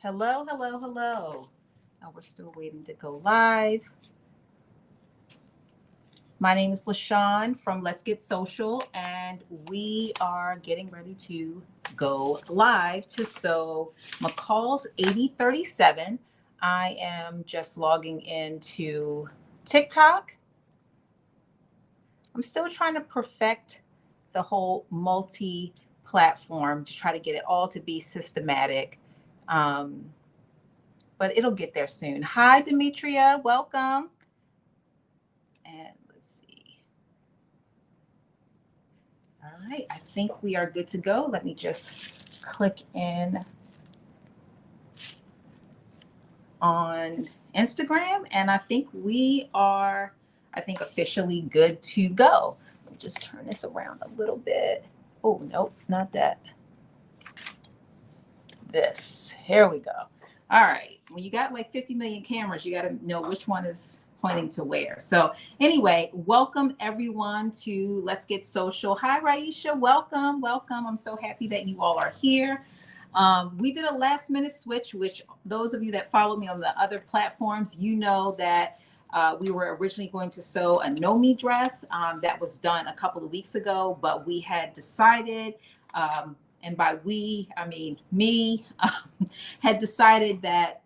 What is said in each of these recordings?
Hello, hello, hello. Oh, we're still waiting to go live. My name is LaShawn from Let's Get Social, and we are getting ready to go live to sew McCalls 8037. I am just logging into TikTok. I'm still trying to perfect the whole multi-platform to try to get it all to be systematic. But it'll get there soon. Hi, Demetria. Welcome. And let's see. All right. I think we are good to go. Let me just click in on Instagram. And I think we are, officially good to go. Let me just turn this around a little bit. Oh, nope, not that. This. Here we go. All right. When you got like 50 million cameras, you got to know which one is pointing to where. So anyway, welcome everyone to Let's Get Social. Hi, Raisha. Welcome. Welcome. I'm so happy that you all are here. We did a last minute switch, which those of you that follow me on the other platforms, you know that we were originally going to sew a Nomi dress that was done a couple of weeks ago, but we had decided, and by we, I mean me, had decided that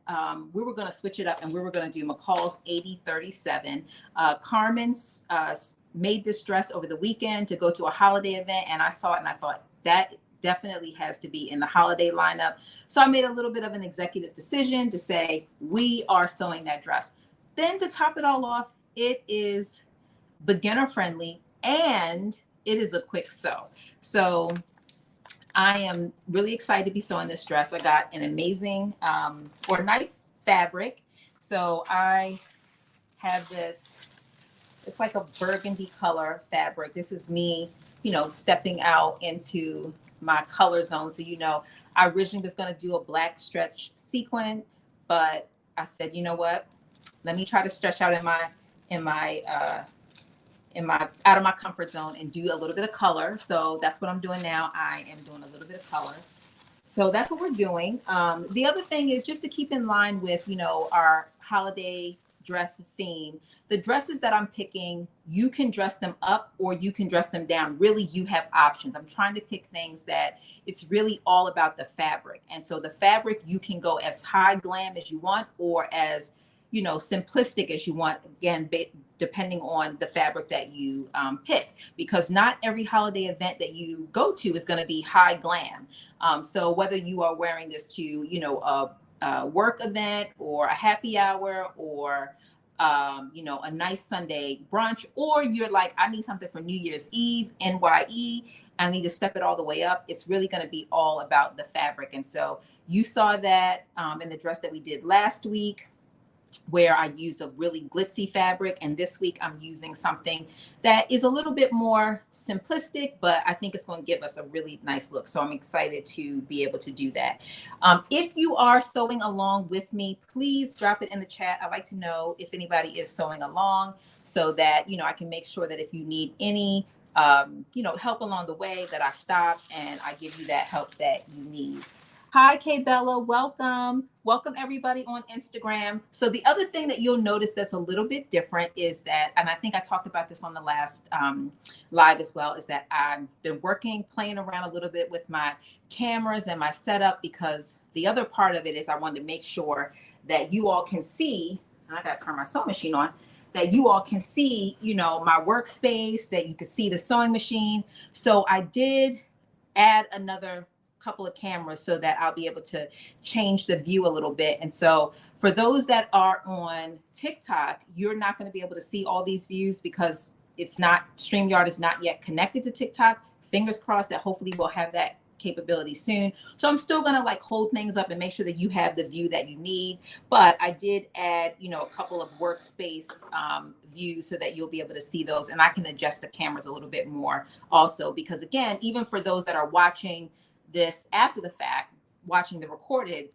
we were going to switch it up and we were going to do McCall's 8037. Carmen made this dress over the weekend to go to a holiday event, and I saw it and I thought that definitely has to be in the holiday lineup. So I made a little bit of an executive decision to say we are sewing that dress. Then to top it all off, it is beginner friendly and it is a quick sew. So I am really excited to be sewing this dress. I got an amazing or nice fabric. So I have this, it's like a burgundy color fabric. This is me, stepping out into my color zone. So, I originally was going to do a black stretch sequin, but I said, you know what? Let me try to stretch out in my out of my comfort zone and do a little bit of color. So that's what I'm doing now. I am doing a little bit of color. So that's what we're doing. The other thing is just to keep in line with, our holiday dress theme. The dresses that I'm picking, you can dress them up or you can dress them down. Really, you have options. I'm trying to pick things that it's really all about the fabric. And so the fabric, you can go as high glam as you want or as, simplistic as you want, again, depending on the fabric that you pick, because not every holiday event that you go to is going to be high glam. So whether you are wearing this to, a work event or a happy hour or, a nice Sunday brunch, or you're like, I need something for New Year's Eve, NYE, I need to step it all the way up. It's really going to be all about the fabric. And so you saw that in the dress that we did last week, where I use a really glitzy fabric. And this week I'm using something that is a little bit more simplistic, but I think it's going to give us a really nice look. So I'm excited to be able to do that. If you are sewing along with me, please drop it in the chat. I'd like to know if anybody is sewing along so that, I can make sure that if you need any, help along the way, that I stop and I give you that help that you need. Hi, Kay Bella. Welcome. Welcome, everybody on Instagram. So the other thing that you'll notice that's a little bit different is that, and I think I talked about this on the last live as well, is that I've been playing around a little bit with my cameras and my setup, because the other part of it is I wanted to make sure that you all can see, I got to turn my sewing machine on, that you all can see, my workspace, that you can see the sewing machine. So I did add another couple of cameras so that I'll be able to change the view a little bit. And so for those that are on TikTok, you're not going to be able to see all these views because StreamYard is not yet connected to TikTok. Fingers crossed that hopefully we'll have that capability soon. So I'm still going to hold things up and make sure that you have the view that you need. But I did add, a couple of workspace views so that you'll be able to see those. And I can adjust the cameras a little bit more also, because again, even for those that are watching this after the fact, watching the recorded,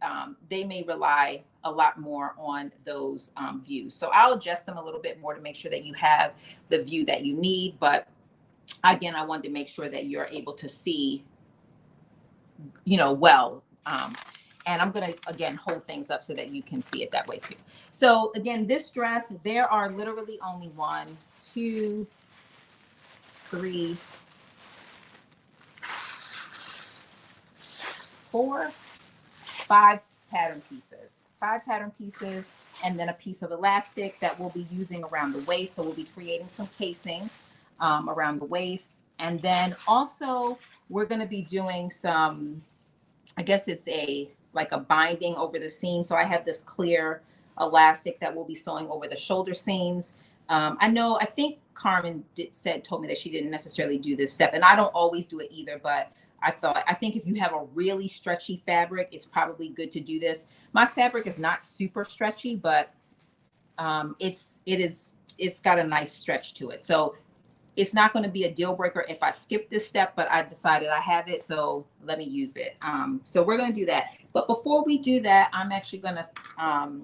they may rely a lot more on those views. So I'll adjust them a little bit more to make sure that you have the view that you need. But again, I wanted to make sure that you're able to see, well. And I'm going to, again, hold things up so that you can see it that way too. So again, this dress, there are literally only 1, 2, 3, 4, 5 pattern pieces. 5 pattern pieces, and then a piece of elastic that we'll be using around the waist. So we'll be creating some casing around the waist. And then also we're going to be doing some, I guess it's like a binding over the seam. So I have this clear elastic that we'll be sewing over the shoulder seams. I think Carmen told me that she didn't necessarily do this step, and I don't always do it either, but I think if you have a really stretchy fabric, it's probably good to do this. My fabric is not super stretchy, but it's got a nice stretch to it. So it's not going to be a deal breaker if I skip this step, but I decided I have it, so let me use it. So we're going to do that. But before we do that, I'm actually going to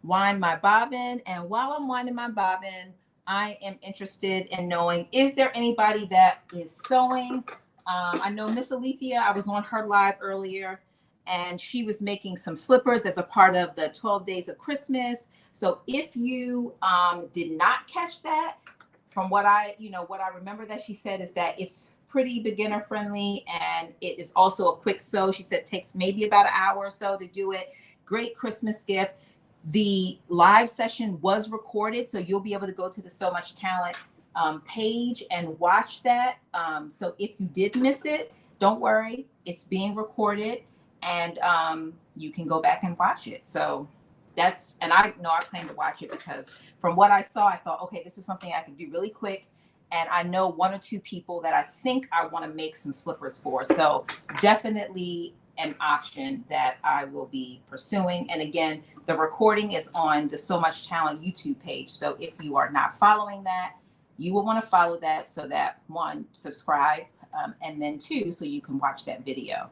wind my bobbin. And while I'm winding my bobbin, I am interested in knowing, is there anybody that is sewing? I know Miss Alethea, I was on her live earlier, and she was making some slippers as a part of the 12 days of Christmas. So if you did not catch that, from what I remember that she said is that it's pretty beginner friendly, and it is also a quick sew. She said it takes maybe about an hour or so to do it. Great Christmas gift. The live session was recorded, so you'll be able to go to the So Much Talent page and watch that. So if you did miss it, don't worry, it's being recorded, and you can go back and watch it. So and I know I plan to watch it because from what I saw, I thought, okay, this is something I can do really quick. And I know 1 or 2 people that I think I want to make some slippers for. So definitely an option that I will be pursuing. And again, the recording is on the So Much Talent YouTube page. So if you are not following that, you will want to follow that so that 1, subscribe, and then 2, so you can watch that video.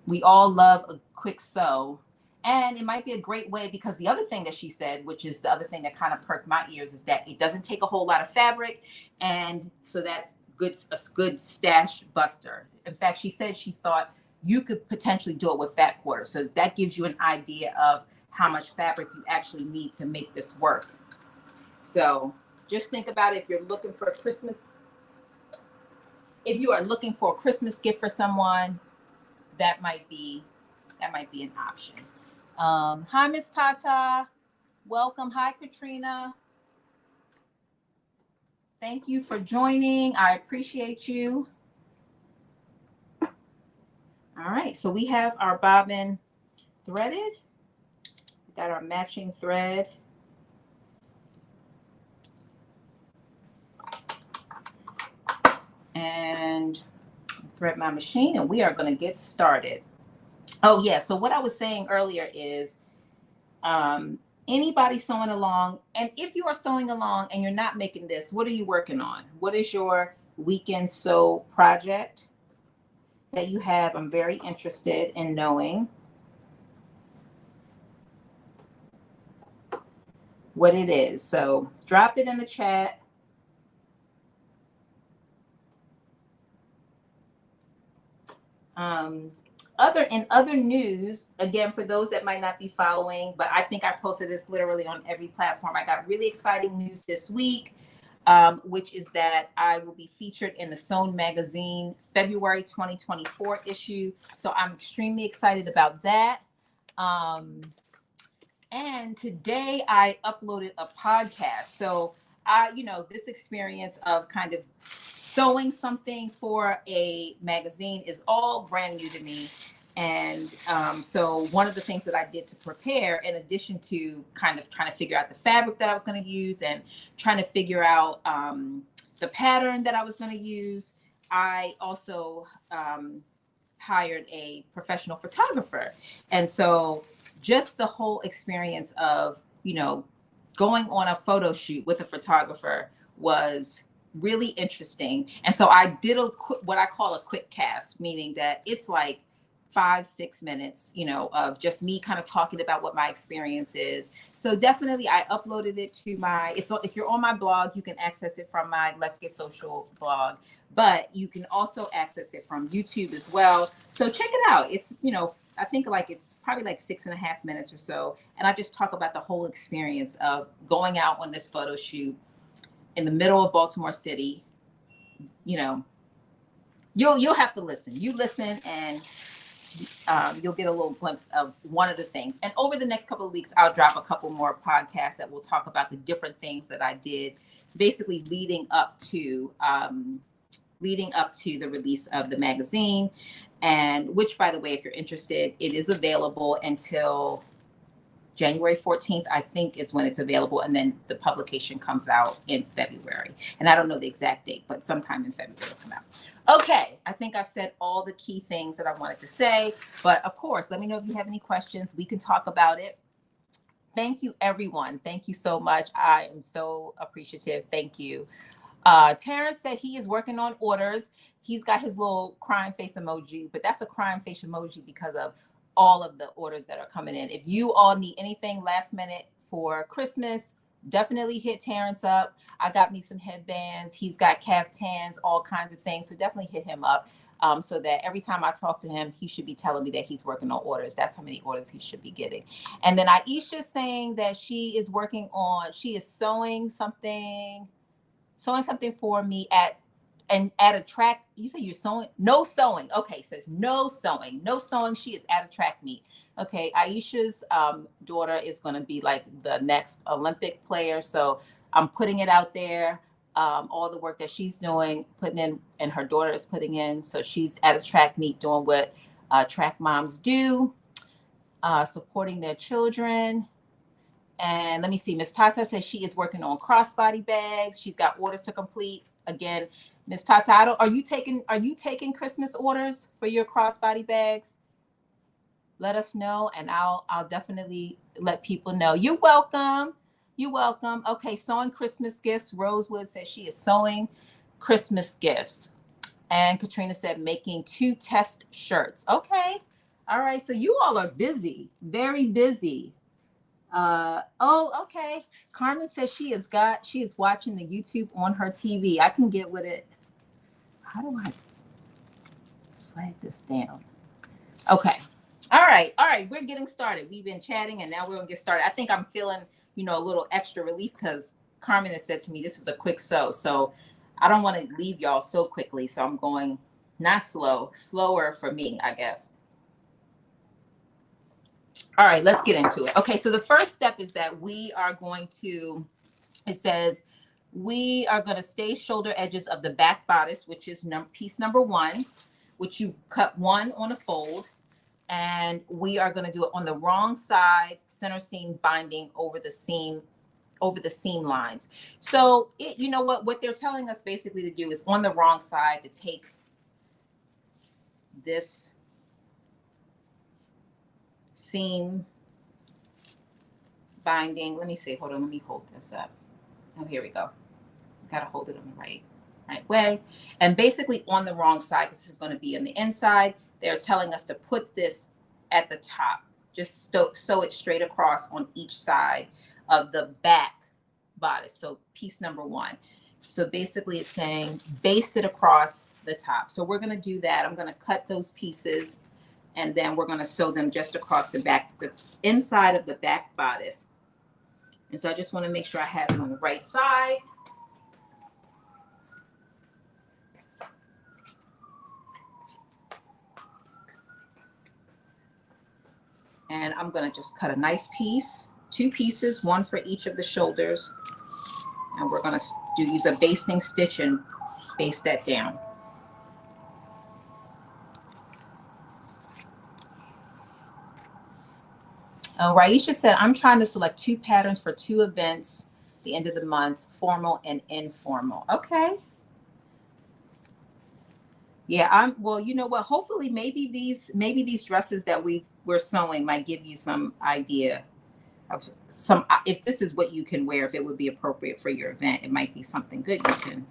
We all love a quick sew. And it might be a great way, because the other thing that she said, which is the other thing that kind of perked my ears, is that it doesn't take a whole lot of fabric. And so that's a good stash buster. In fact, she said she thought you could potentially do it with fat quarter. So that gives you an idea of how much fabric you actually need to make this work. So just think about it. If you're looking for if you are looking for a Christmas gift for someone, that might be an option. Hi, Miss Tata. Welcome. Hi, Katrina. Thank you for joining. I appreciate you. All right, so we have our bobbin threaded. We got our matching thread. And thread my machine, and we are going to get started. Oh yeah, so what I was saying earlier is anybody sewing along, and if you are sewing along and you're not making this, what are you working on? What is your weekend sew project that you have? I'm very interested in knowing what it is. So drop it in the chat. In other news, again, for those that might not be following, but I think I posted this literally on every platform. I got really exciting news this week, which is that I will be featured in the Sewn magazine February 2024 issue. So I'm extremely excited about that. And today I uploaded a podcast. So this experience of kind of sewing something for a magazine is all brand new to me. And so one of the things that I did to prepare, in addition to kind of trying to figure out the fabric that I was going to use and trying to figure out the pattern that I was going to use, I also hired a professional photographer. And so just the whole experience of, going on a photo shoot with a photographer was really interesting. And so I did what I call a quick cast, meaning that it's like 5-6 minutes, you know, of just me kind of talking about what my experience is. So definitely I uploaded it to my, if you're on my blog, you can access it from my Let's Get Social blog, but you can also access it from YouTube as well. So check it out. It's, you know, I think like it's probably like 6.5 minutes or so. And I just talk about the whole experience of going out on this photo shoot in the middle of Baltimore City. You know, you'll have to listen. You listen and you'll get a little glimpse of one of the things. And over the next couple of weeks, I'll drop a couple more podcasts that will talk about the different things that I did, basically leading up to the release of the magazine. And which, by the way, if you're interested, it is available until January 14th, I think, is when it's available. And then the publication comes out in February. And I don't know the exact date, but sometime in February it'll come out. Okay, I think I've said all the key things that I wanted to say. But of course, let me know if you have any questions. We can talk about it. Thank you, everyone. Thank you so much. I am so appreciative. Thank you. Terrence said he is working on orders. He's got his little crying face emoji, but that's a crying face emoji because of all of the orders that are coming in. If you all need anything last minute for Christmas, definitely hit Terrence up. I got me some headbands. He's got caftans, all kinds of things. So definitely hit him up so that every time I talk to him, he should be telling me that he's working on orders. That's how many orders he should be getting. And then Aisha's saying that she is sewing something for me at a track. You say you're sewing? No sewing. Okay, says no sewing. She is at a track meet. Okay, Aisha's daughter is going to be like the next Olympic player. So I'm putting it out there. All the work that she's doing, putting in, and her daughter is putting in. So she's at a track meet doing what track moms do, supporting their children. And let me see, Miss Tata says she is working on crossbody bags. She's got orders to complete. Again, Miss Tata, are you taking Christmas orders for your crossbody bags? Let us know, and I'll definitely let people know. You're welcome. You're welcome. Okay, sewing Christmas gifts. Rosewood says she is sewing Christmas gifts. And Katrina said making 2 test shirts. Okay. All right. So you all are busy, very busy. Okay. Carmen says she is watching the YouTube on her TV. I can get with it. How do I flag this down? Okay. All right. We're getting started. We've been chatting and now we're gonna get started. I think I'm feeling, a little extra relief because Carmen has said to me, this is a quick sew. So I don't want to leave y'all so quickly. So I'm going not slower for me, I guess. All right, let's get into it. Okay, so the first step is that we are going to stay shoulder edges of the back bodice, which is piece number 1, which you cut 1 on a fold. And we are going to do it on the wrong side, center seam binding over the seam lines. So what they're telling us basically to do is on the wrong side to take this seam binding. Let me see. Hold on. Let me hold this up. Oh, here we go. Got to hold it on the right way. And basically on the wrong side, this is going to be on the inside. They're telling us to put this at the top. Just sew it straight across on each side of the back bodice. So piece number 1. So basically it's saying baste it across the top. So we're going to do that. I'm going to cut those pieces and then we're going to sew them just across the back, the inside of the back bodice. And so I just want to make sure I have it on the right side. And I'm going to just cut a nice piece, 2 pieces, 1 for each of the shoulders. And we're going to use a basting stitch and baste that down. Raisha said, I'm trying to select 2 patterns for 2 events, the end of the month, formal and informal. Okay. Yeah, well, you know what? Hopefully maybe these dresses that we're sewing might give you some idea of if this is what you can wear, if it would be appropriate for your event. It might be something good you can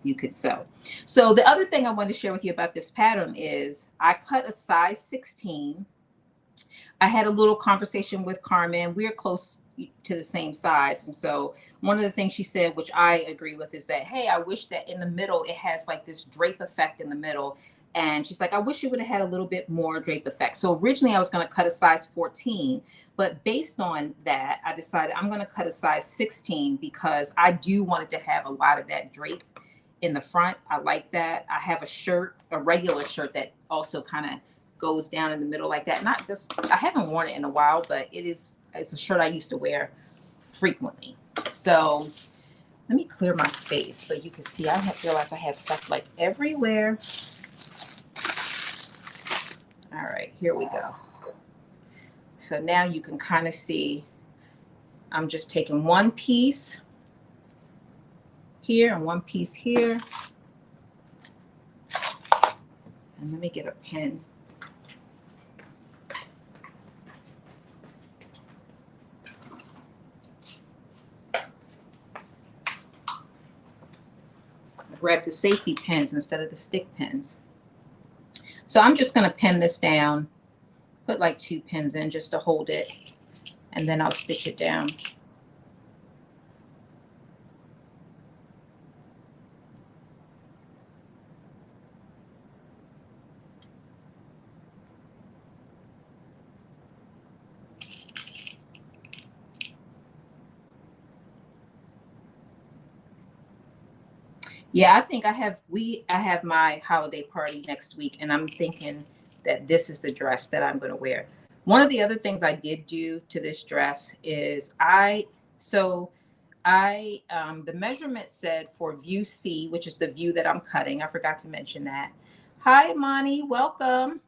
you could sew. So the other thing I wanted to share with you about this pattern is I cut a size 16. I had a little conversation with Carmen. We're close to the same size. And so one of the things she said, which I agree with, is that, hey, I wish that in the middle, it has like this drape effect in the middle. And she's like, I wish it would have had a little bit more drape effect. So originally I was going to cut a size 14, but based on that, I decided I'm going to cut a size 16 because I do want it to have a lot of that drape in the front. I like that. I have a shirt, a regular shirt that also kind of goes down in the middle like that. Not this, I haven't worn it in a while, but it's a shirt I used to wear frequently. So let me clear my space so you can see. I have realized I have stuff like everywhere. All right, here we go. So now you can kind of see I'm just taking one piece here and one piece here. And let me get a pen. Grab the safety pins instead of the stick pins. So I'm just going to pin this down, put like 2 pins in just to hold it, and then I'll stitch it down. Yeah, I think I have my holiday party next week, and I'm thinking that this is the dress that I'm going to wear. One of the other things I did do to this dress is the measurement said for view C, which is the view that I'm cutting. I forgot to mention that. Hi, Imani, welcome.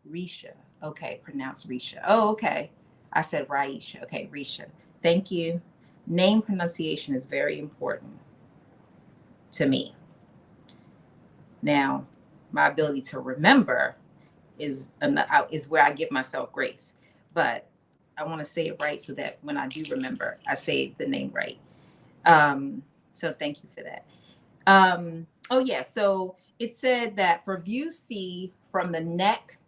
Risha. Okay, pronounce Risha. Oh, okay. I said Raisha. Okay, Risha. Thank you. Name pronunciation is very important to me. Now, my ability to remember is where I give myself grace. But I want to say it right so that when I do remember, I say the name right. So thank you for that. Oh, yeah. So it said that for view C, from the neck,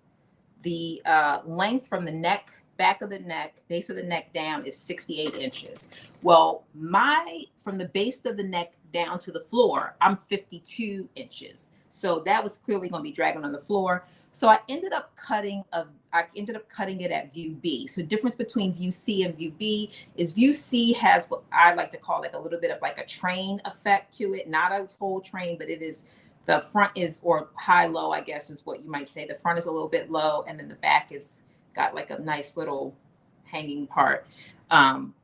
the length from the neck, back of the neck, base of the neck down is 68 inches. Well, from the base of the neck down to the floor, I'm 52 inches. So that was clearly going to be dragging on the floor. So I ended up cutting it at view B. So difference between view C and view B is view C has what I like to call like a little bit of like a train effect to it, not a whole train, but it is, the front is, or high low, I guess is what you might say. The front is a little bit low, and then the back is got like a nice little hanging part.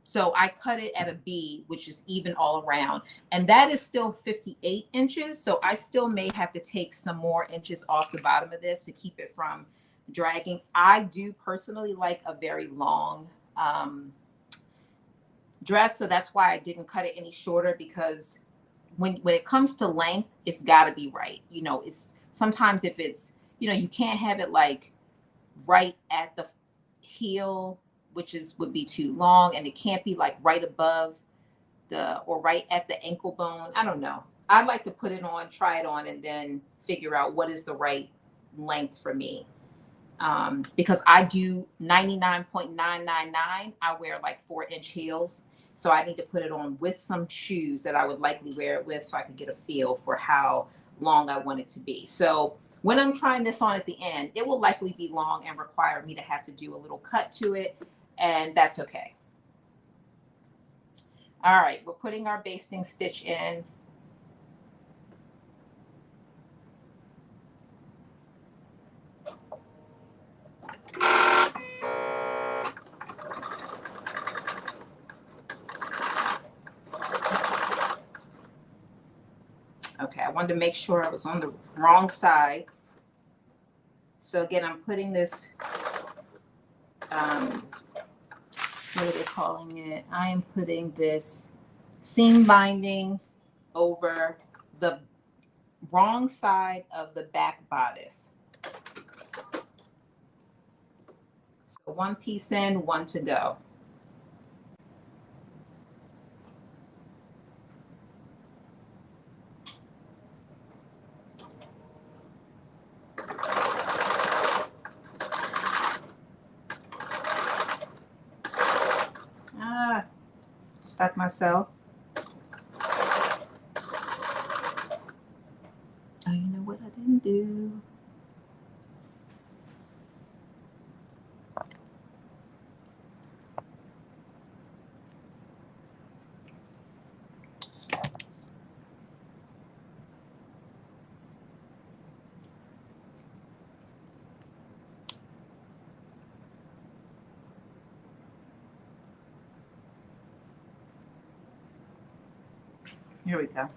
So I cut it at a B, which is even all around. And that is still 58 inches. So I still may have to take some more inches off the bottom of this to keep it from dragging. I do personally like a very long dress. So that's why I didn't cut it any shorter, because when it comes to length, it's got to be right. You know, it's sometimes if it's, you can't have it like right at the heel, which would be too long, and it can't be like right above or right at the ankle bone. I don't know. I'd like to put it on, try it on, and then figure out what is the right length for me. Because I do 99.999. I wear like 4-inch heels. So I need to put it on with some shoes that I would likely wear it with, so I could get a feel for how long I want it to be. So when I'm trying this on at the end, it will likely be long and require me to have to do a little cut to it, and that's okay. All right, we're putting our basting stitch in. Okay, I wanted to make sure I was on the wrong side. So again, I'm putting this, what are they calling it? I am putting this seam binding over the wrong side of the back bodice. So one piece in, one to go. stuck myself. Oh, you know what I didn't do? Here we go.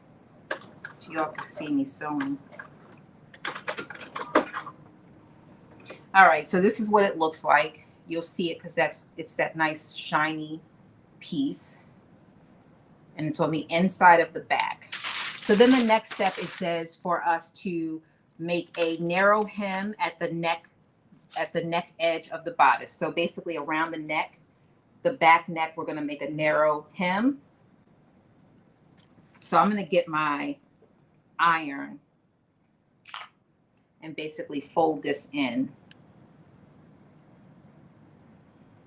So y'all can see me sewing. All right, so this is what it looks like. You'll see it because it's that nice shiny piece. And it's on the inside of the back. So then the next step, it says for us to make a narrow hem at the neck edge of the bodice. So basically around the neck, the back neck, we're going to make a narrow hem. So I'm going to get my iron and basically fold this in.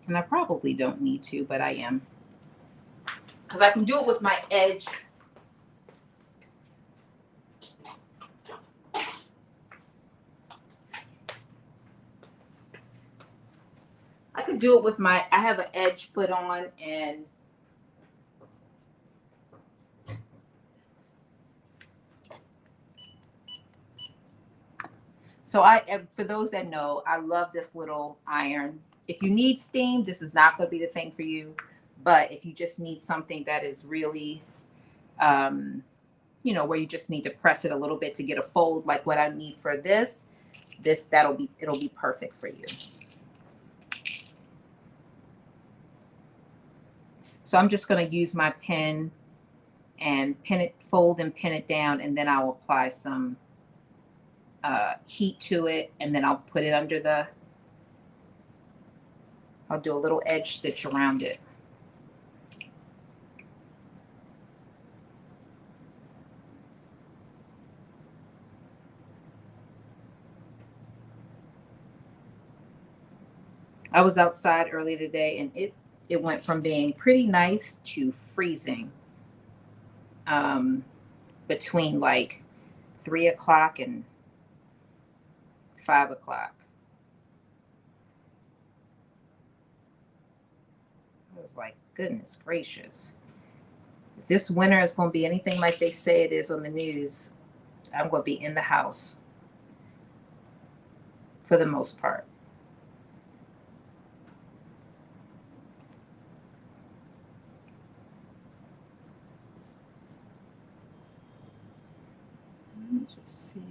And I probably don't need to, but I am. Because I can do it with my edge. I could do it with I have an edge foot on, and so for those that know, I love this little iron. If you need steam, this is not going to be the thing for you. But if you just need something that is really, you know, where you just need to press it a little bit to get a fold, like what I need for this, it'll be perfect for you. So I'm just going to use my pen and fold and pin it down, and then I'll apply some heat to it, and then I'll put it under I'll do a little edge stitch around it. I was outside early today, and it went from being pretty nice to freezing between like 3 o'clock and 5 o'clock. I was like, goodness gracious. If this winter is going to be anything like they say it is on the news, I'm going to be in the house for the most part. Let me just see.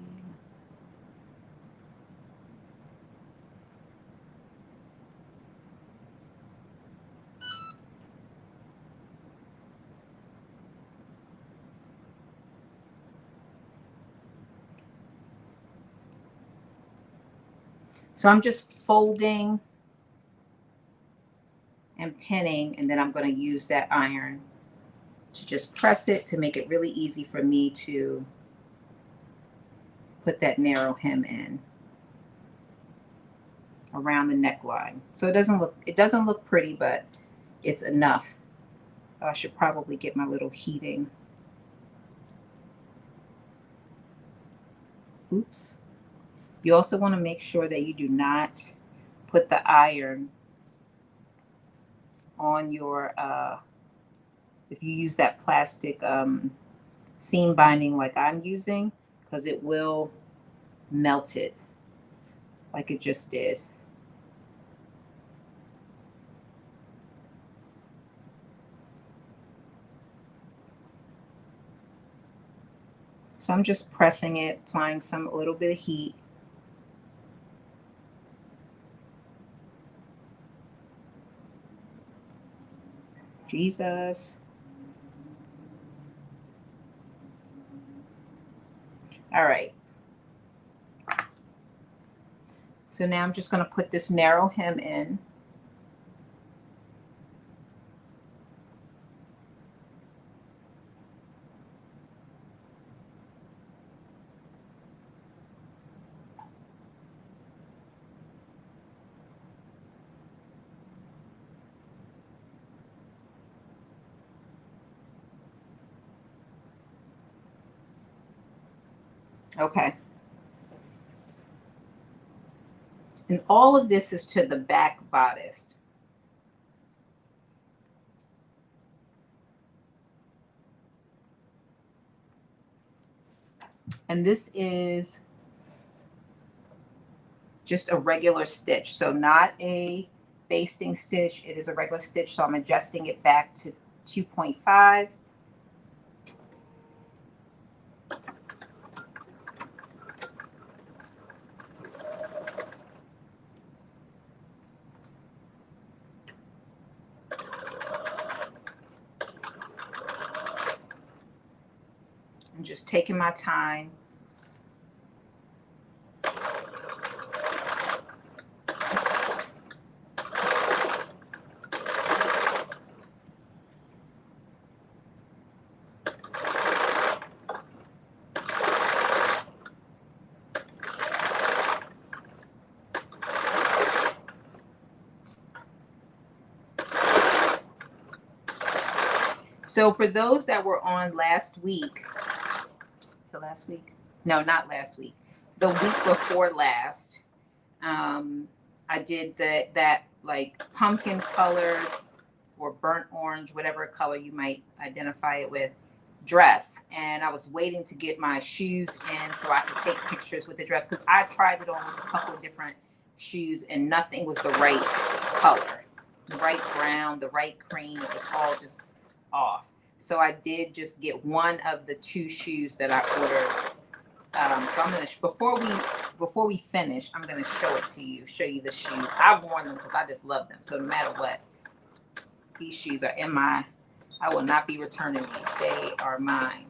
So I'm just folding and pinning, and then I'm going to use that iron to just press it to make it really easy for me to put that narrow hem in around the neckline. So it doesn't look pretty, but it's enough. I should probably get my little heating. Oops. You also want to make sure that you do not put the iron on your, if you use that plastic seam binding like I'm using, because it will melt it like it just did. So I'm just pressing it, applying a little bit of heat. Jesus. All right. So now I'm just going to put this narrow hem in. Okay. And all of this is to the back bodice. And this is just a regular stitch. So not a basting stitch. It is a regular stitch. So I'm adjusting it back to 2.5. I'm just taking my time. So for those that were on last week, so last week, no, not last week, the week before last, I did that like pumpkin colored or burnt orange, whatever color you might identify it with, dress. And I was waiting to get my shoes in so I could take pictures with the dress, because I tried it on with a couple of different shoes and nothing was the right color, the right brown, the right cream. It was all just off. So I did just get one of the 2 shoes that I ordered. So I'm gonna before we finish, I'm gonna show it to you, show you the shoes. I've worn them because I just love them. So no matter what, these shoes are in my. I will not be returning these. They are mine.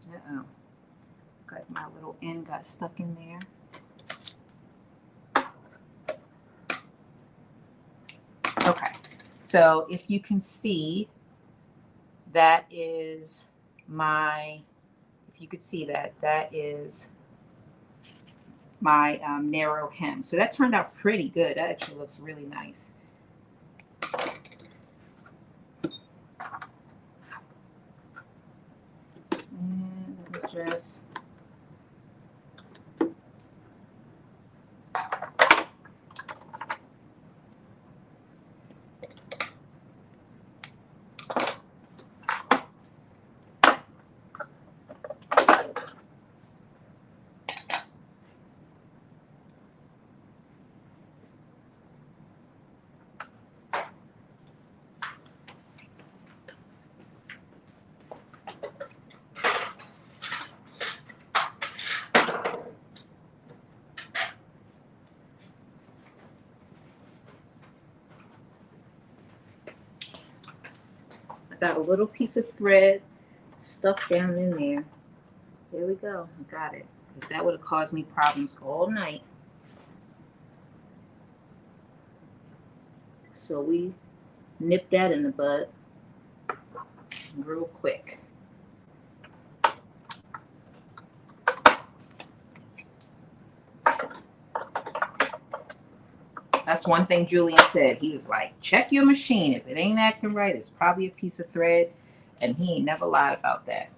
Uh-oh. Got my little end got stuck in there. Okay, so if you can see, that is my, if you could see that, that is my narrow hem. So that turned out pretty good. That actually looks really nice. And let me just got a little piece of thread stuck down in there. There we go. I got it. Because that would have caused me problems all night. So we nip that in the bud real quick. That's one thing Julian said. He was like, check your machine. If it ain't acting right, it's probably a piece of thread. And he ain't never lied about that.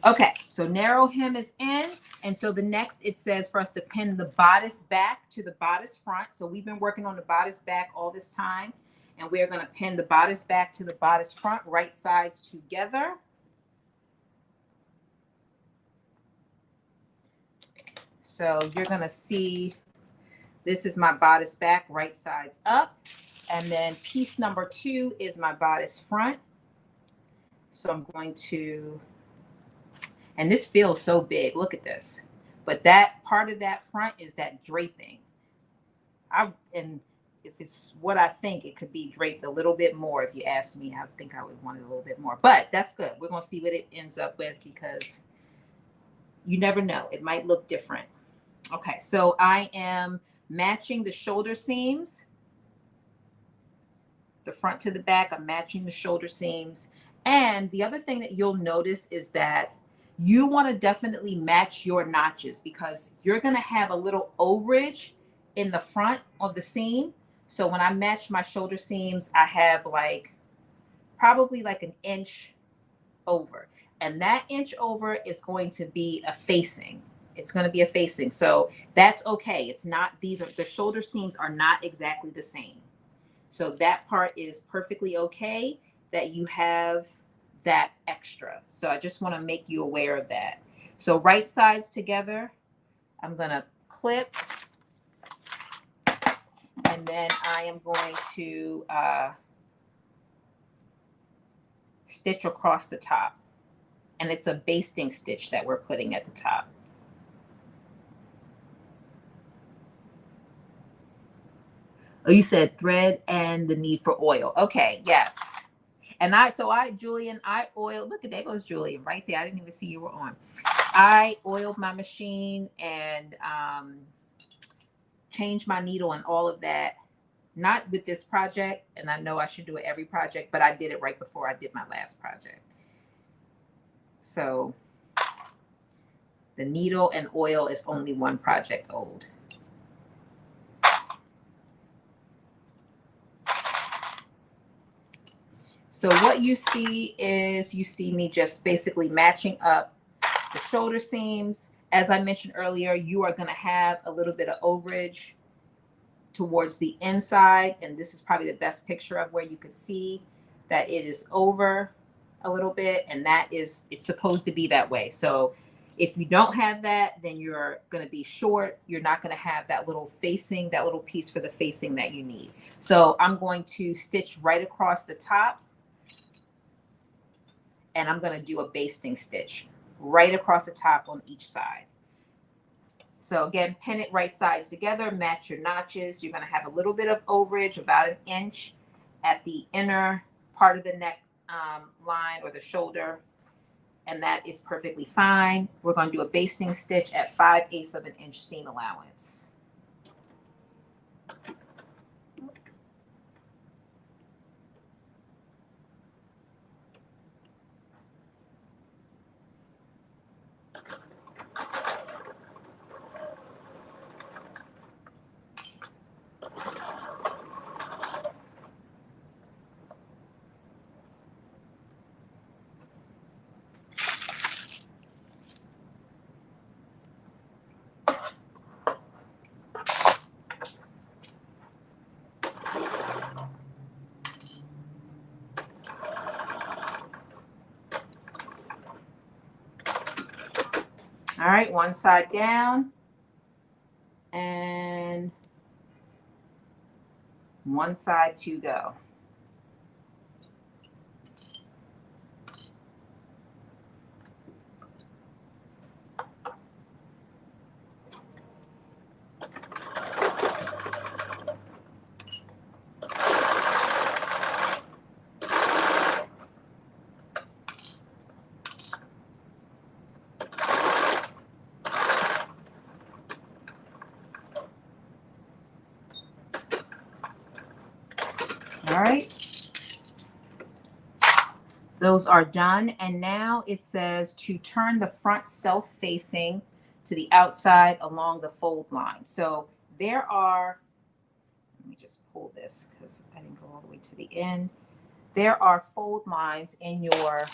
Okay, so narrow hem is in. And so the next, it says for us to pin the bodice back to the bodice front. So we've been working on the bodice back all this time. And we're going to pin the bodice back to the bodice front, right sides together. So you're going to see, this is my bodice back, right sides up. And then piece number 2 is my bodice front. So I'm going to, and this feels so big. Look at this. But that part of that front is that draping. And if it's what I think, it could be draped a little bit more. If you ask me, I think I would want it a little bit more. But that's good. We're going to see what it ends up with, because you never know. It might look different. Okay, so I am matching the shoulder seams. The front to the back, I'm matching the shoulder seams. And the other thing that you'll notice is that you want to definitely match your notches, because you're going to have a little overage in the front of the seam. So when I match my shoulder seams, I have like probably like an inch over. And that inch over is going to be a facing. It's going to be a facing. So that's okay. It's not, these are, the shoulder seams are not exactly the same. So that part is perfectly okay that you have that extra. So I just want to make you aware of that. So right sides together, I'm going to clip, and then I am going to stitch across the top. And it's a basting stitch that we're putting at the top. Oh, you said thread and the need for oil. Okay, yes. And Julian, I oiled, look at, there goes Julian right there. I didn't even see you were on. I oiled my machine and changed my needle and all of that. Not with this project, and I know I should do it every project, but I did it right before I did my last project. So the needle and oil is only one project old. So what you see is, you see me just basically matching up the shoulder seams. As I mentioned earlier, you are going to have a little bit of overage towards the inside, and this is probably the best picture of where you could see that it is over a little bit, and that is, it's supposed to be that way. So if you don't have that, then you're going to be short. You're not going to have that little facing, that little piece for the facing that you need. So I'm going to stitch right across the top, and I'm going to do a basting stitch right across the top on each side. So again, pin it right sides together, match your notches. You're going to have a little bit of overage, about an inch at the inner part of the neck line or the shoulder, and that is perfectly fine. We're going to do a basting stitch at 5/8 of an inch seam allowance. All right, one side down and one side to go. All right, those are done. And now it says to turn the front self-facing to the outside along the fold line. So there are, let me just pull this because I didn't go all the way to the end. There are fold lines in your,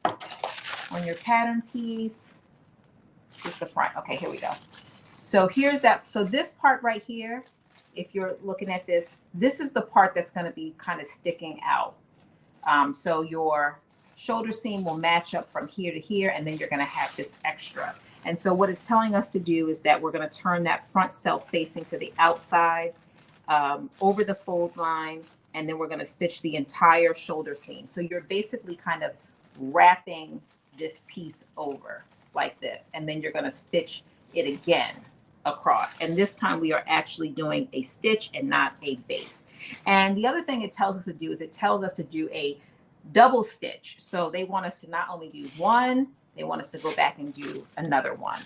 on your pattern piece. Just the front. Okay, here we go. So here's that. So this part right here, if you're looking at this, this is the part that's going to be kind of sticking out. So your shoulder seam will match up from here to here, and then you're going to have this extra. And so what it's telling us to do is that we're going to turn that front self-facing to the outside, over the fold line, and then we're going to stitch the entire shoulder seam. So you're basically kind of wrapping this piece over like this, and then you're going to stitch it again across. And this time we are actually doing a stitch and not a base. And the other thing it tells us to do is it tells us to do a double stitch. So they want us to not only do one, they want us to go back and do another one.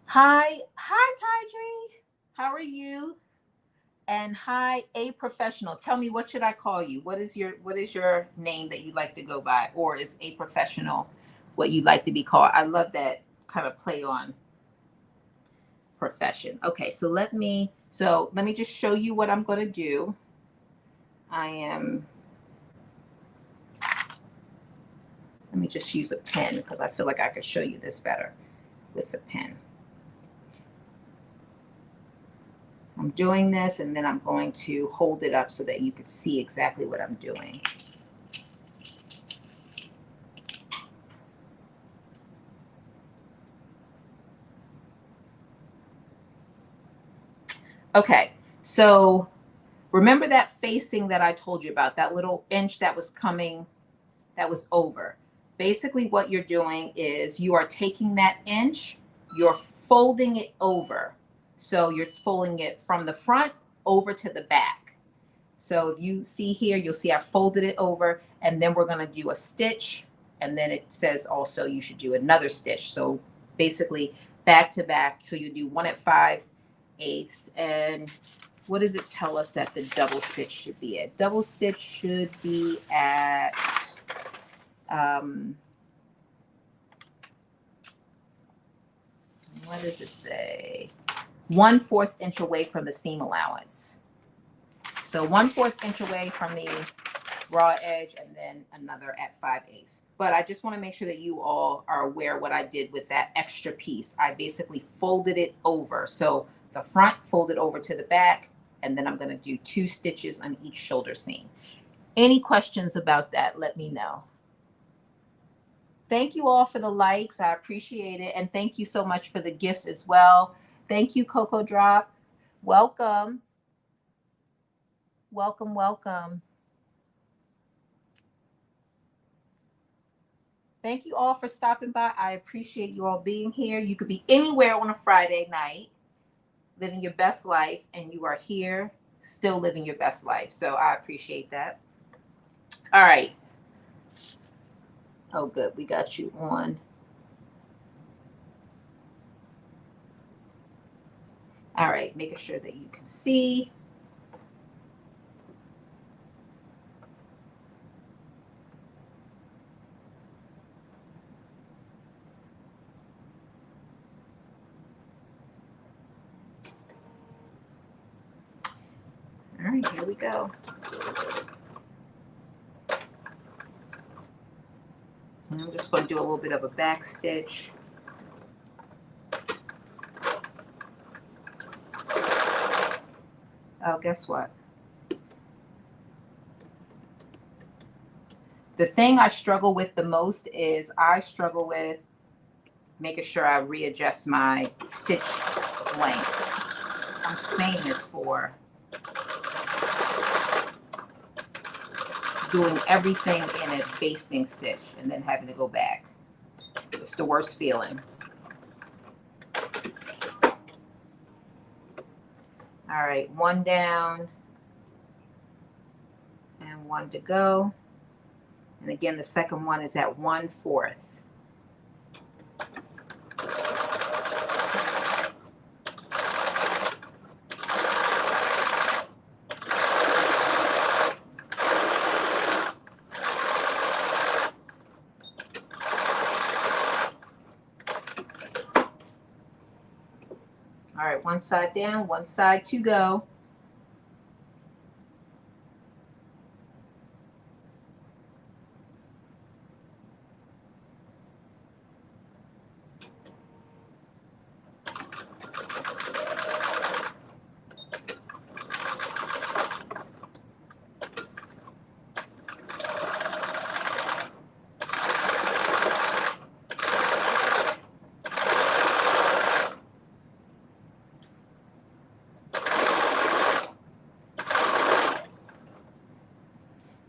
Hi, Tydree. How are you? And hi, A Professional. Tell me, what should I call you? What is your name that you like to go by? Or is A Professional what you like to be called? I love that kind of play on profession. Okay, so let me just show you what I'm going to do. Let me just use a pen because I feel like I could show you this better with the pen. I'm doing this and then I'm going to hold it up so that you can see exactly what I'm doing. Okay, so remember that facing that I told you about, that little inch that was coming, that was over. Basically what you're doing is you are taking that inch, you're folding it over. So you're folding it from the front over to the back. So if you see here, you'll see I folded it over, and then we're going to do a stitch, and then it says also you should do another stitch. So basically back to back. So you do 1 5/8, and what does it tell us that the double stitch should be at? Double stitch should be at what does it say? 1/4 inch away from the seam allowance. So 1/4 inch away from the raw edge, and then another at 5/8. But I just want to make sure that you all are aware what I did with that extra piece. I basically folded it over. So the front folded over to the back, and then I'm going to do 2 stitches on each shoulder seam. Any questions about that, let me know. Thank you all for the likes. I appreciate it. And thank you so much for the gifts as well. Thank you, Coco Drop. Welcome. Welcome, welcome. Thank you all for stopping by. I appreciate you all being here. You could be anywhere on a Friday night, living your best life, and you are here still living your best life. So I appreciate that. All right. Oh, good. We got you on. All right. Making sure that you can see. All right, here we go. And I'm just going to do a little bit of a back stitch. Oh, guess what? The thing I struggle with the most is I struggle with making sure I readjust my stitch length. I'm famous for doing everything in a basting stitch and then having to go back. It's the worst feeling. All right, 1 down and 1 to go. And again, the second one is at 1/4. All right, 1 side down, 1 side to go.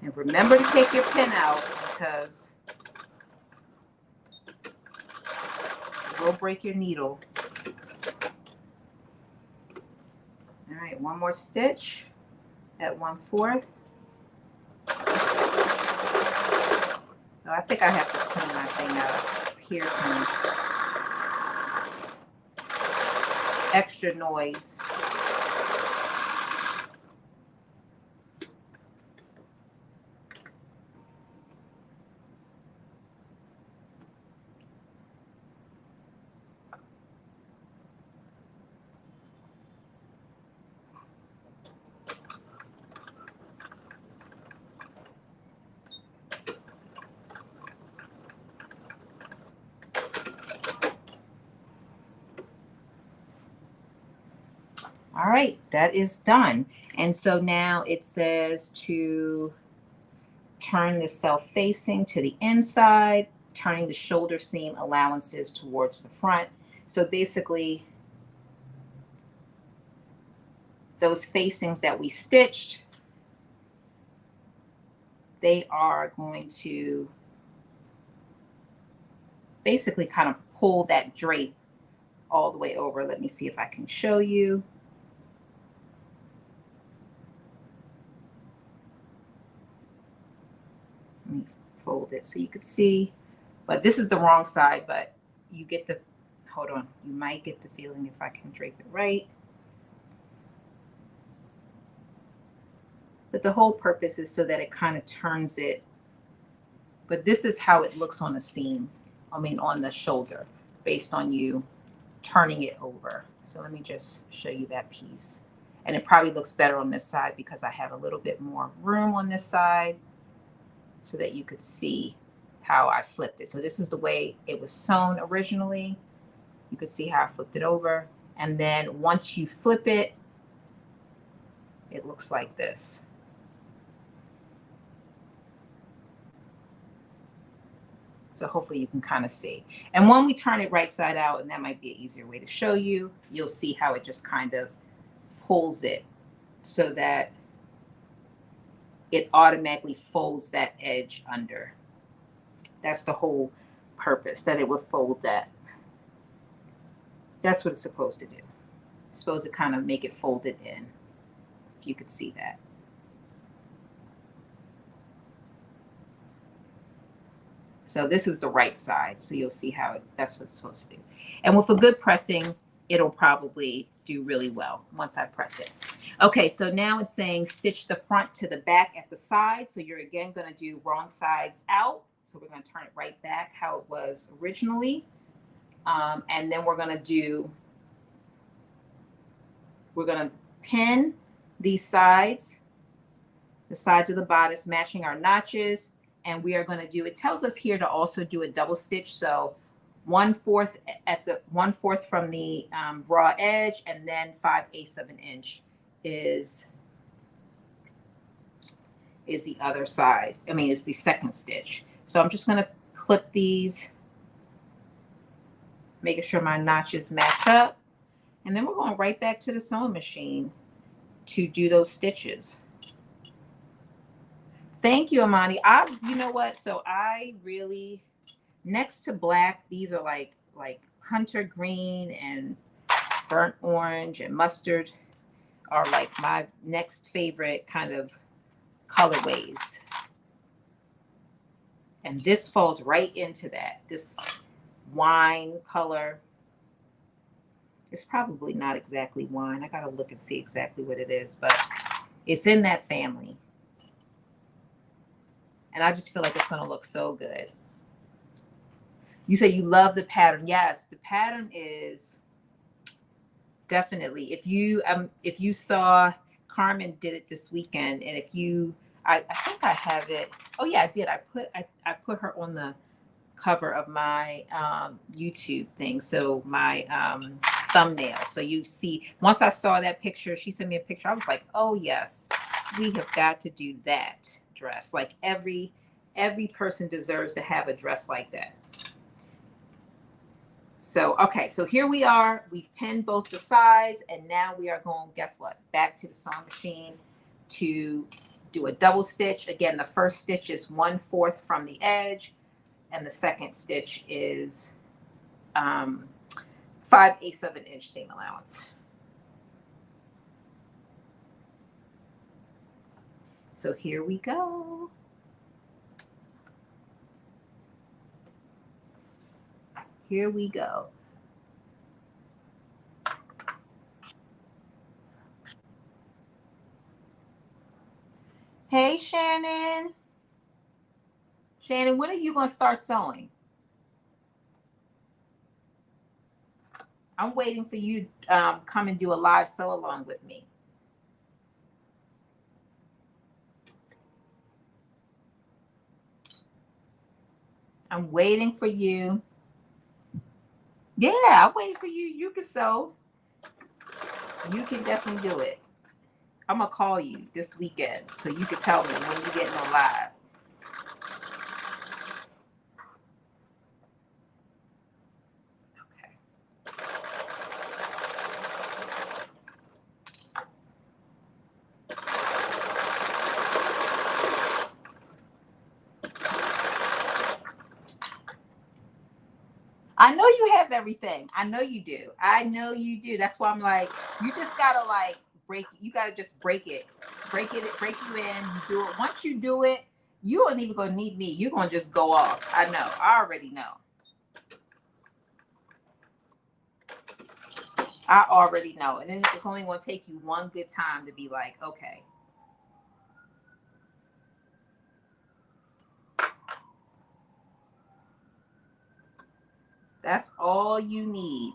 And remember to take your pin out because it will break your needle. All right, 1 more stitch at 1/4. Oh, I think I have to clean my thing out. Here's some extra noise. All right, that is done. And so now it says to turn the self-facing to the inside, turning the shoulder seam allowances towards the front. So basically, those facings that we stitched, they are going to basically kind of pull that drape all the way over. Let me see if I can show you. Let me fold it so you could see. But this is the wrong side, but you get the, hold on, you might get the feeling if I can drape it right. But the whole purpose is so that it kind of turns it. But this is how it looks on the seam, I mean on the shoulder, based on you turning it over. So let me just show you that piece. And it probably looks better on this side because I have a little bit more room on this side so that you could see how I flipped it. So this is the way it was sewn originally. You could see how I flipped it over. And then once you flip it, it looks like this. So hopefully you can kind of see. And when we turn it right side out, and that might be an easier way to show you, you'll see how it just kind of pulls it so that it automatically folds that edge under. That's the whole purpose, that it would fold that. That's what it's supposed to do. It's supposed to kind of make it folded in, if you could see that. So this is the right side. So you'll see how that's what it's supposed to do. And with a good pressing, it'll probably do really well once I press it. Okay, so now it's saying stitch the front to the back at the side. So you're again going to do wrong sides out. So we're going to turn it right back how it was originally. And then we're going to pin these sides, the sides of the bodice matching our notches. And we are going to do, it tells us here to also do a double stitch. So 1/4 at the 1/4 from the raw edge, and then 5/8 of an inch is the other side. I mean, is the second stitch. So I'm just going to clip these, making sure my notches match up. And then we're going right back to the sewing machine to do those stitches. Thank you, Amani. You know what? So I really, next to black, these are like hunter green and burnt orange and mustard are like my next favorite kind of colorways. And this falls right into that. This wine color. It's probably not exactly wine. I gotta look and see exactly what it is, but it's in that family. And I just feel like it's gonna look so good. You say you love the pattern. Yes, the pattern is definitely, if you saw Carmen did it this weekend, and if you, I think I have it. Oh yeah, I did. I put her on the cover of my YouTube thing. So my thumbnail. So you see, once I saw that picture, she sent me a picture. I was like, oh yes, we have got to do that dress. Like every person deserves to have a dress like that. So, okay, so here we are. We've pinned both the sides, and now we are going, guess what? Back to the sewing machine to do a double stitch. Again, the first stitch is 1/4 from the edge, and the second stitch is 5/8 of an inch seam allowance. So here we go. Here we go. Hey, Shannon. Shannon, when are you going to start sewing? I'm waiting for you to come and do a live sew along with me. I'm waiting for you. Yeah, I'm waiting for you. You can sew. You can definitely do it. I'm gonna call you this weekend so you can tell me when you're getting on live. Okay. I know you have everything. I know you do. I know you do. That's why I'm like, you just gotta like break. You gotta just break it, break you in. You do it. Once you do it, you aren't even gonna need me. You're gonna just go off. I know. I already know. I already know. And then it's only gonna take you one good time to be like, okay. That's all you need.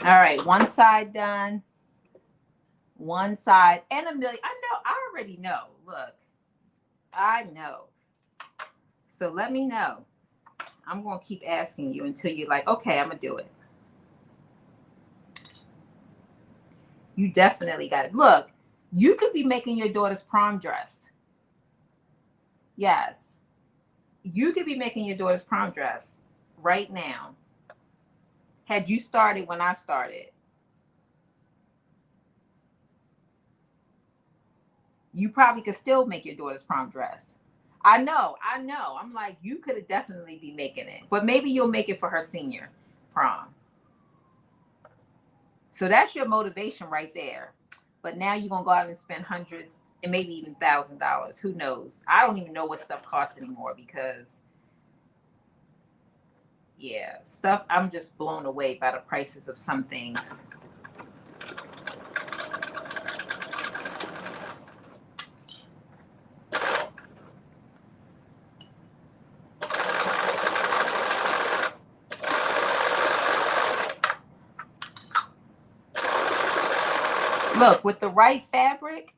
All right, one side done. One side and a million. I know. I already know. Look, I know. So let me know. I'm going to keep asking you until you're like, okay, I'm going to do it. You definitely got it. Look, you could be making your daughter's prom dress. Yes. You could be making your daughter's prom dress right now. Had you started when I started, you probably could still make your daughter's prom dress. I know. I'm like, you could have definitely be making it, but maybe you'll make it for her senior prom. So that's your motivation right there. But now you're gonna go out and spend hundreds and maybe even $1,000. Who knows? I don't even know what stuff costs anymore because yeah, stuff, I'm just blown away by the prices of some things. Look, with the right fabric,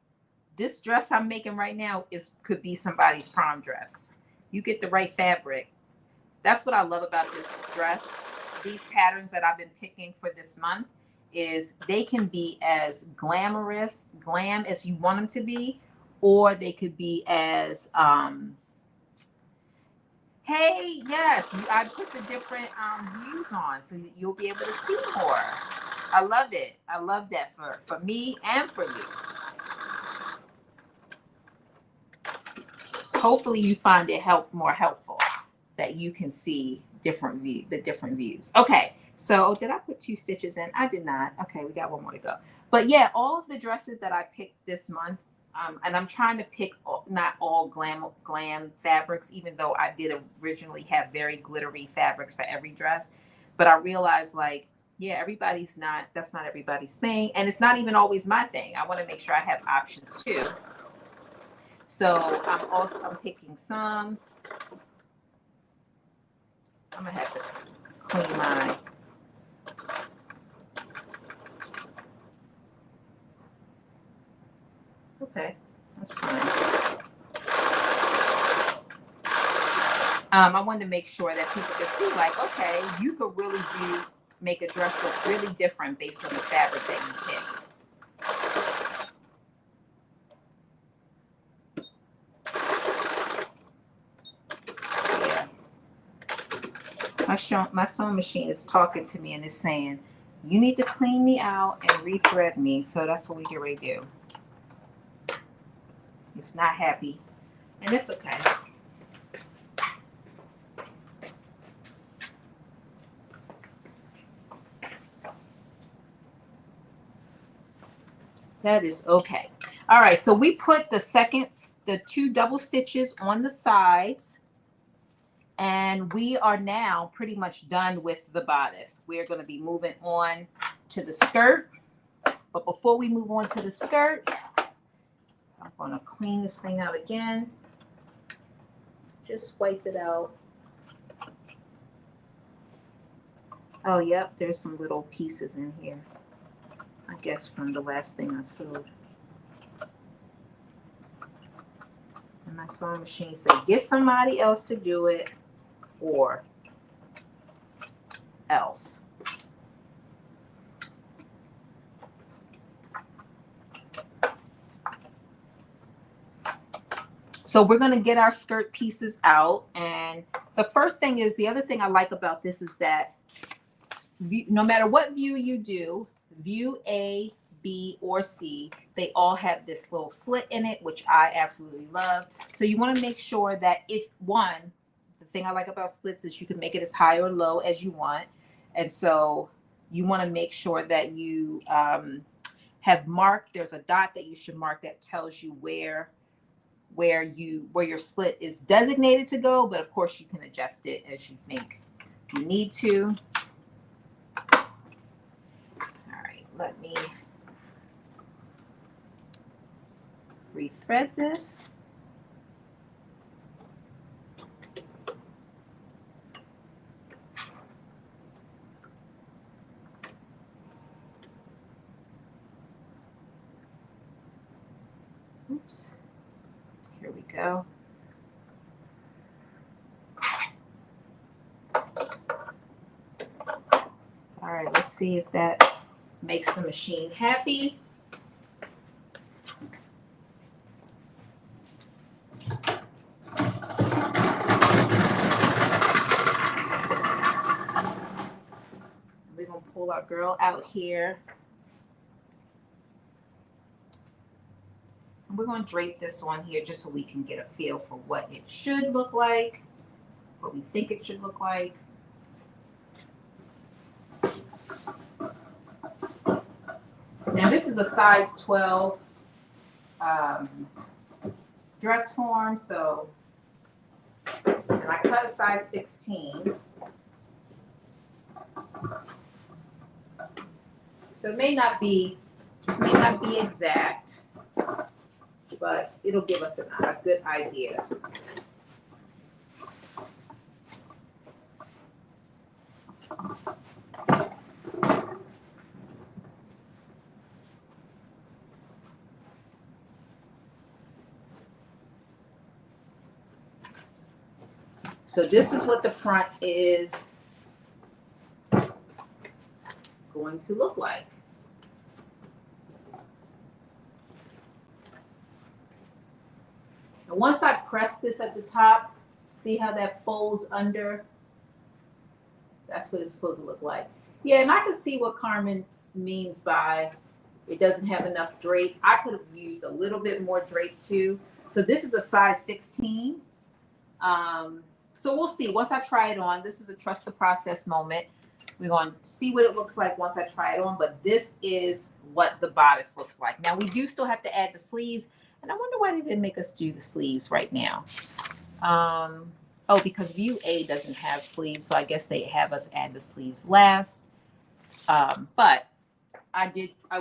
this dress I'm making right now could be somebody's prom dress. You get the right fabric. That's what I love about this dress. These patterns that I've been picking for this month is they can be as glam as you want them to be, or they could be as hey, yes, I put the different views on so you'll be able to see more. I loved it. I love that for me and for you. Hopefully you find it more helpful that you can see the different views. Okay, so did I put 2 stitches in? I did not. Okay, we got one more to go. But yeah, all of the dresses that I picked this month, and I'm trying to pick not all glam fabrics, even though I did originally have very glittery fabrics for every dress. But I realized like, yeah, that's not everybody's thing. And it's not even always my thing. I want to make sure I have options too. So I'm picking some. I'm gonna have to clean mine. Okay, that's fine. I wanted to make sure that people could see, like, okay, you could really make a dress look really different based on the fabric that you pick. My sewing machine is talking to me and is saying, you need to clean me out and rethread me. So that's what we get ready to do. It's not happy, and it's okay. That is okay. All right, so we put the 2 double stitches on the sides, and we are now pretty much done with the bodice. We're going to be moving on to the skirt. But before we move on to the skirt, I'm going to clean this thing out again. Just wipe it out. Oh, yep, there's some little pieces in here. I guess from the last thing I sewed. And my sewing machine said, get somebody else to do it or else. So we're going to get our skirt pieces out. And the first thing is, the other thing I like about this is that no matter what view you do, view A, B, or C, they all have this little slit in it, which I absolutely love. So you want to make sure that the thing I like about slits is you can make it as high or low as you want. And so you want to make sure that you have marked, there's a dot that you should mark that tells you where your slit is designated to go, but of course you can adjust it as you think you need to. All right, let me rethread this. Oops. Here we go. All right, let's see if that makes the machine happy. We're gonna pull our girl out here. We're going to drape this on here just so we can get a feel for what it should look like, what we think it should look like. Now this is a size 12 dress form, so and I cut a size 16. So it may not be exact, but it'll give us a good idea. So this is what the front is going to look like. And once I press this at the top, see how that folds under? That's what it's supposed to look like. Yeah, and I can see what Carmen means by it doesn't have enough drape. I could have used a little bit more drape too. So this is a size 16. So we'll see. Once I try it on, this is a trust the process moment. We're going to see what it looks like once I try it on, but this is what the bodice looks like. Now, we do still have to add the sleeves, and I wonder why they didn't make us do the sleeves right now. Oh, because view A doesn't have sleeves, so I guess they have us add the sleeves last. But I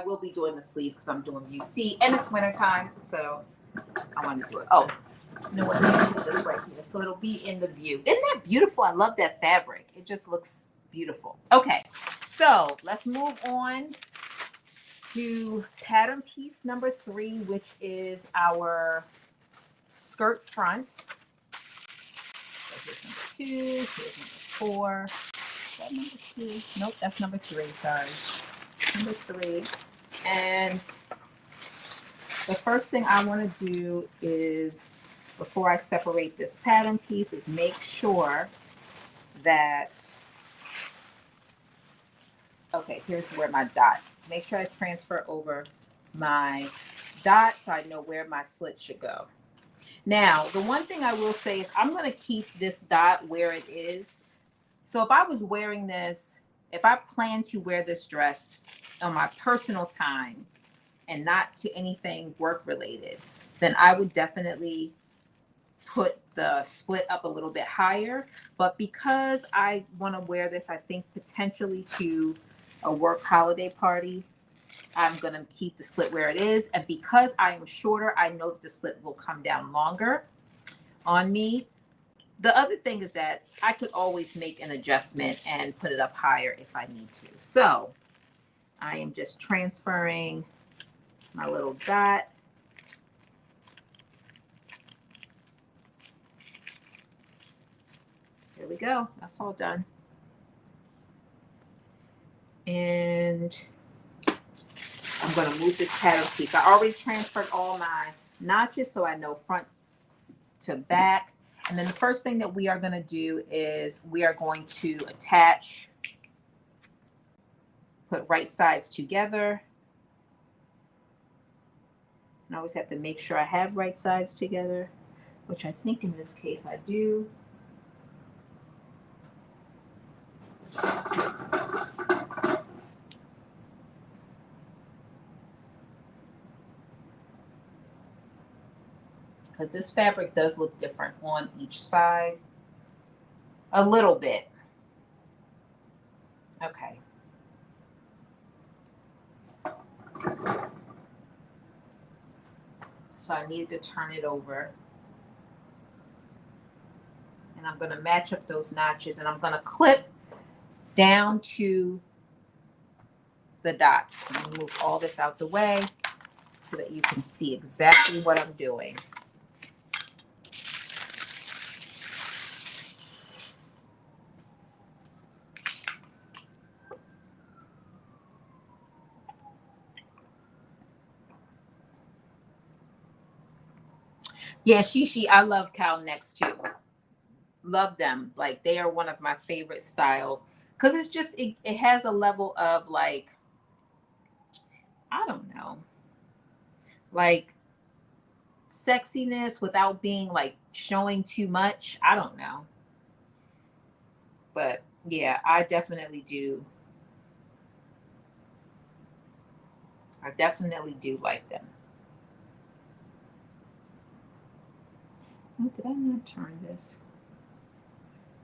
will be doing the sleeves because I'm doing view C, and it's wintertime, so I want to do it. Oh, you know what? Let me put this right here, so it'll be in the view. Isn't that beautiful? I love that fabric. It just looks beautiful. Okay, so let's move on to pattern piece number 3, which is our skirt front. So here's number 2, here's number 4. Is that number 2? Nope, that's number 3, sorry. Number 3. And the first thing I want to do is, before I separate this pattern piece, is make sure that, okay, here's where my dot. Make sure I transfer over my dot so I know where my slit should go. Now, the one thing I will say is I'm going to keep this dot where it is. So if I was wearing this, if I plan to wear this dress on my personal time and not to anything work related, then I would definitely put the split up a little bit higher. But because I want to wear this, I think potentially to a work holiday party, I'm going to keep the slit where it is. And because I am shorter, I know that the slit will come down longer on me. The other thing is that I could always make an adjustment and put it up higher if I need to. So I am just transferring my little dot. There we go. That's all done. And I'm going to move this pattern piece. I already transferred all my notches so I know front to back. And then the first thing that we are going to do is we are going to attach, put right sides together. And I always have to make sure I have right sides together, which I think in this case I do. Because this fabric does look different on each side. A little bit. Okay. So I needed to turn it over. And I'm going to match up those notches and I'm going to clip down to the dot. So I'm going to move all this out the way so that you can see exactly what I'm doing. Yeah, Shishi, I love cow necks too. Love them. Like they are one of my favorite styles because it's just, it has a level of like, I don't know, like sexiness without being like showing too much. I don't know. But yeah, I definitely do. I definitely do like them. Oh, did I not turn this?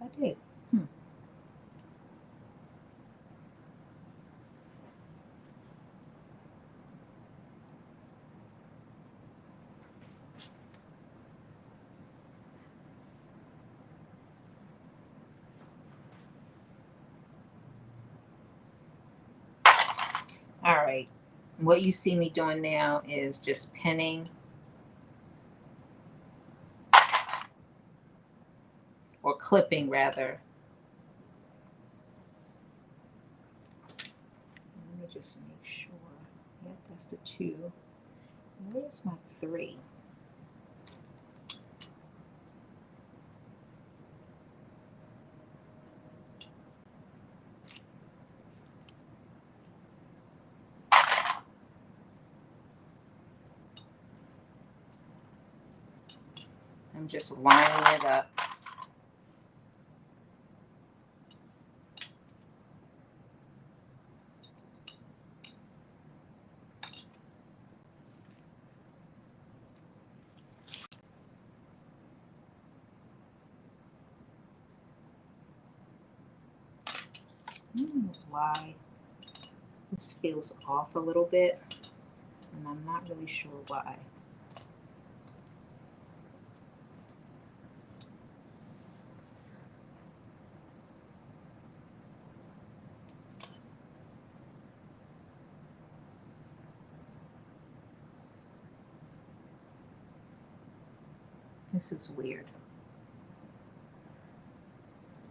I did. All right. What you see me doing now is just pinning or clipping rather. Let me just make sure. Yep, that's the 2. Where's my 3? I'm just lining it up. I don't know why this feels off a little bit, and I'm not really sure why. This is weird.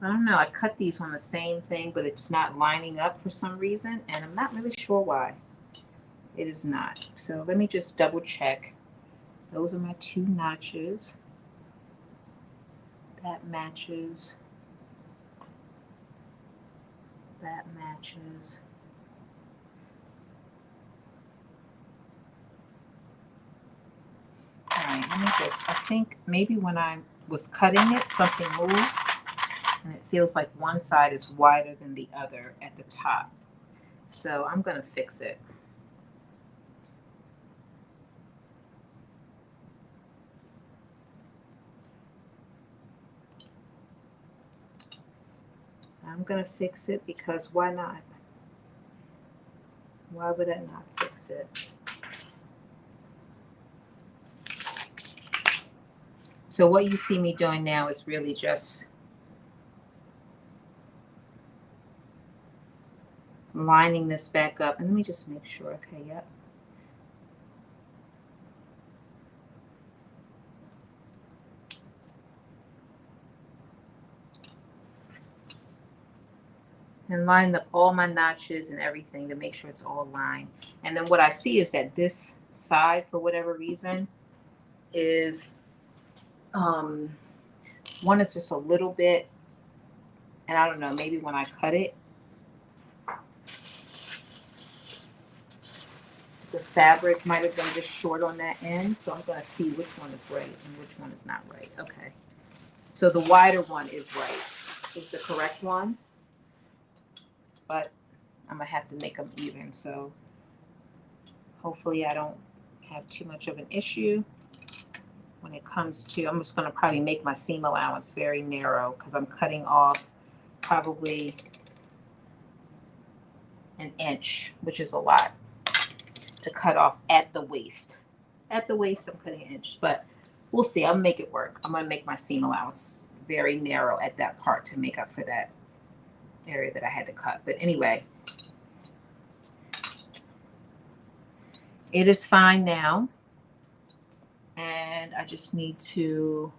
I don't know. I cut these on the same thing, but it's not lining up for some reason, and I'm not really sure why. It is not. So let me just double check. Those are my 2 notches. That matches. That matches. All right, let me just, I think maybe when I was cutting it, something moved. And it feels like one side is wider than the other at the top. So I'm going to fix it. I'm going to fix it because why not? Why would I not fix it? So what you see me doing now is really just lining this back up. And let me just make sure. Okay, yep. And lining up all my notches and everything to make sure it's all lined. And then what I see is that this side, for whatever reason, is one is just a little bit, and I don't know, maybe when I cut it, the fabric might have been just short on that end. So I'm going to see which one is right and which one is not right. Okay. So the wider one is right, is the correct one. But I'm going to have to make them even. So hopefully I don't have too much of an issue when it comes to, I'm just going to probably make my seam allowance very narrow because I'm cutting off probably an inch, which is a lot to cut off at the waist. At the waist, I'm cutting an inch, but we'll see. I'll make it work. I'm going to make my seam allowance very narrow at that part to make up for that area that I had to cut. But anyway, it is fine now. And I just need to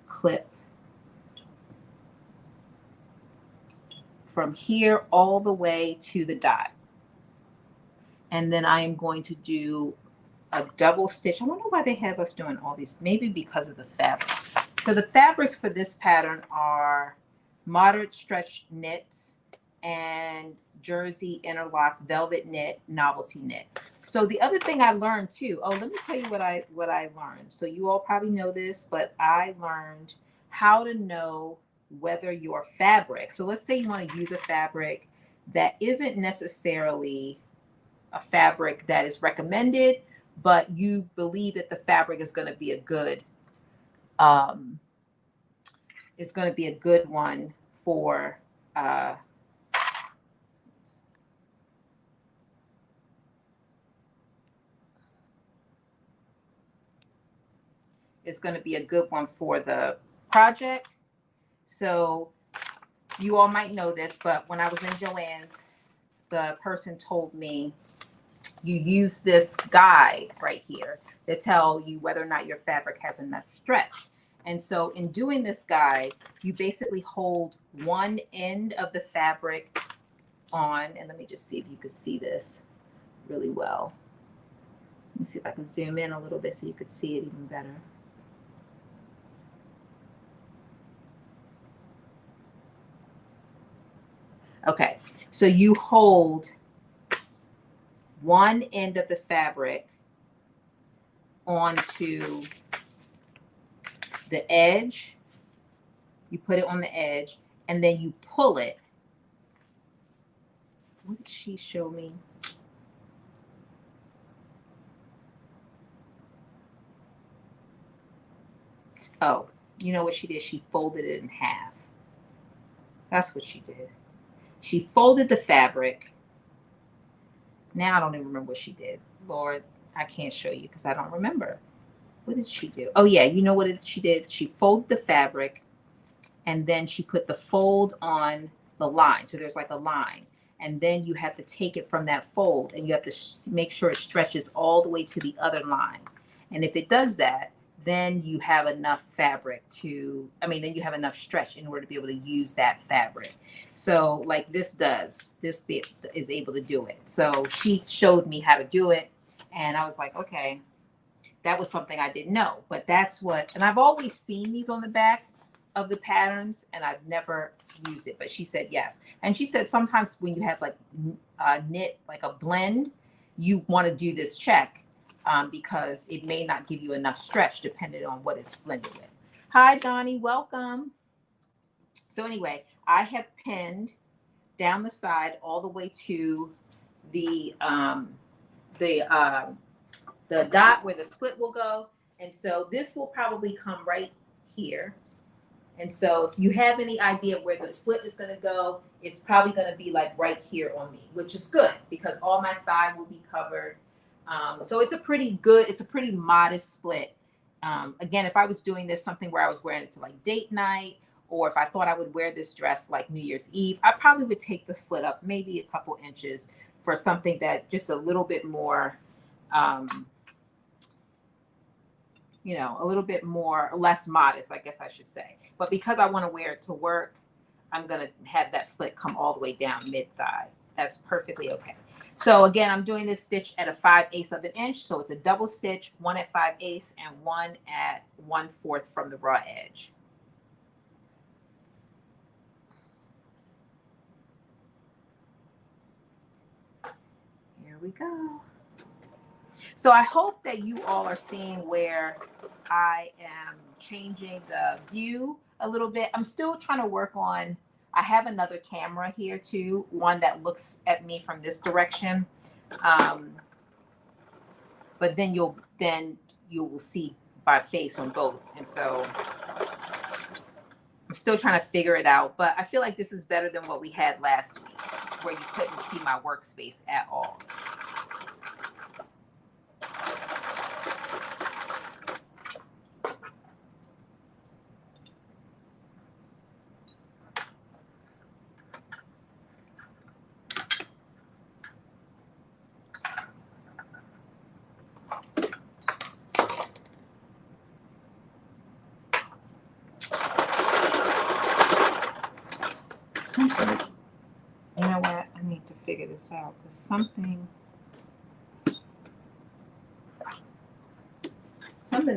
clip from here all the way to the dot. And then I am going to do a double stitch. I wonder why they have us doing all these, maybe because of the fabric. So the fabrics for this pattern are moderate stretch knits and jersey interlock velvet knit, novelty knit. So the other thing I learned too, oh, let me tell you what I learned. So you all probably know this, but I learned how to know whether your fabric, so let's say you want to use a fabric that isn't necessarily a fabric that is recommended, but you believe that the fabric is going to be a good one for it's going to be a good one for the project. So you all might know this, but when I was in Joann's, the person told me you use this guide right here to tell you whether or not your fabric has enough stretch. And so in doing this guide, you basically hold one end of the fabric on, and let me just see if you can see this really well. Let me see if I can zoom in a little bit so you could see it even better. Okay, so you hold one end of the fabric onto the edge. You put it on the edge, and then you pull it. What did she show me? Oh, you know what she did? She folded it in half. That's what she did. She folded the fabric. Now I don't even remember what she did. Lord, I can't show you because I don't remember. What did she do? Oh yeah, you know what she did? She folded the fabric and then she put the fold on the line. So there's like a line. And then you have to take it from that fold and you have to make sure it stretches all the way to the other line. And if it does that, then you have enough fabric then you have enough stretch in order to be able to use that fabric. So like this bit is able to do it. So she showed me how to do it. And I was like, okay, that was something I didn't know, but that's what, and I've always seen these on the back of the patterns and I've never used it, but she said yes. And she said sometimes when you have like knit, like a blend, you want to do this check because it may not give you enough stretch depending on what it's blended with. Hi, Donnie, welcome. So anyway, I have pinned down the side all the way to the dot where the split will go. And so this will probably come right here. And so if you have any idea where the split is going to go, it's probably going to be like right here on me, which is good because all my thigh will be covered. So it's a pretty modest split. Again, if I was doing this something where I was wearing it to like date night, or if I thought I would wear this dress like New Year's Eve, I probably would take the slit up maybe a couple inches for something that just a little bit more, you know, a little bit more, less modest, I guess I should say. But because I want to wear it to work, I'm going to have that slit come all the way down mid-thigh. That's perfectly okay. So again, I'm doing this stitch at a 5/8 of an inch. So it's a double stitch, one at 5/8 and one at 1/4 from the raw edge. Here we go. So I hope that you all are seeing where I am changing the view a little bit. I'm still trying to work on, I have another camera here too, one that looks at me from this direction. But then you will see my face on both. And so I'm still trying to figure it out, but I feel like this is better than what we had last week where you couldn't see my workspace at all. You know what? I need to figure this out because something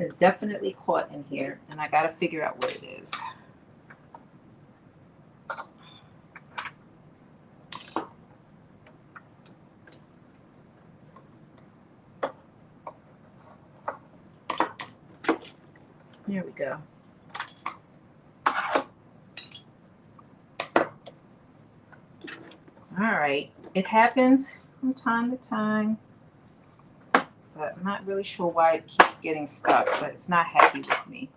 is definitely caught in here, and I got to figure out what it is. Here we go. All right, it happens from time to time, but I'm not really sure why it keeps getting stuck, but it's not happy with me.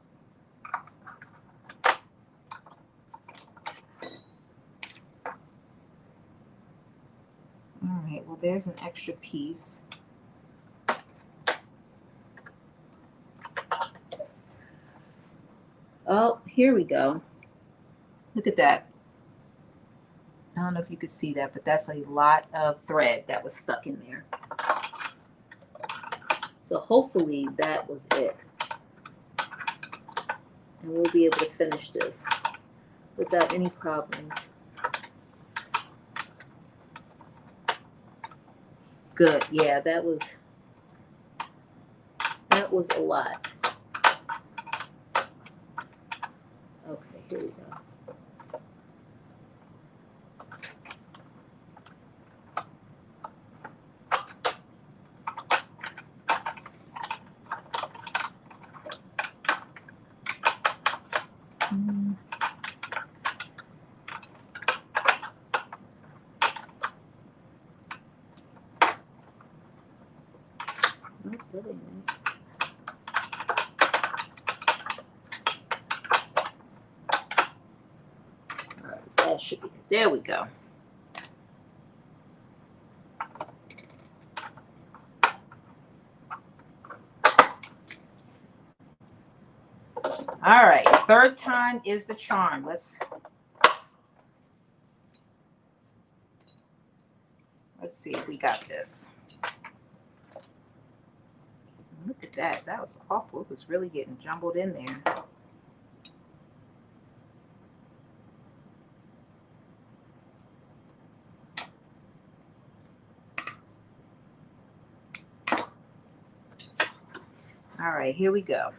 All right, well, there's an extra piece. Oh, here we go. Look at that. I don't know if you could see that, but that's a lot of thread that was stuck in there. So hopefully that was it. And we'll be able to finish this without any problems. Good. Yeah, that was a lot. Okay, here we go. That should be, there we go. All right, third time is the charm. Let's see if we got this. Look at that. That was awful. It was really getting jumbled in there. All right, here we go.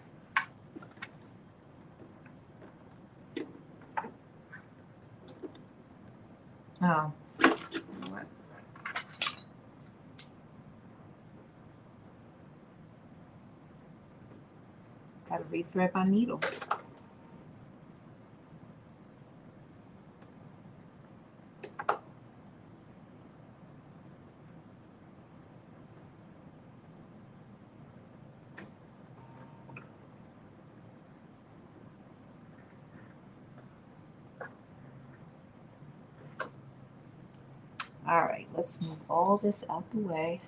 Oh, you know what? Got to rethread my needle. All right, let's move all this out the way.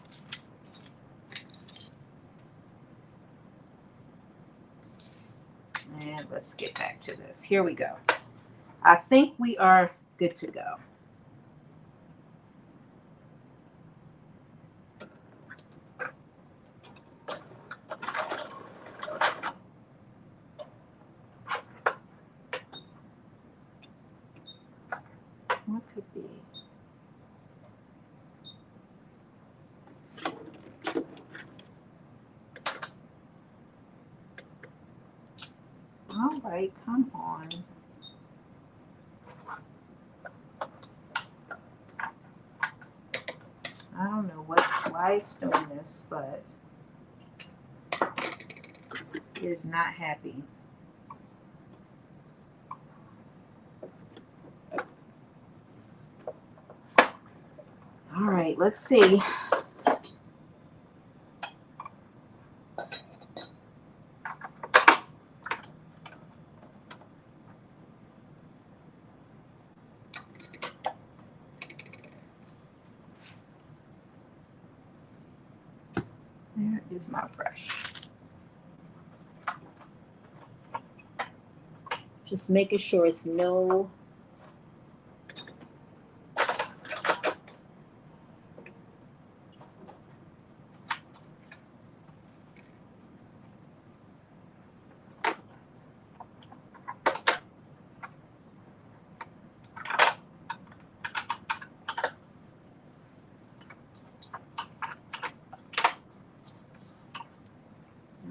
let's get back to this. Here we go. I think we are good to go. What could be? All right, come on. I don't know why it's doing this, but it is not happy. All right, let's see. There is my brush. Just making sure it's no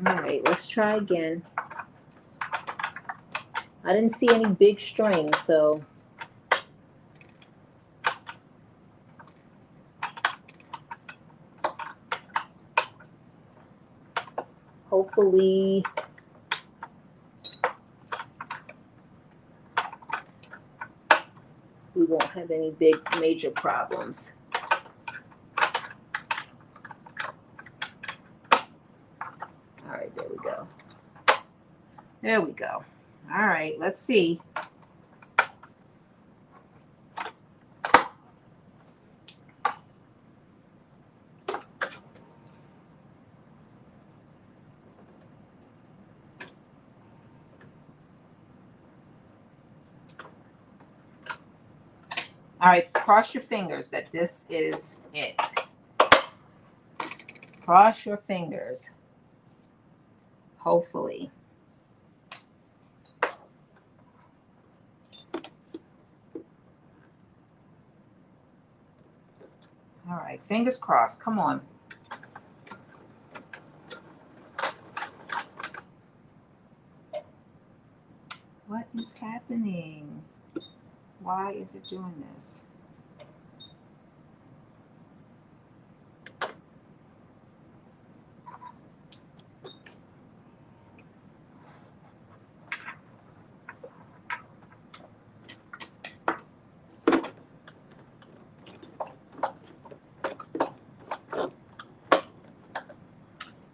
All right, let's try again. I didn't see any big strings, so hopefully we won't have any big major problems. All right, there we go. There we go. All right, let's see. All right, cross your fingers that this is it. Cross your fingers. Hopefully. All right, fingers crossed. Come on. What is happening? Why is it doing this?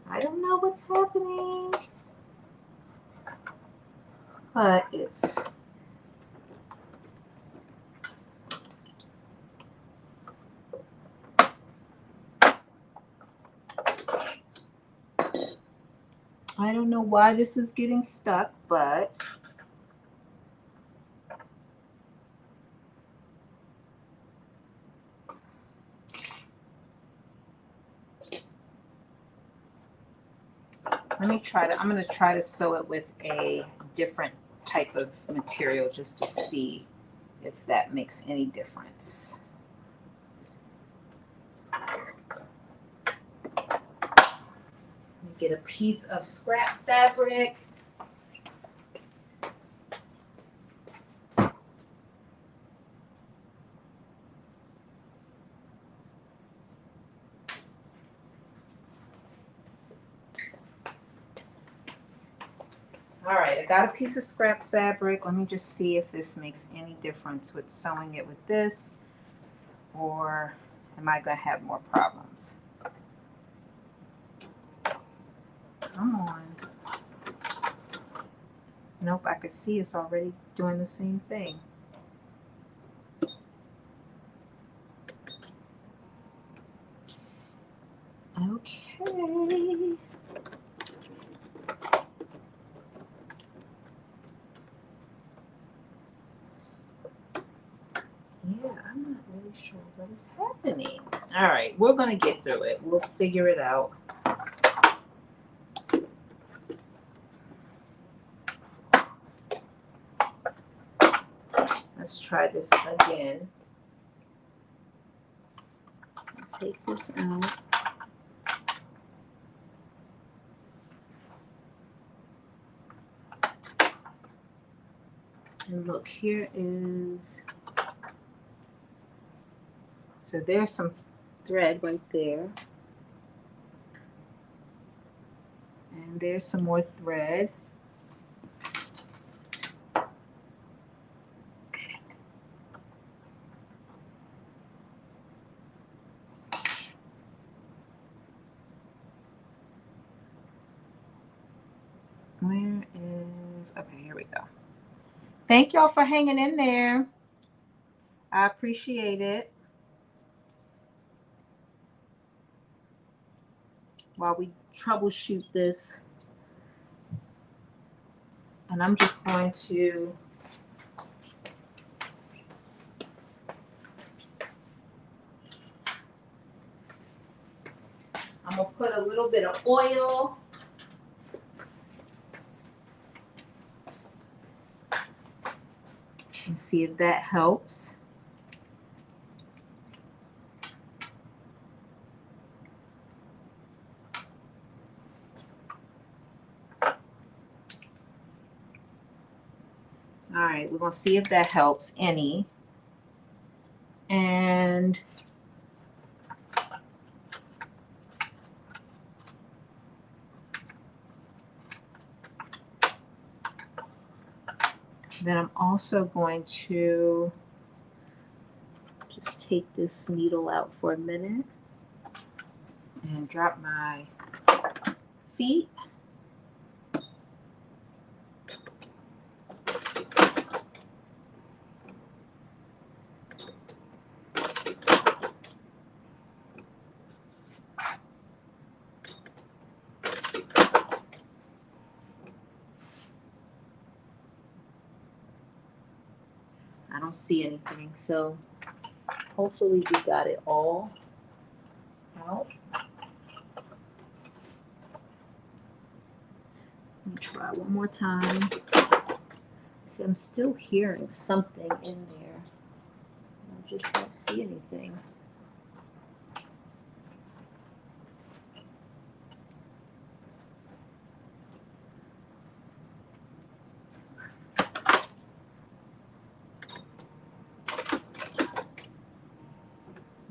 I don't know what's happening, but it's I don't know why this is getting stuck, but let me try to, I'm going to try to sew it with a different type of material just to see if that makes any difference. Get a piece of scrap fabric. All right, I got a piece of scrap fabric. Let me just see if this makes any difference with sewing it with this, or am I going to have more problems? Come on. Nope, I could see it's already doing the same thing. Okay. I'm not really sure what is happening. All right, we're gonna get through it. We'll figure it out. Let's try this again. Take this out. And look, here is, so there's some thread right there. And there's some more thread. Where is, okay, here we go. Thank y'all for hanging in there. I appreciate it. While we troubleshoot this. And I'm just going to I'm gonna put a little bit of oil and see if that helps. All right, we're gonna see if that helps any. And then I'm also going to just take this needle out for a minute and drop my feet. I don't see anything, so hopefully we got it all out. Let me try one more time. See, I'm still hearing something in there. I just don't see anything.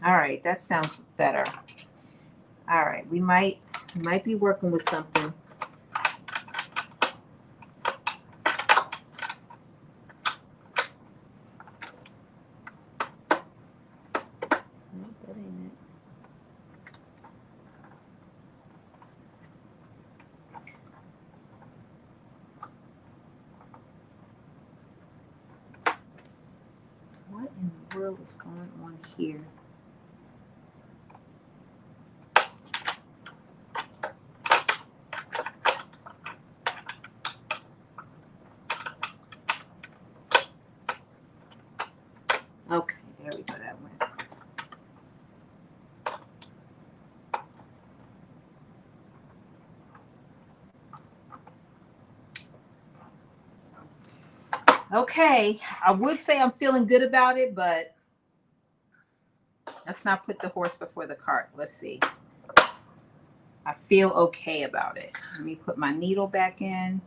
All right, that sounds better. All right, we might be working with something. Nope, that ain't it. What in the world is going on here? Okay, there we go, that went. Okay, I would say I'm feeling good about it, but let's not put the horse before the cart. Let's see. I feel okay about it. Let me put my needle back in.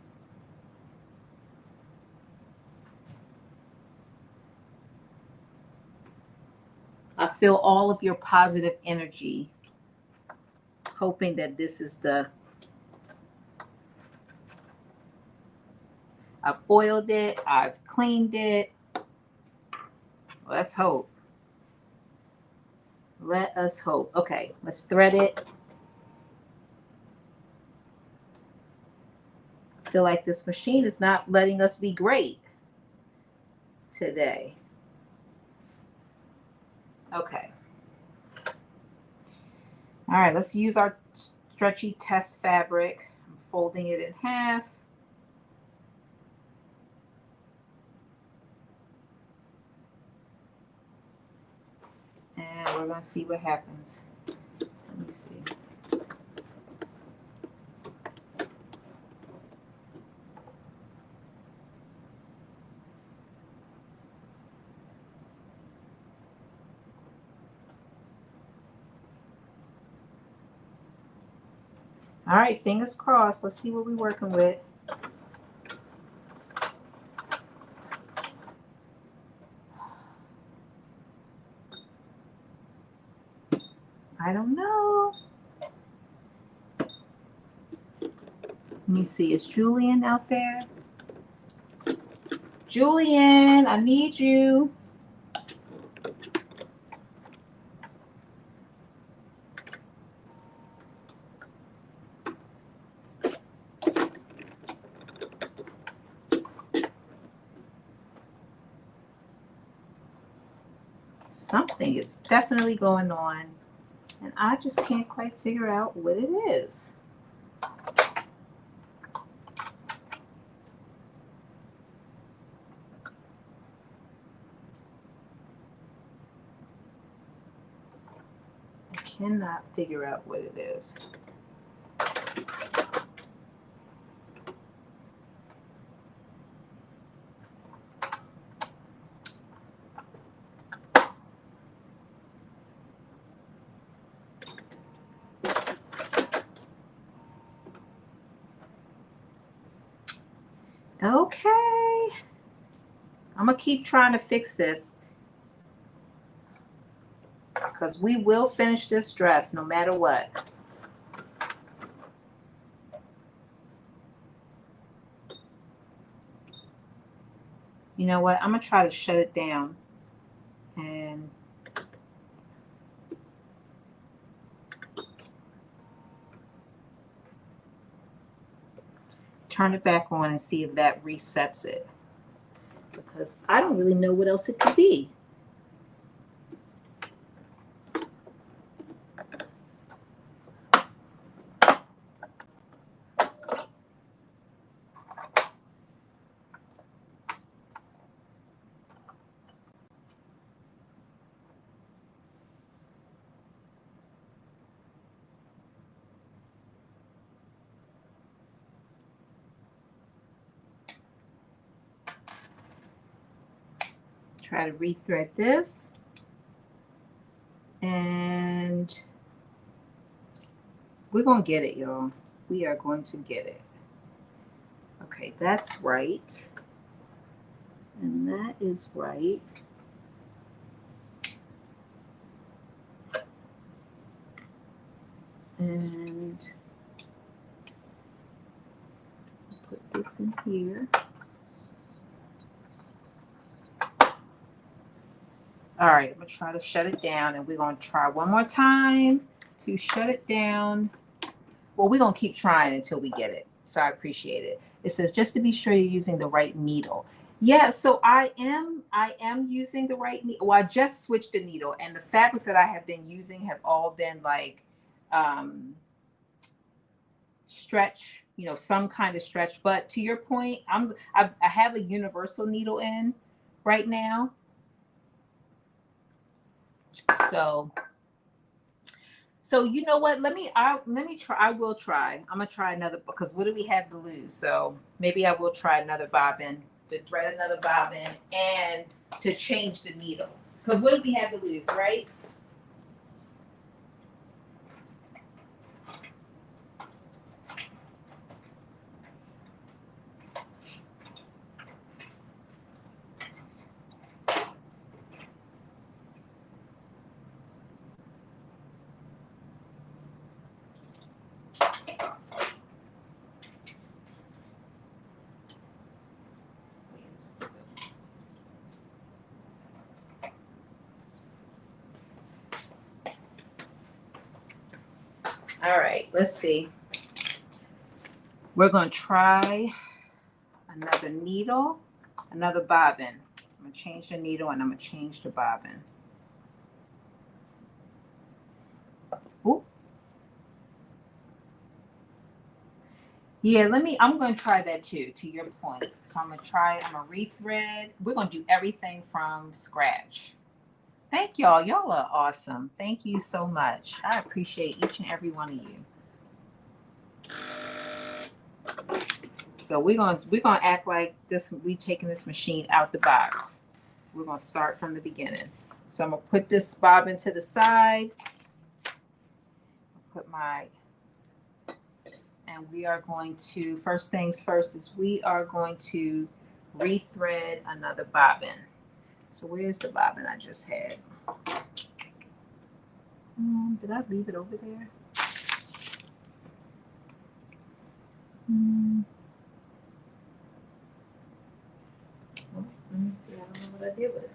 I feel all of your positive energy, hoping that this is the, I've oiled it, I've cleaned it. Let's hope. Let us hope. Okay, let's thread it. I feel like this machine is not letting us be great today. Okay. All right, let's use our stretchy test fabric. I'm folding it in half. we're going to see what happens. Let me see. All right, fingers crossed. Let's see what we're working with. I don't know. Let me see. Is Julian out there? Julian, I need you. Something is definitely going on, and I just can't quite figure out what it is. I cannot figure out what it is. Okay, I'm gonna keep trying to fix this because we will finish this dress no matter what. You know what? I'm gonna try to shut it down and turn it back on and see if that resets it, because I don't really know what else it could be. Try to rethread this, and we're gonna get it, y'all. We are going to get it. Okay, that's right, and that is right. And put this in here. All right, I'm gonna try to shut it down, and we're gonna try one more time to shut it down. Well, we're gonna keep trying until we get it. So I appreciate it. It says just to be sure you're using the right needle. Yeah, so I am using the right needle. Well, I just switched the needle, and the fabrics that I have been using have all been like stretch, you know, some kind of stretch. But to your point, I have a universal needle in right now. So you know what? Let me try. I will try. I'm gonna try another, because what do we have to lose? So maybe I will try another bobbin, to thread another bobbin, and to change the needle. Because what do we have to lose, right? All right, let's see. We're going to try another needle, another bobbin. I'm going to change the needle, and I'm going to change the bobbin. Ooh. Yeah, I'm going to try that too, to your point. So I'm going to rethread. We're going to do everything from scratch. Thank y'all. Y'all are awesome. Thank you so much. I appreciate each and every one of you. So we're gonna act like this. We taking this machine out the box. We're gonna start from the beginning. So I'm gonna put this bobbin to the side. Put my, and we are going to, first things first is we are going to rethread another bobbin. So where's the bobbin I just had? Did I leave it over there? Well, let me see. I don't know what I did with it.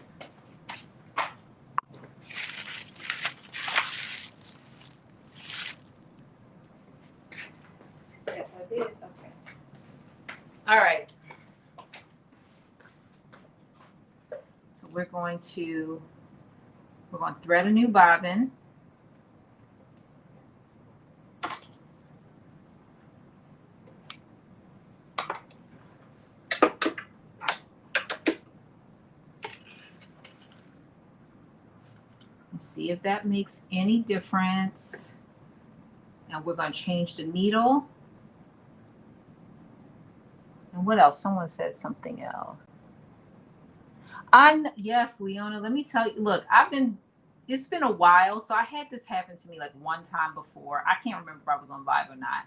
Yes, I did. Okay. All right. So we're going to thread a new bobbin. And see if that makes any difference. And we're going to change the needle. And what else? Someone said something else. Yes, Leona, let me tell you, look, it's been a while. So I had this happen to me like one time before. I can't remember if I was on live or not,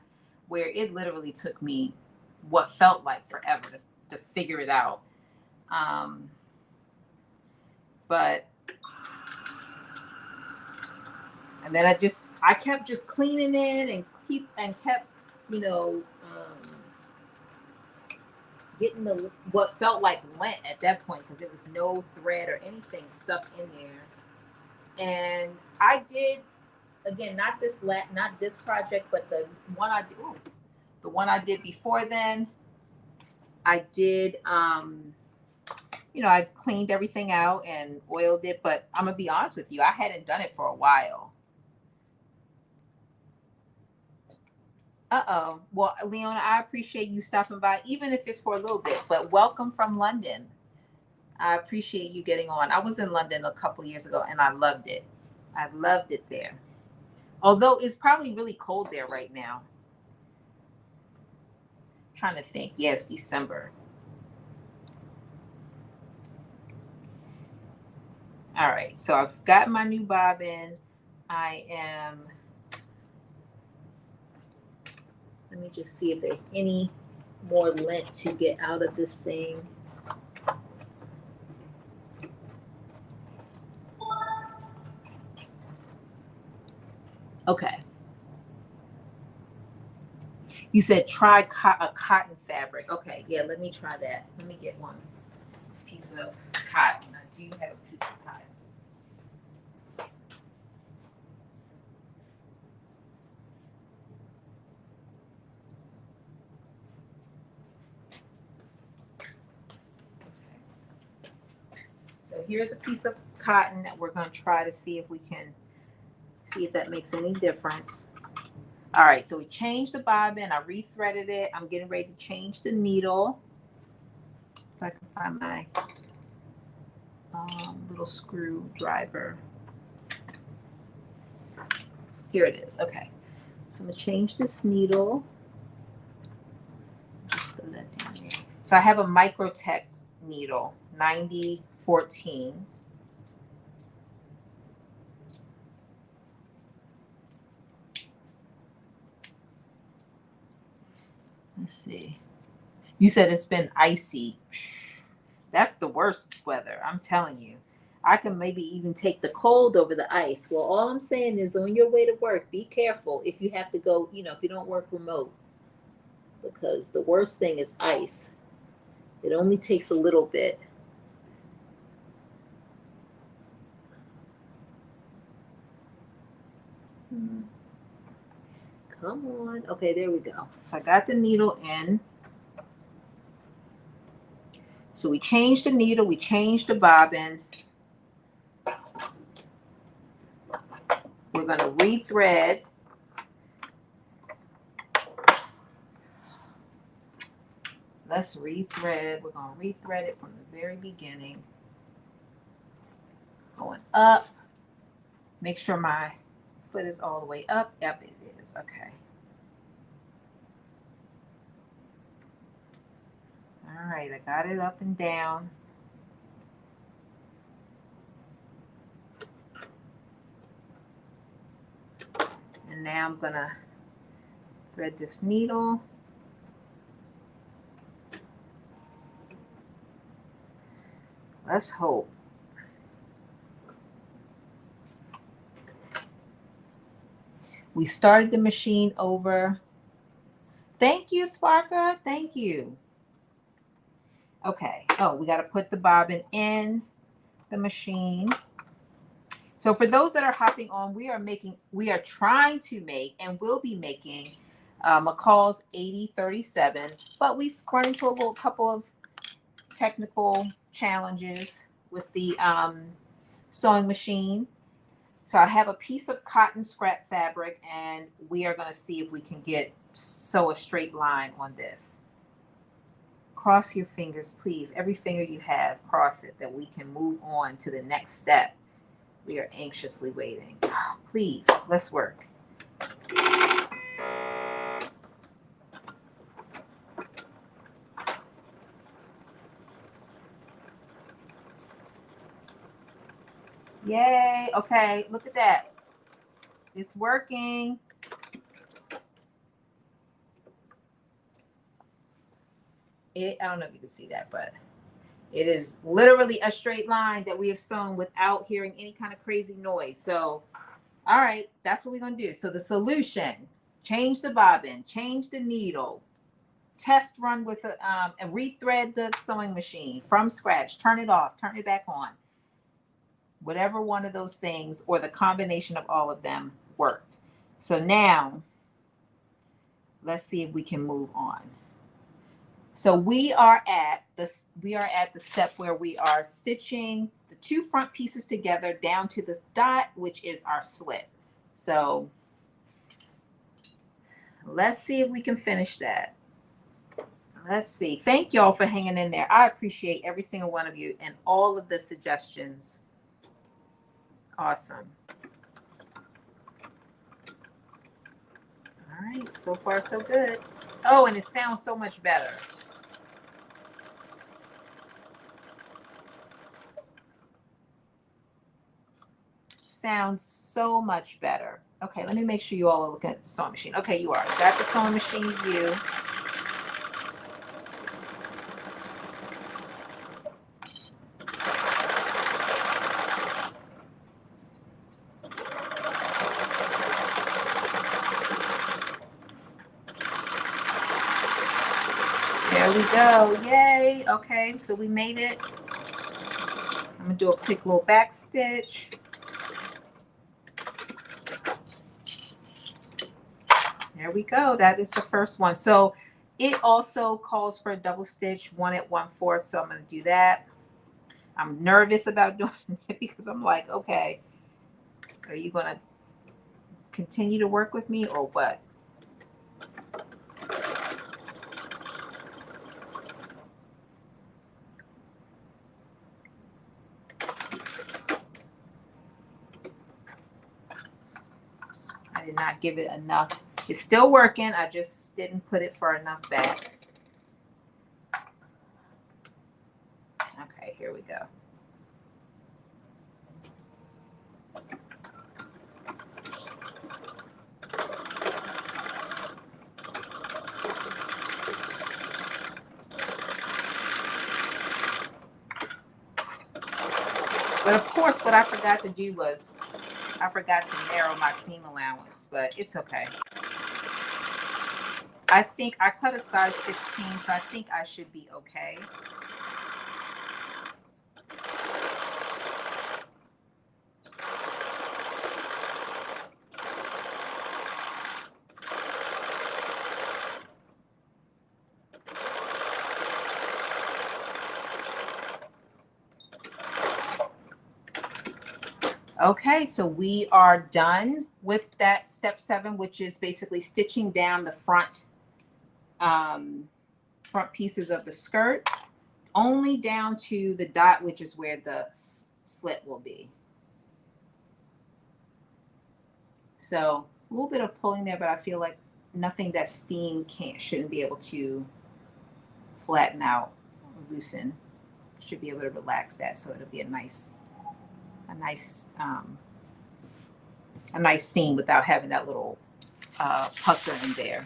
where it literally took me what felt like forever to figure it out. But, and then I kept just cleaning it and kept, getting what felt like lint at that point, because there was no thread or anything stuck in there. And I did, again, not this project, but the one I did before then. I did, I cleaned everything out and oiled it, but I'm gonna be honest with you, I hadn't done it for a while. Well, Leona, I appreciate you stopping by, even if it's for a little bit, but welcome from London. I appreciate you getting on. I was in London a couple years ago and I loved it. I loved it there. Although it's probably really cold there right now. I'm trying to think. Yes, December. All right. So I've got my new bobbin. Let me just see if there's any more lint to get out of this thing. Okay. You said try a cotton fabric. Okay, yeah, let me try that. Let me get one piece of cotton. I do have a piece of cotton. So here's a piece of cotton that we're going to try to see if we can see if that makes any difference. All right, so we changed the bobbin. I rethreaded it. I'm getting ready to change the needle. If I can find my little screwdriver. Here it is. Okay, so I'm going to change this needle. Just throw that down there. So I have a Microtech needle, 9014. Let's see. You said it's been icy. That's the worst weather, I'm telling you. I can maybe even take the cold over the ice. Well, all I'm saying is on your way to work, be careful if you have to go, if you don't work remote. Because the worst thing is ice. It only takes a little bit. Come on. Okay, there we go. So I got the needle in. So we changed the needle, we changed the bobbin. We're going to rethread. Let's rethread. We're going to rethread it from the very beginning. Going up. Make sure my foot is all the way up. Yep, it is. Okay. All right, I got it up and down. And now I'm gonna thread this needle. Let's hope. We started the machine over. Thank you, Sparker. Thank you. Okay. Oh, we got to put the bobbin in the machine. So for those that are hopping on, we are trying to make and will be making McCalls 8037, but we've run into a couple of technical challenges with the sewing machine. So I have a piece of cotton scrap fabric, and we are going to see if we can sew a straight line on this. Cross your fingers, please. Every finger you have, cross it, that we can move on to the next step. We are anxiously waiting. Please, let's work. Yay. Okay, look at that. It's working. I don't know if you can see that, but it is literally a straight line that we have sewn without hearing any kind of crazy noise. So, all right, that's what we're going to do. So the solution, change the bobbin, change the needle, test run with and rethread the sewing machine from scratch, turn it off, turn it back on. Whatever one of those things or the combination of all of them worked. So now let's see if we can move on. So we are at the step where we are stitching the two front pieces together down to this dot, which is our slit. So let's see if we can finish that. Let's see. Thank y'all for hanging in there. I appreciate every single one of you and all of the suggestions. Awesome. All right, so far so good. Oh, and it sounds so much better. Sounds so much better. Okay, let me make sure you all are looking at the sewing machine. Okay, you are. Got the sewing machine view. There we go. Yay. Okay, so we made it. I'm gonna do a quick little back stitch. There we go. That is the first one. So it also calls for a double stitch, 1 1/4. So I'm going to do that. I'm nervous about doing it because I'm like, okay, are you going to continue to work with me or what? I did not give it enough. It's still working. I just didn't put it far enough back. Okay, here we go. But of course, what I forgot to do was I forgot to narrow my seam allowance, but it's okay. I think I cut a size 16, so I think I should be okay. Okay, so we are done with that step 7, which is basically stitching down the front pieces of the skirt, only down to the dot, which is where the slit will be. So a little bit of pulling there, but I feel like nothing that steam shouldn't be able to flatten out or loosen. Should be able to relax that, so it'll be a nice a nice a nice seam without having that little pucker in there.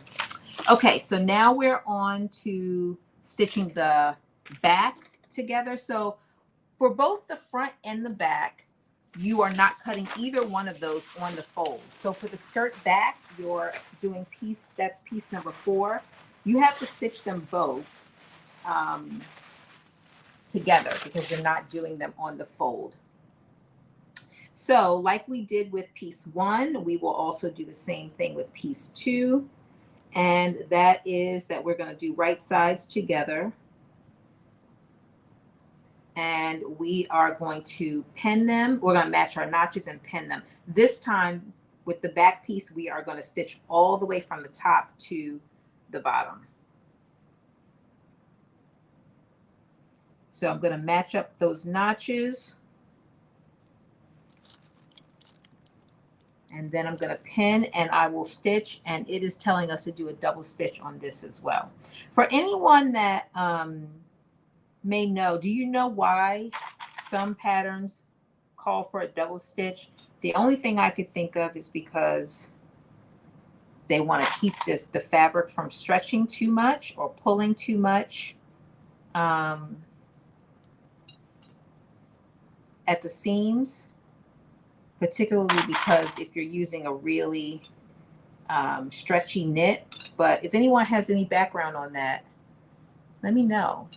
Okay, so now we're on to stitching the back together. So for both the front and the back, you are not cutting either one of those on the fold. So for the skirt back, you're doing that's piece number 4. You have to stitch them both together because you're not doing them on the fold. So like we did with piece 1, we will also do the same thing with piece 2. And that is that we're going to do right sides together. And we are going to pin them. We're going to match our notches and pin them. This time with the back piece, we are going to stitch all the way from the top to the bottom. So I'm going to match up those notches. And then I'm going to pin and I will stitch, and it is telling us to do a double stitch on this as well. For anyone that may know, do you know why some patterns call for a double stitch? The only thing I could think of is because they want to keep the fabric from stretching too much or pulling too much at the seams. Particularly because if you're using a really stretchy knit. But if anyone has any background on that, let me know.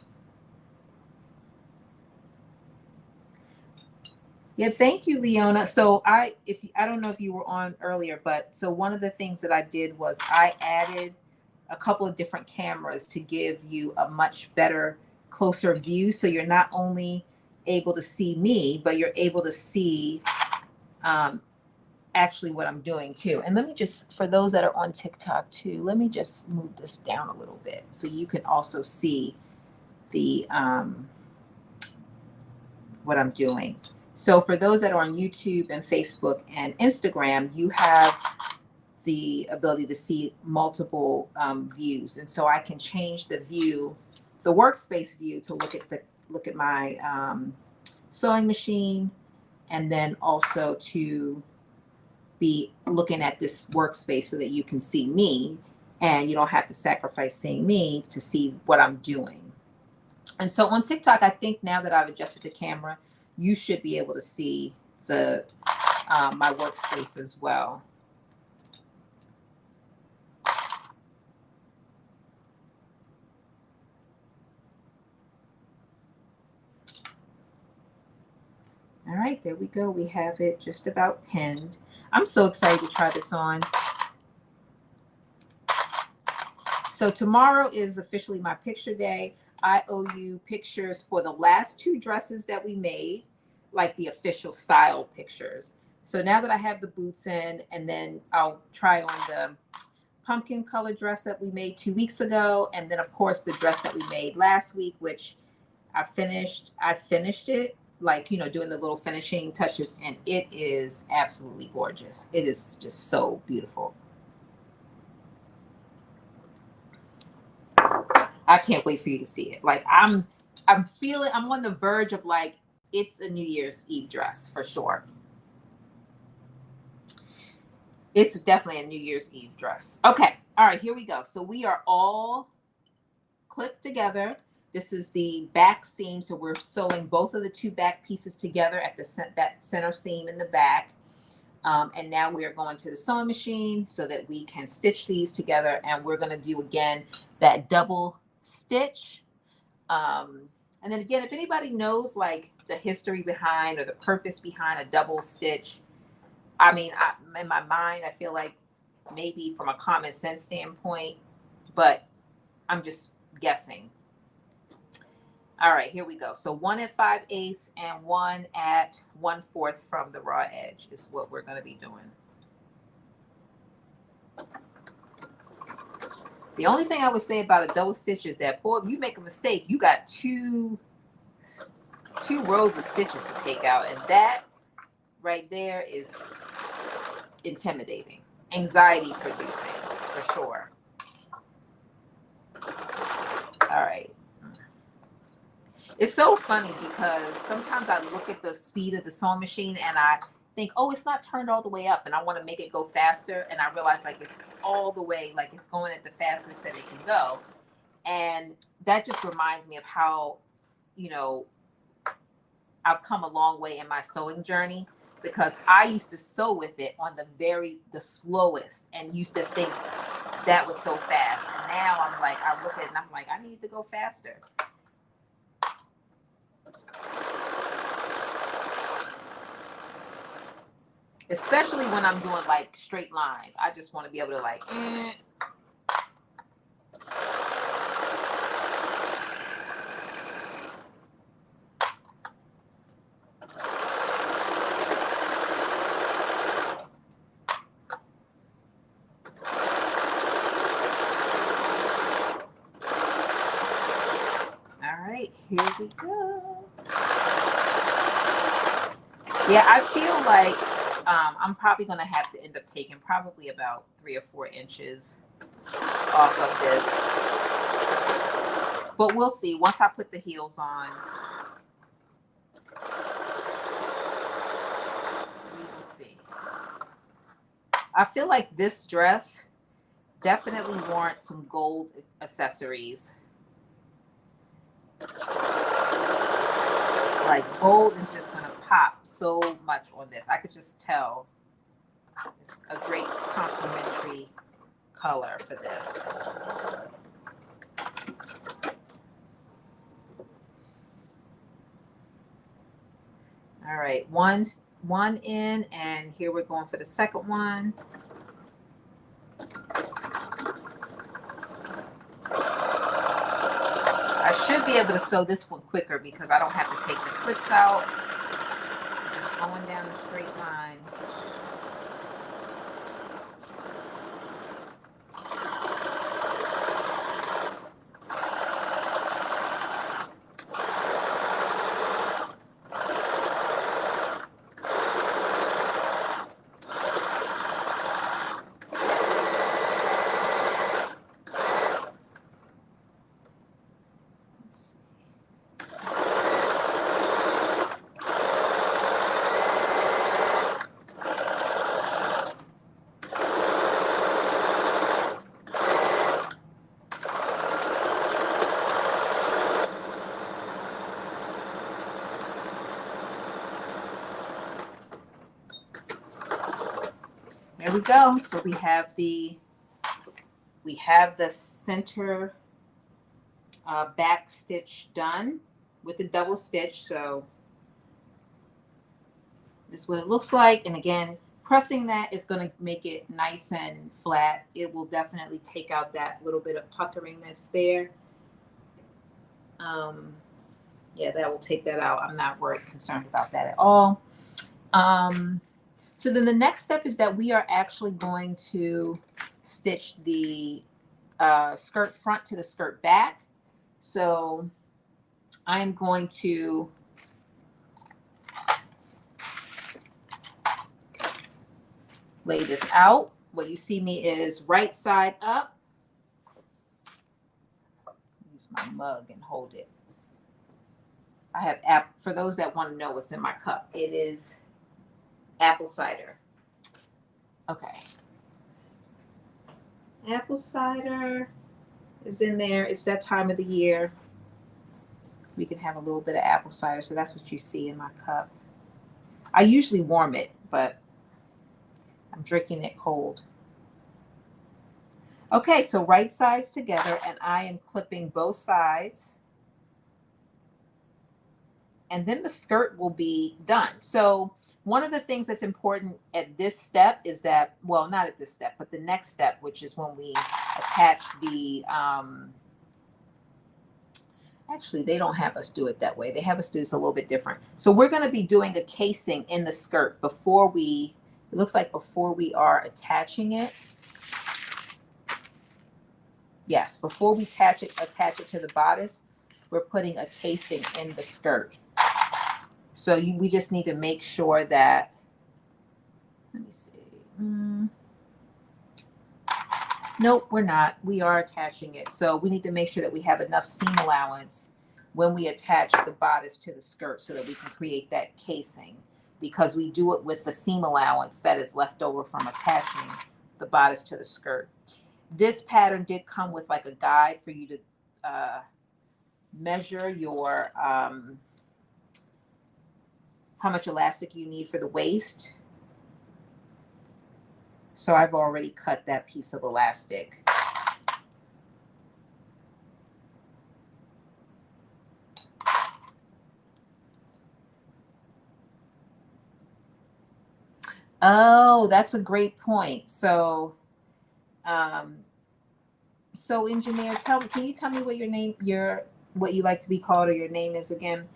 Yeah, thank you, Leona. So I don't know if you were on earlier, but so one of the things that I did was I added a couple of different cameras to give you a much better, closer view. So you're not only able to see me, but you're able to see actually what I'm doing too. And let me just, for those that are on TikTok too, let me just move this down a little bit so you can also see the what I'm doing. So for those that are on YouTube and Facebook and Instagram, you have the ability to see multiple views. And so I can change the view, the workspace view, to look at my sewing machine, and then also to be looking at this workspace so that you can see me, and you don't have to sacrifice seeing me to see what I'm doing. And so on TikTok, I think now that I've adjusted the camera, you should be able to see the my workspace as well. All right, there we go. We have it just about pinned. I'm so excited to try this on. So tomorrow is officially my picture day. I owe you pictures for the last 2 dresses that we made, like the official style pictures. So now that I have the boots in, and then I'll try on the pumpkin color dress that we made 2 weeks ago. And then of course the dress that we made last week, which I finished it, like, you know, doing the little finishing touches, and it is absolutely gorgeous. It is just so beautiful. I can't wait for you to see it. Like I'm on the verge of, like, it's a New Year's Eve dress for sure. It's definitely a New Year's Eve dress. Okay. All right, here we go. So we are all clipped together. This is the back seam. So we're sewing both of the 2 back pieces together at that center seam in the back. And now we are going to the sewing machine so that we can stitch these together. And we're going to do, again, that double stitch. And then again, if anybody knows like the history behind or the purpose behind a double stitch, I mean, in my mind, I feel like maybe from a common sense standpoint, but I'm just guessing. All right, here we go. So 1 at 5/8 and 1 at 1/4 from the raw edge is what we're going to be doing. The only thing I would say about a double stitch is that, boy, if you make a mistake, you got two rows of stitches to take out, and that right there is intimidating, anxiety producing for sure. All right. It's so funny because sometimes I look at the speed of the sewing machine and I think, oh, it's not turned all the way up, and I want to make it go faster. And I realize like it's all the way, like it's going at the fastest that it can go. And that just reminds me of how, you know, I've come a long way in my sewing journey, because I used to sew with it on the slowest and used to think that was so fast. And now I'm like, I look at it and I'm like, I need to go faster. Especially when I'm doing like straight lines. I just want to be able to like, All right, here we go. Yeah, I feel like I'm probably going to have to end up taking probably about 3 or 4 inches off of this. But we'll see once I put the heels on. We will see. I feel like this dress definitely warrants some gold accessories. Like gold is just going to pop so much on this. I could just tell it's a great complementary color for this. All right, one in, and here we're going for the second one. I should be able to sew this one quicker because I don't have to take the clips out. I'm just going down the straight line. There we go. So we have the center back stitch done with the double stitch. So this is what it looks like. And again, pressing that is going to make it nice and flat. It will definitely take out that little bit of puckering that's there. Yeah, that will take that out. I'm not concerned about that at all. So then the next step is that we are actually going to stitch the skirt front to the skirt back. So I'm going to lay this out. What you see me is right side up. Use my mug and hold it. I have for those that want to know what's in my cup, it is apple cider. Okay. Apple cider is in there. It's that time of the year. We can have a little bit of apple cider. So that's what you see in my cup. I usually warm it, but I'm drinking it cold. Okay, so right sides together, and I am clipping both sides. And then the skirt will be done. So one of the things that's important at this step is that, well, not at this step, but the next step, which is when we attach the, actually, they don't have us do it that way. They have us do this a little bit different. So we're going to be doing a casing in the skirt before we, it looks like before we are attaching it. Yes, before we attach it to the bodice, we're putting a casing in the skirt. So we just need to make sure that, let me see, Nope, we're not. We are attaching it. So we need to make sure that we have enough seam allowance when we attach the bodice to the skirt so that we can create that casing, because we do it with the seam allowance that is left over from attaching the bodice to the skirt. This pattern did come with like a guide for you to measure your how much elastic you need for the waist. So I've already cut that piece of elastic. Oh, that's a great point. So, so engineer, can you tell me what what you like to be called or your name is again?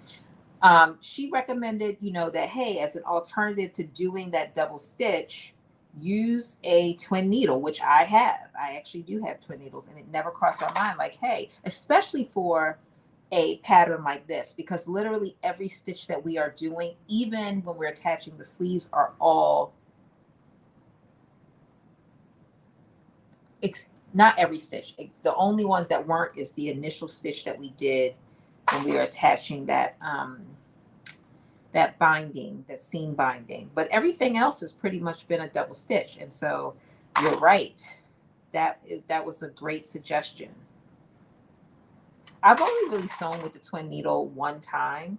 She recommended, that, hey, as an alternative to doing that double stitch, use a twin needle, which I have. I actually do have twin needles, and it never crossed my mind, like, hey, especially for a pattern like this, because literally every stitch that we are doing, even when we're attaching the sleeves, are all not every stitch. The only ones that weren't is the initial stitch that we did when we were attaching that that binding, that seam binding. But everything else has pretty much been a double stitch. And so you're right. That was a great suggestion. I've only really sewn with the twin needle one time.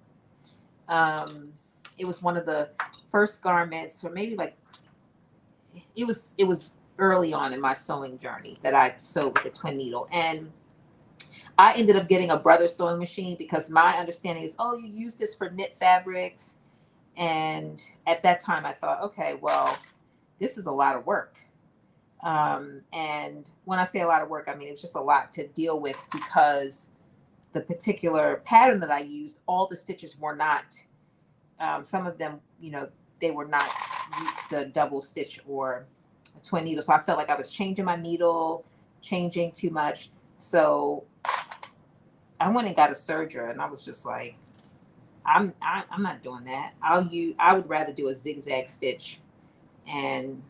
It was one of the first garments, or maybe like it was early on in my sewing journey that I sewed with the twin needle. And I ended up getting a brother sewing machine because my understanding is, oh, you use this for knit fabrics. And at that time I thought, okay, well, this is a lot of work. And when I say a lot of work, I mean, it's just a lot to deal with, because the particular pattern that I used, all the stitches were not, some of them, they were not the double stitch or a twin needle. So I felt like I was changing my needle, changing too much. So I went and got a serger, and I was just like, I'm not doing that. I would rather do a zigzag stitch and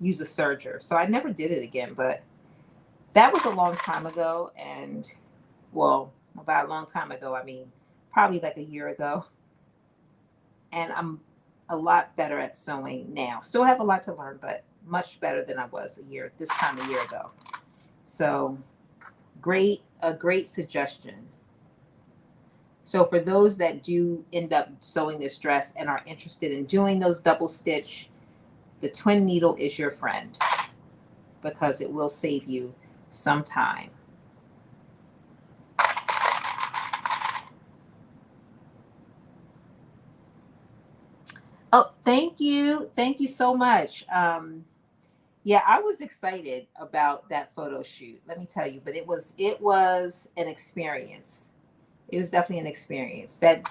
use a serger. So I never did it again, but that was a long time ago. And well, about a long time ago, I mean, probably like a year ago. And I'm a lot better at sewing now. Still have a lot to learn, but much better than I was this time a year ago. So a great suggestion. So for those that do end up sewing this dress and are interested in doing those double stitch, the twin needle is your friend, because it will save you some time. Oh, thank you. Thank you so much. Yeah, I was excited about that photo shoot, let me tell you, but it was an experience. It was definitely an experience it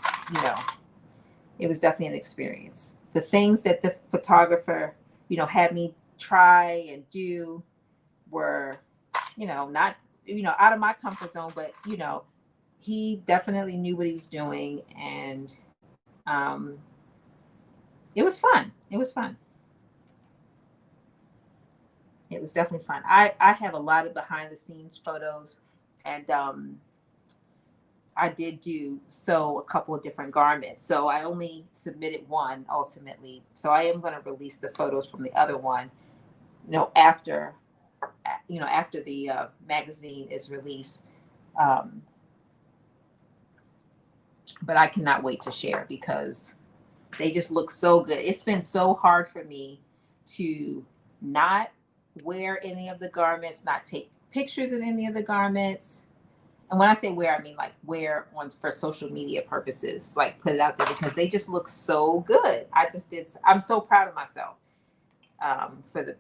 was definitely an experience. The things that the photographer, had me try and do were, not, out of my comfort zone, but, he definitely knew what he was doing. And it was fun. It was fun. It was definitely fun. I have a lot of behind the scenes photos, and I did sew a couple of different garments. So I only submitted one ultimately. So I am going to release the photos from the other one, after the magazine is released. But I cannot wait to share, because they just look so good. It's been so hard for me to not wear any of the garments, not take pictures in any of the garments. And when I say wear, I mean like wear for social media purposes, like put it out there, because they just look so good. I'm so proud of myself for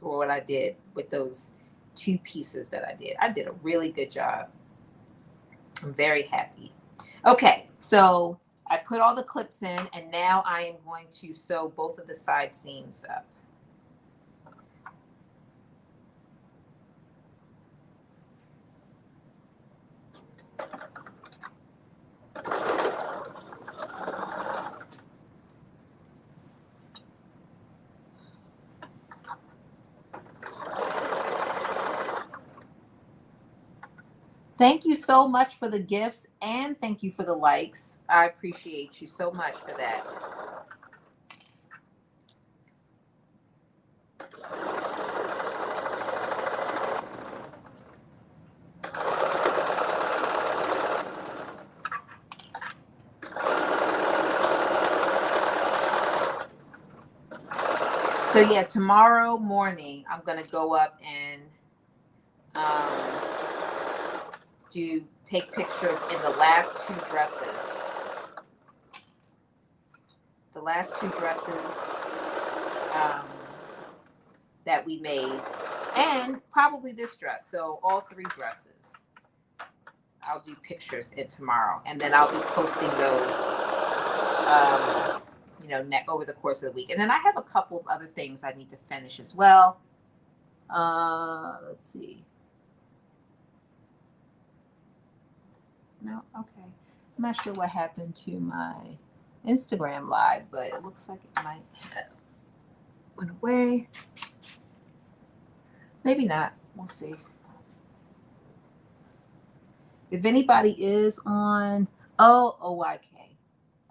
for what I did with those 2 pieces that I did. I did a really good job. I'm very happy. Okay, so I put all the clips in, and now I am going to sew both of the side seams up. Thank you so much for the gifts and thank you for the likes. I appreciate you so much for that. So yeah, tomorrow morning I'm gonna go up and take pictures in the last two dresses. The last two dresses that we made, and probably this dress. So all three dresses. I'll do pictures in tomorrow, and then I'll be posting those, over the course of the week. And then I have a couple of other things I need to finish as well. Let's see. No, okay. I'm not sure what happened to my Instagram live, but it looks like it might have went away. Maybe not. We'll see. If anybody is on, OYK.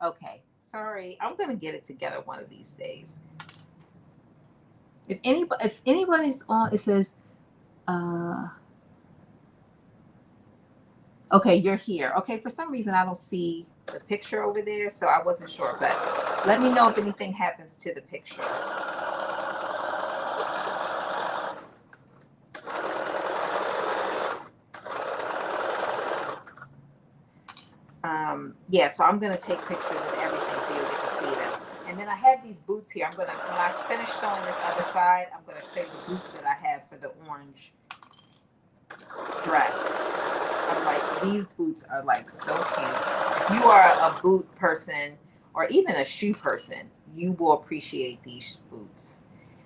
Okay. Sorry. I'm going to get it together one of these days. If anybody's on, it says, okay, you're here. Okay, for some reason I don't see the picture over there, so I wasn't sure, but let me know if anything happens to the picture. Yeah, so I'm going to take pictures of everything so you'll get to see them. And then I have these boots here. When I finish showing this other side, I'm going to show you the boots that I have for the orange dress. I'm like, these boots are like so cute. If you are a boot person or even a shoe person, you will appreciate these boots.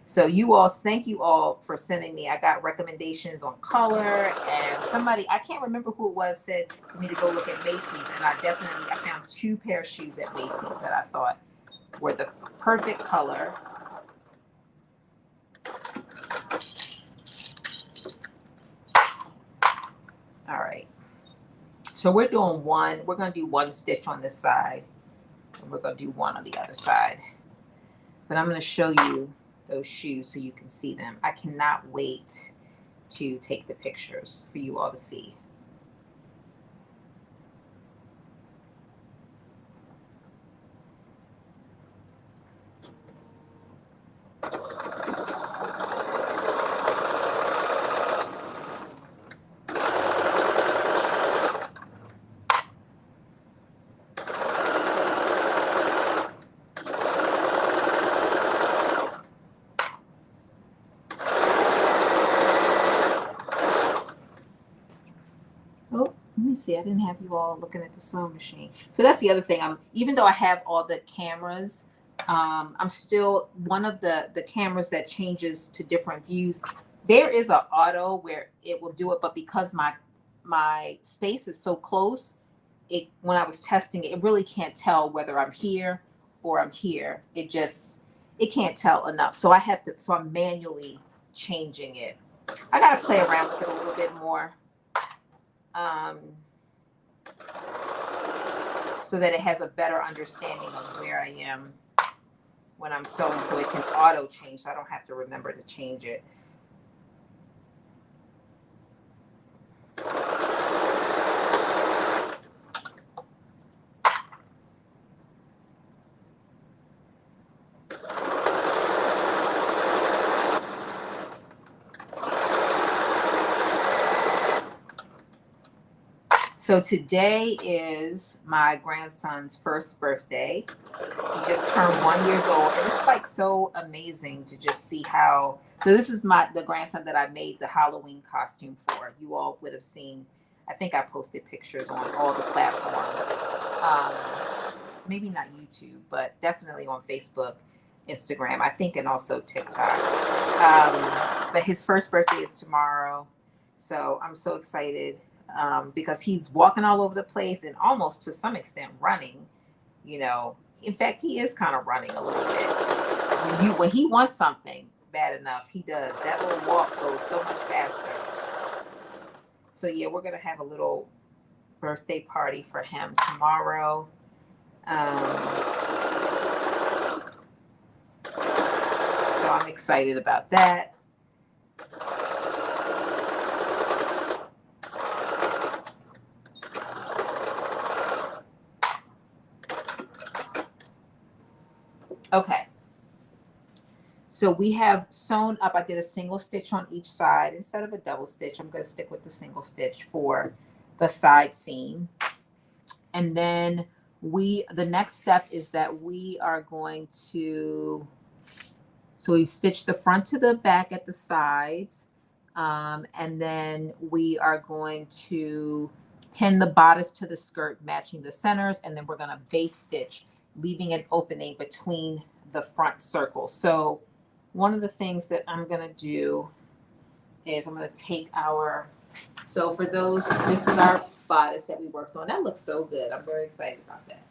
So thank you all for sending me. I got recommendations on color, and somebody, I can't remember who it was, said for me to go look at Macy's, and I found 2 pair of shoes at Macy's that I thought were the perfect color. All right. So we're going to do one stitch on this side, and we're going to do one on the other side. But I'm going to show you those shoes so you can see them. I cannot wait to take the pictures for you all to see. See, I didn't have you all looking at the sewing machine. So that's the other thing. Even though I have all the cameras, I'm still one of the cameras that changes to different views. There is an auto where it will do it, but because my space is so close, when I was testing it, it really can't tell whether I'm here or I'm here. It can't tell enough. So I'm manually changing it. I got to play around with it a little bit more. So that it has a better understanding of where I am when I'm sewing, so it can auto change, so I don't have to remember to change it. So today is my grandson's first birthday. He just turned 1 year old, and it's like so amazing to just see how. So this is the grandson that I made the Halloween costume for. You all would have seen. I think I posted pictures on all the platforms. Maybe not YouTube, but definitely on Facebook, Instagram, I think, and also TikTok. But his first birthday is tomorrow, so I'm so excited. Because he's walking all over the place and almost to some extent running, in fact, he is kind of running a little bit. When he wants something bad enough, he does. That little walk goes so much faster. So yeah, we're gonna have a little birthday party for him tomorrow. So I'm excited about that. Okay. So we have sewn up. I did a single stitch on each side instead of a double stitch. I'm going to stick with the single stitch for the side seam. And then the next step is that we are going to, so we've stitched the front to the back at the sides. And then we are going to pin the bodice to the skirt, matching the centers. And then we're going to base stitch, leaving an opening between the front circles. So one of the things that I'm going to do is I'm going to take so for those, this is our bodice that we worked on. That looks so good. I'm very excited about that.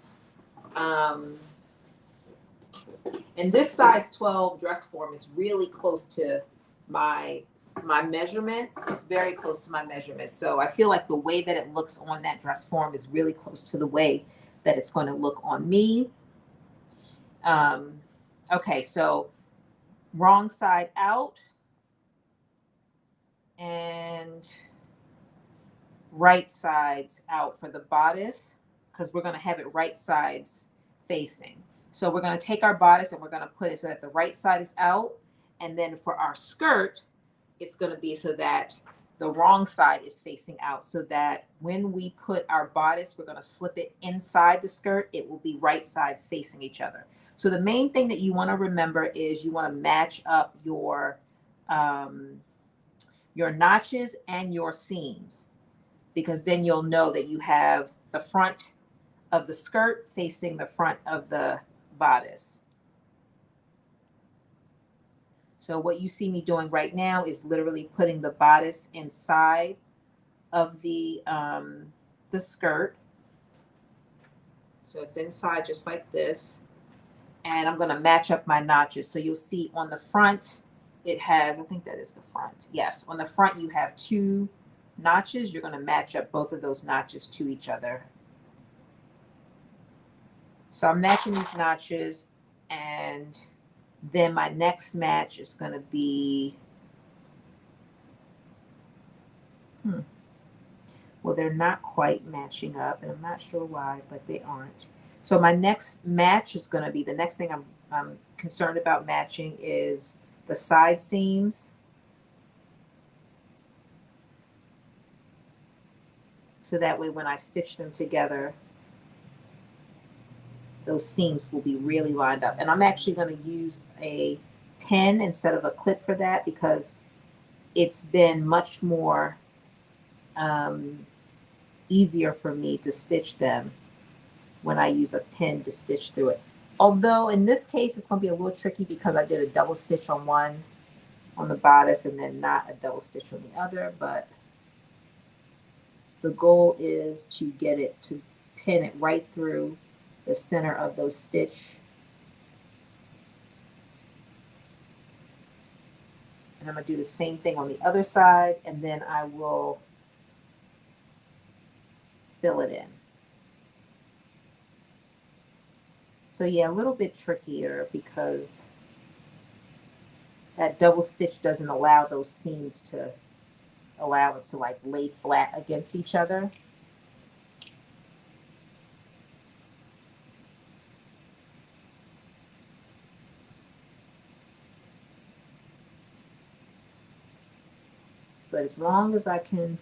And this size 12 dress form is really close to my measurements. It's very close to my measurements. So I feel like the way that it looks on that dress form is really close to the way that it's going to look on me. Okay, so wrong side out and right sides out for the bodice, because we're going to have it right sides facing. So we're going to take our bodice and we're going to put it so that the right side is out. And then for our skirt, it's going to be so that the wrong side is facing out, so that when we put our bodice, we're going to slip it inside the skirt. It will be right sides facing each other. So the main thing that you want to remember is you want to match up your notches and your seams, because then you'll know that you have the front of the skirt facing the front of the bodice. So what you see me doing right now is literally putting the bodice inside of the skirt. So it's inside just like this. And I'm going to match up my notches. So you'll see on the front, it has, I think that is the front. Yes, on the front you have 2 notches. You're going to match up both of those notches to each other. So I'm matching these notches, and then my next match is going to be, well, they're not quite matching up, and I'm not sure why, but they aren't. So my next match is going to be, the next thing I'm concerned about matching is the side seams. So that way when I stitch them together, those seams will be really lined up. And I'm actually going to use a pin instead of a clip for that, because it's been much more easier for me to stitch them when I use a pin to stitch through it. Although in this case, it's going to be a little tricky because I did a double stitch on one on the bodice and then not a double stitch on the other, but the goal is to get it to pin it right through the center of those stitch. And I'm going to do the same thing on the other side, and then I will fill it in. So yeah, a little bit trickier because that double stitch doesn't allow those seams to allow us to like lay flat against each other. But as long as I can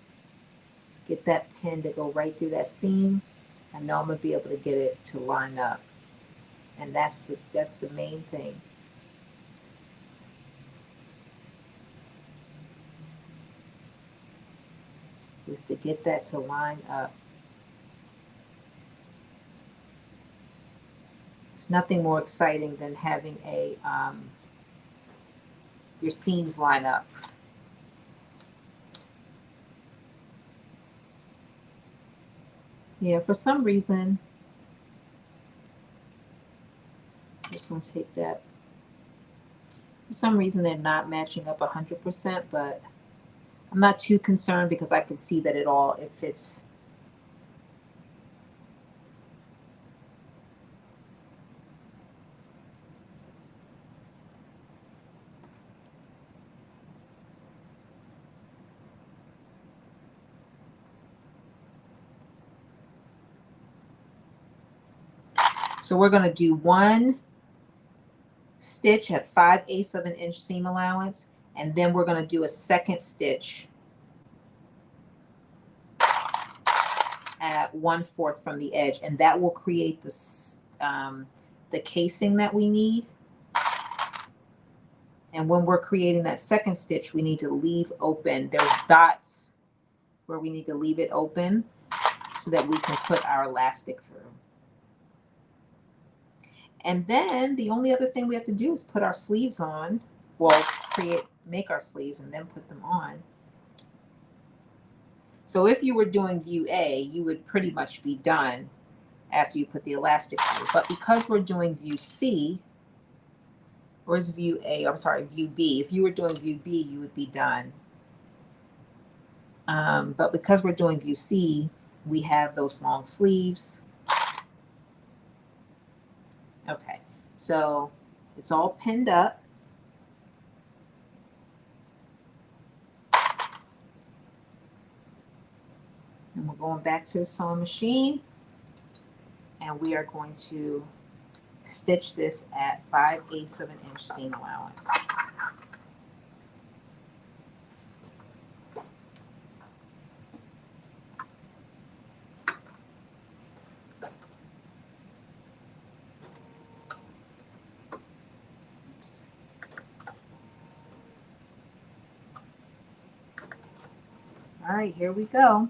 get that pin to go right through that seam, I know I'm going to be able to get it to line up. And that's the main thing. Is to get that to line up. It's nothing more exciting than having a your seams line up. Yeah, for some reason, I'm just going to take that. For some reason, they're not matching up 100%, but I'm not too concerned because I can see that it fits. So we're going to do one stitch at 5/8 of an inch seam allowance, and then we're going to do a second stitch at 1/4 from the edge, and that will create the casing that we need. And when we're creating that second stitch, we need to leave open. There's dots where we need to leave it open so that we can put our elastic through. And then the only other thing we have to do is put our sleeves on. Well, make our sleeves and then put them on. So if you were doing view A, you would pretty much be done after you put the elastic through. But because we're doing view C, or is view A, I'm sorry, view B. If you were doing view B, you would be done. But because we're doing view C, we have those long sleeves. Okay, so it's all pinned up. And we're going back to the sewing machine, and we are going to stitch this at 5/8 of an inch seam allowance. Oops. All right, here we go.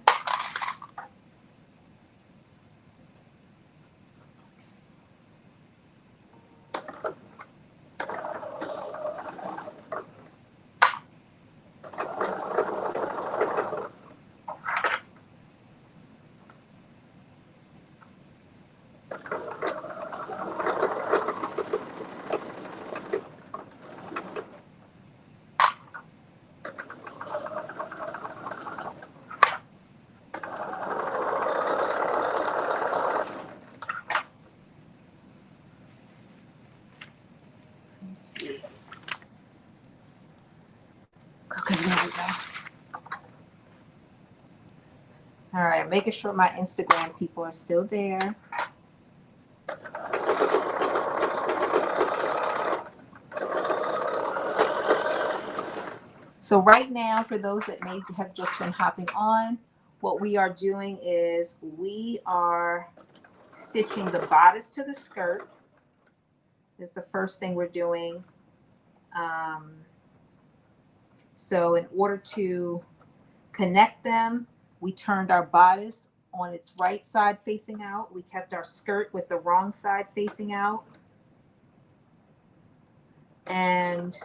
Let's see. Okay, there we go. All right, making sure my Instagram people are still there. So right now, for those that may have just been hopping on, what we are doing is we are stitching the bodice to the skirt. This is the first thing we're doing. So in order to connect them, we turned our bodice on its right side facing out. We kept our skirt with the wrong side facing out. And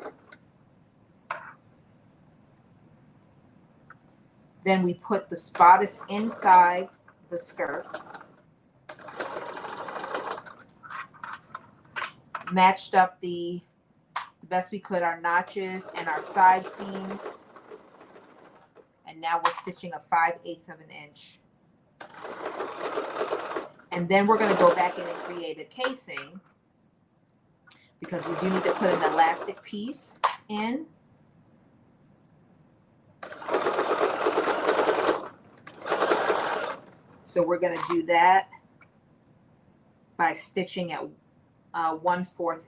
then we put the bodice inside the skirt. Matched up the best we could, our notches and our side seams. And now we're stitching a 5/8 of an inch. And then we're going to go back in and create a casing because we do need to put an elastic piece in. So we're going to do that by stitching at 1/4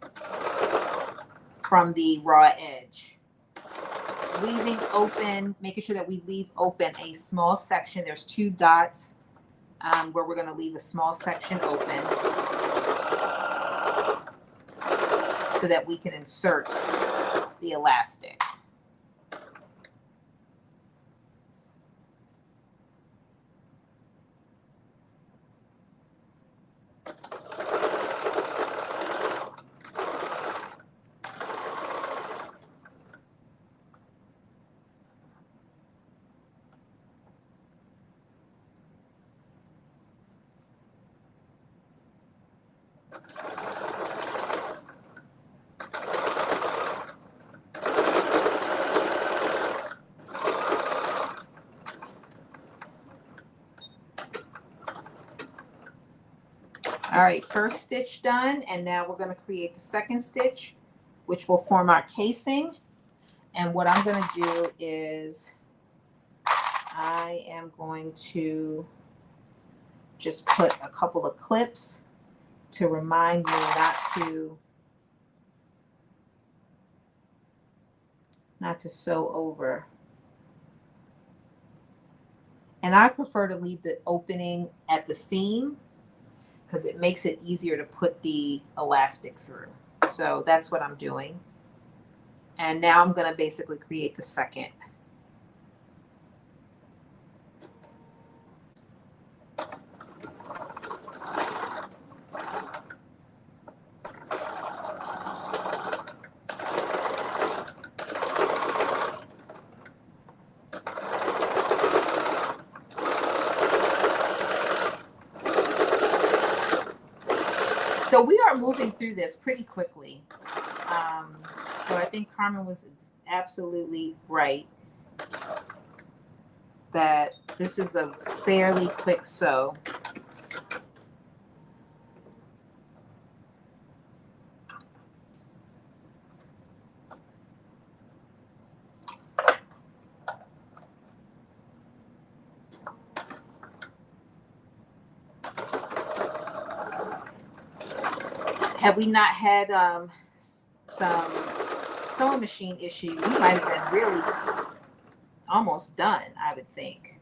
from the raw edge. Leaving open, making sure that we leave open a small section. There's 2 dots where we're going to leave a small section open so that we can insert the elastic. All right, first stitch done, and now we're going to create the second stitch, which will form our casing. And what I'm going to do is I am going to just put a couple of clips to remind me not to sew over. And I prefer to leave the opening at the seam because it makes it easier to put the elastic through. So that's what I'm doing. And now I'm going to basically create the second. So we are moving through this pretty quickly. So I think Carmen was absolutely right that this is a fairly quick sew. Had we not had some sewing machine issue, we might have been really almost done, I would think.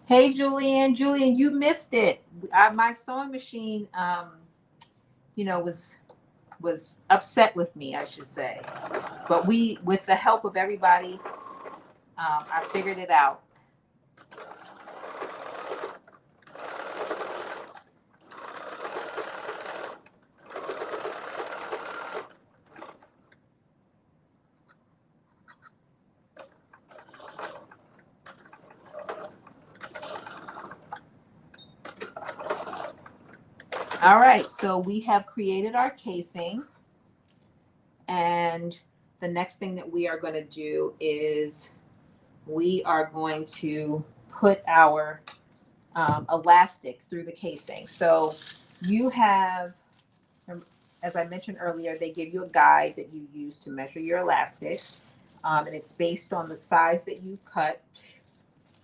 Hey, Julian, you missed it. My sewing machine, was upset with me, I should say. But with the help of everybody, I figured it out. All right, so we have created our casing, and the next thing that we are going to do is we are going to put our elastic through the casing. So you have, as I mentioned earlier, they give you a guide that you use to measure your elastic, and it's based on the size that you cut.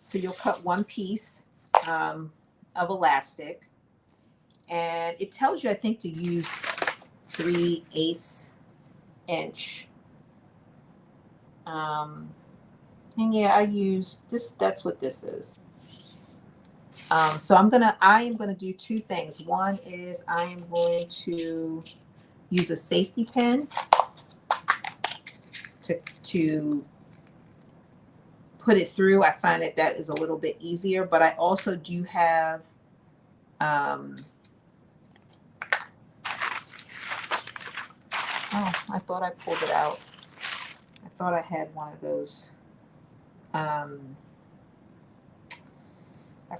So you'll cut one piece of elastic. And it tells you, I think, to use 3/8 inch. And yeah, I use this. That's what this is. So I am gonna do two things. One is I am going to use a safety pin to put it through. I find that is a little bit easier, but I also do have oh, I thought I pulled it out. I thought I had one of those. I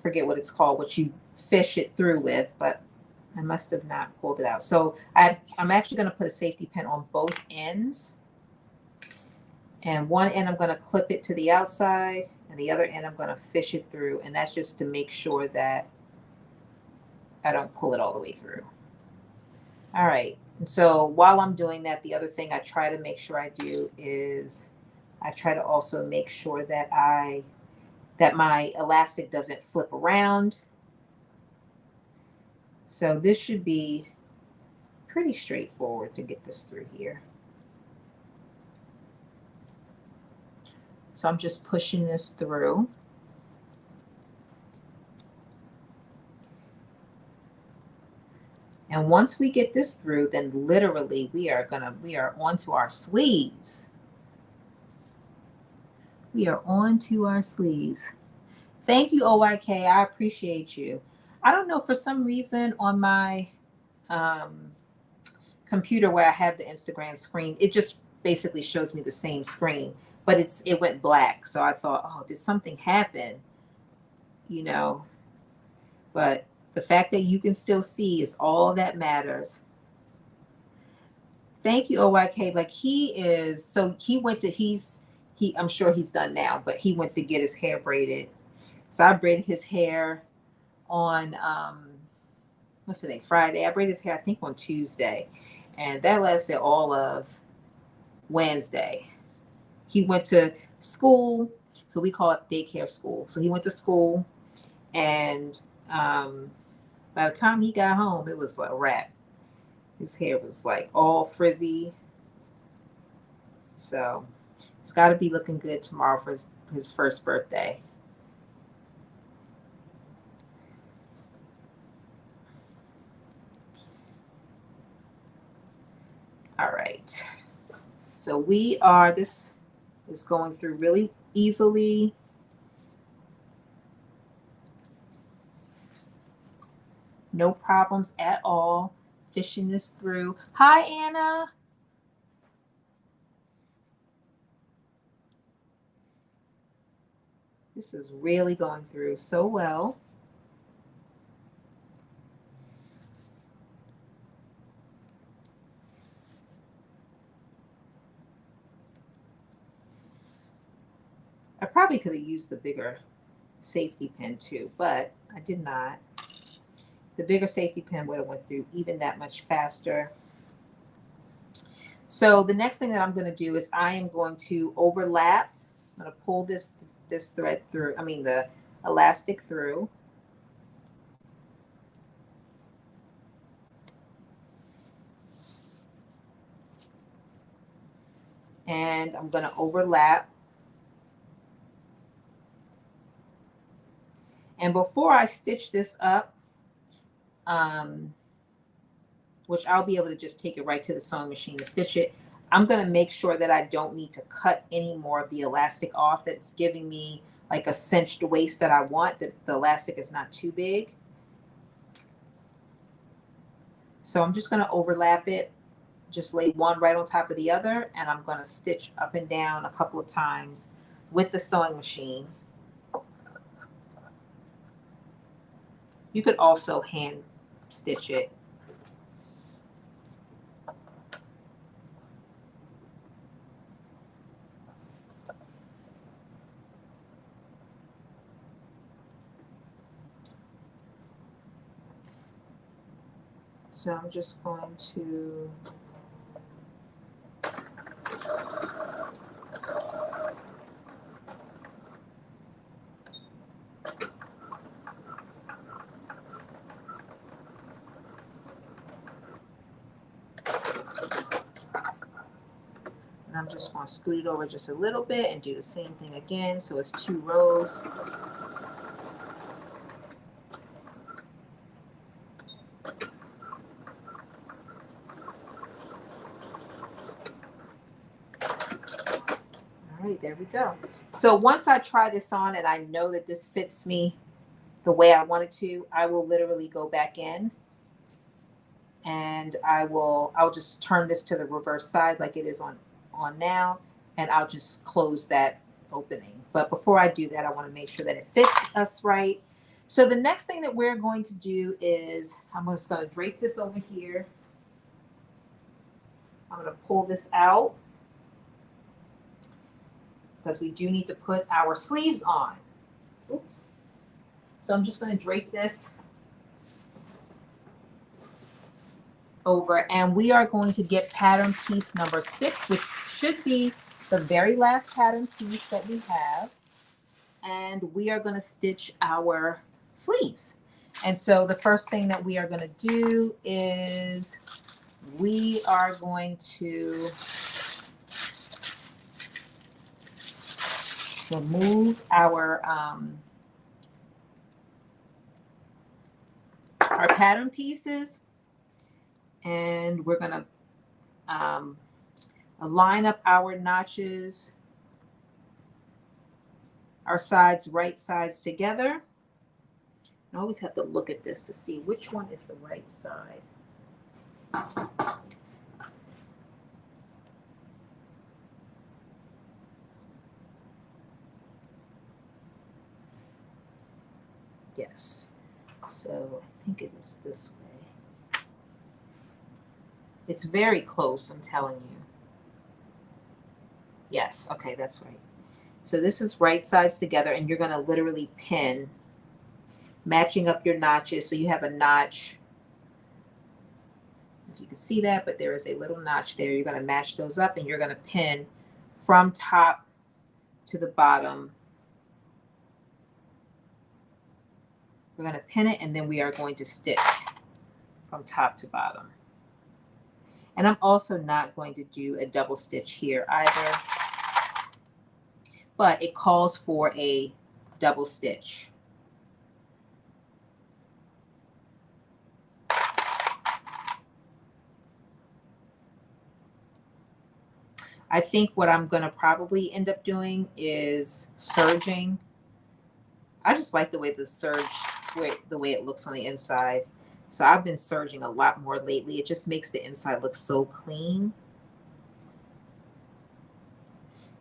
forget what it's called, what you fish it through with, but I must have not pulled it out. So I'm actually going to put a safety pin on both ends. And one end I'm going to clip it to the outside, and the other end I'm going to fish it through. And that's just to make sure that I don't pull it all the way through. All right. And so while I'm doing that, the other thing I try to make sure I do is I try to also make sure that my elastic doesn't flip around. So this should be pretty straightforward to get this through here. So I'm just pushing this through. And once we get this through, then literally we are onto our sleeves. We are on to our sleeves. Thank you, OYK. I appreciate you. I don't know, for some reason on my computer where I have the Instagram screen, it just basically shows me the same screen, but it went black. So I thought, oh, did something happen? You know, but the fact that you can still see is all that matters. Thank you, OYK. Like he went to, I'm sure he's done now, but he went to get his hair braided. So I braided his hair on, what's today? Friday. I braided his hair, I think, on Tuesday. And that lasted all of Wednesday. He went to school. So we call it daycare school. So he went to school, and by the time he got home, it was like a wrap. His hair was like all frizzy. So it's got to be looking good tomorrow for his first birthday. All right. So this is going through really easily. No problems at all. Fishing this through. Hi, Anna. This is really going through so well. I probably could have used the bigger safety pin too, but I did not. The bigger safety pin would have went through even that much faster. So the next thing that I'm going to do is I am going to overlap. I'm going to pull this thread through, the elastic through. And I'm going to overlap. And before I stitch this up, which I'll be able to just take it right to the sewing machine to stitch it, I'm going to make sure that I don't need to cut any more of the elastic off. That's giving me like a cinched waist that I want, that the elastic is not too big. So I'm just going to overlap it, just lay one right on top of the other, and I'm going to stitch up and down a couple of times with the sewing machine. You could also hand stitch it. So I'm just going to scoot it over just a little bit and do the same thing again. So it's 2 rows. All right, there we go. So once I try this on and I know that this fits me the way I want it to, I will literally go back in and I'll just turn this to the reverse side like it is on now, and I'll just close that opening. But before I do that, I want to make sure that it fits us right. So the next thing that we're going to do is I'm just going to drape this over here. I'm going to pull this out because we do need to put our sleeves on. Oops. So I'm just going to drape this over, and we are going to get pattern piece number 6, which should be the very last pattern piece that we have, and we are going to stitch our sleeves. And so the first thing that we are going to do is we are going to remove our pattern pieces, and we're going to line up our notches, our sides, right sides together. I always have to look at this to see which one is the right side. Yes. So I think it is this way. It's very close, I'm telling you. Yes, okay, that's right. So this is right sides together, and you're going to literally pin, matching up your notches. So you have a notch, if you can see that, but there is a little notch there. You're going to match those up, and you're going to pin from top to the bottom. We're going to pin it, and then we are going to stitch from top to bottom. And I'm also not going to do a double stitch here either, but it calls for a double stitch. I think what I'm going to probably end up doing is serging. I just like the way the way it looks on the inside. So I've been serging a lot more lately. It just makes the inside look so clean.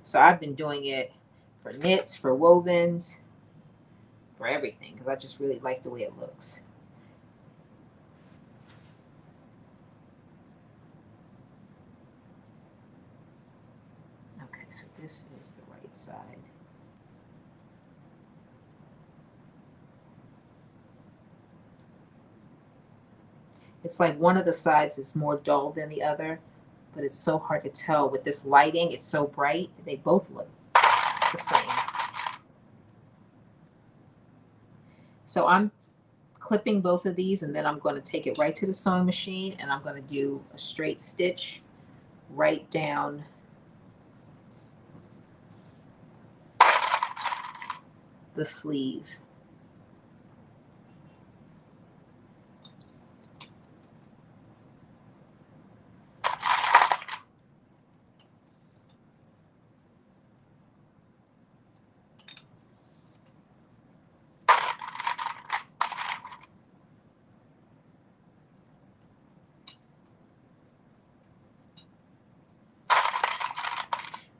So I've been doing it for knits, for wovens, for everything, because I just really like the way it looks. Okay, so this is the right side. It's like one of the sides is more dull than the other, but it's so hard to tell with this lighting. It's so bright. They both look the same. So I'm clipping both of these, and then I'm going to take it right to the sewing machine, and I'm going to do a straight stitch right down the sleeve.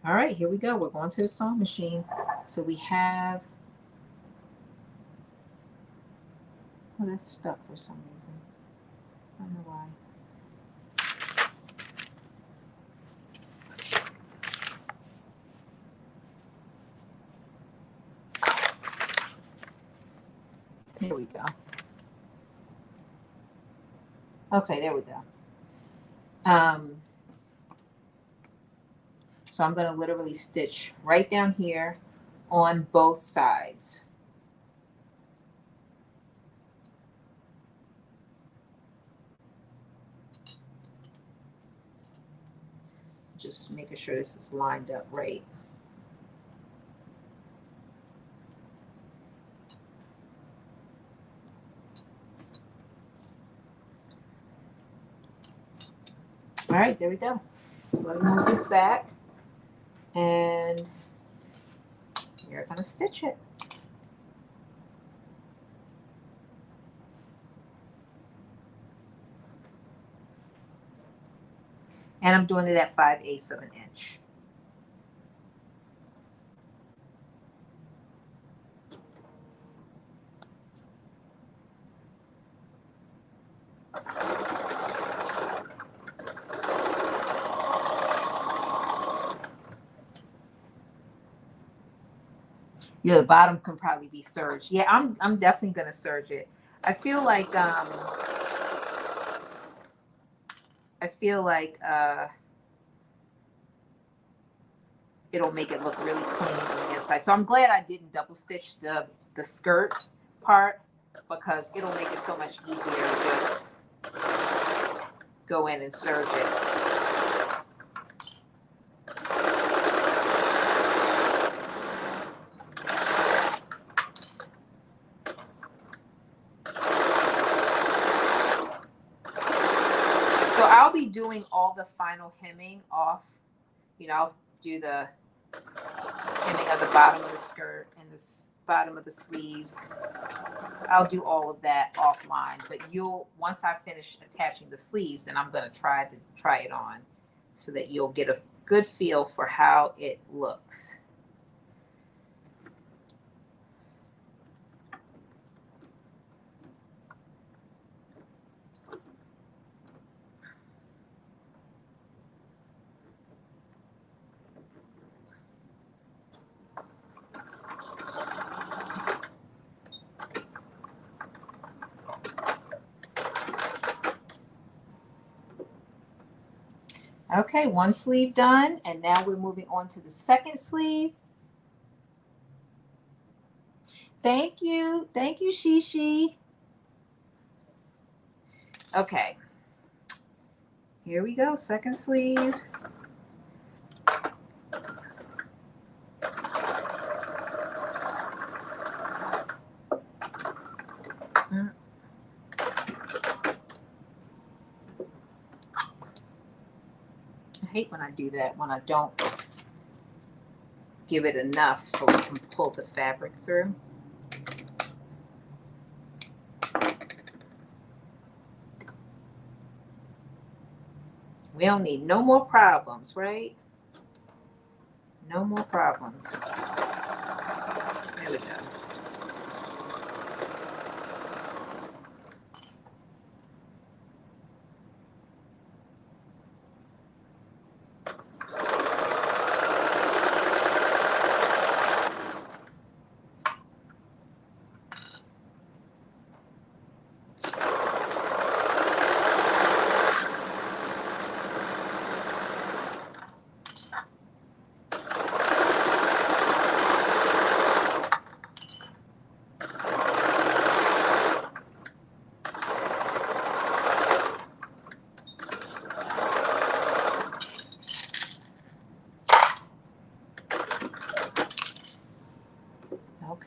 All right, here we go. We're going to the sewing machine. So we have, oh, that's stuck for some reason. I don't know why. There we go. Okay, there we go. So I'm going to literally stitch right down here on both sides. Just making sure this is lined up right. All right, there we go. So let me move this back, and we're going to stitch it. And I'm doing it at 5/8 of an inch. Yeah, the bottom can probably be serged. Yeah, I'm definitely gonna serge it. I feel like it'll make it look really clean on the inside. So I'm glad I didn't double stitch the skirt part, because it'll make it so much easier to just go in and serge it. So I'll be doing all the final hemming off. You know, I'll do the hemming of the bottom of the skirt and the bottom of the sleeves. I'll do all of that offline, but once I finish attaching the sleeves, then I'm going to try it on so that you'll get a good feel for how it looks. Okay, one sleeve done, and now we're moving on to the second sleeve. Thank you, Shishi. Okay, here we go, second sleeve. I hate when I do that, when I don't give it enough so we can pull the fabric through. We don't need no more problems, right? No more problems. There we go.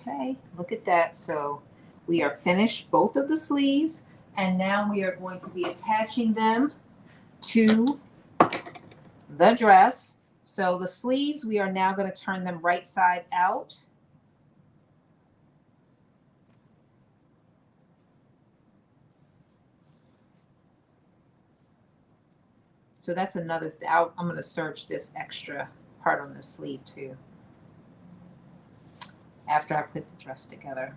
Okay, look at that. So we are finished both of the sleeves, and now we are going to be attaching them to the dress. So the sleeves, we are now going to turn them right side out. So that's another thing. I'm going to serge this extra part on the sleeve too, after I put the dress together.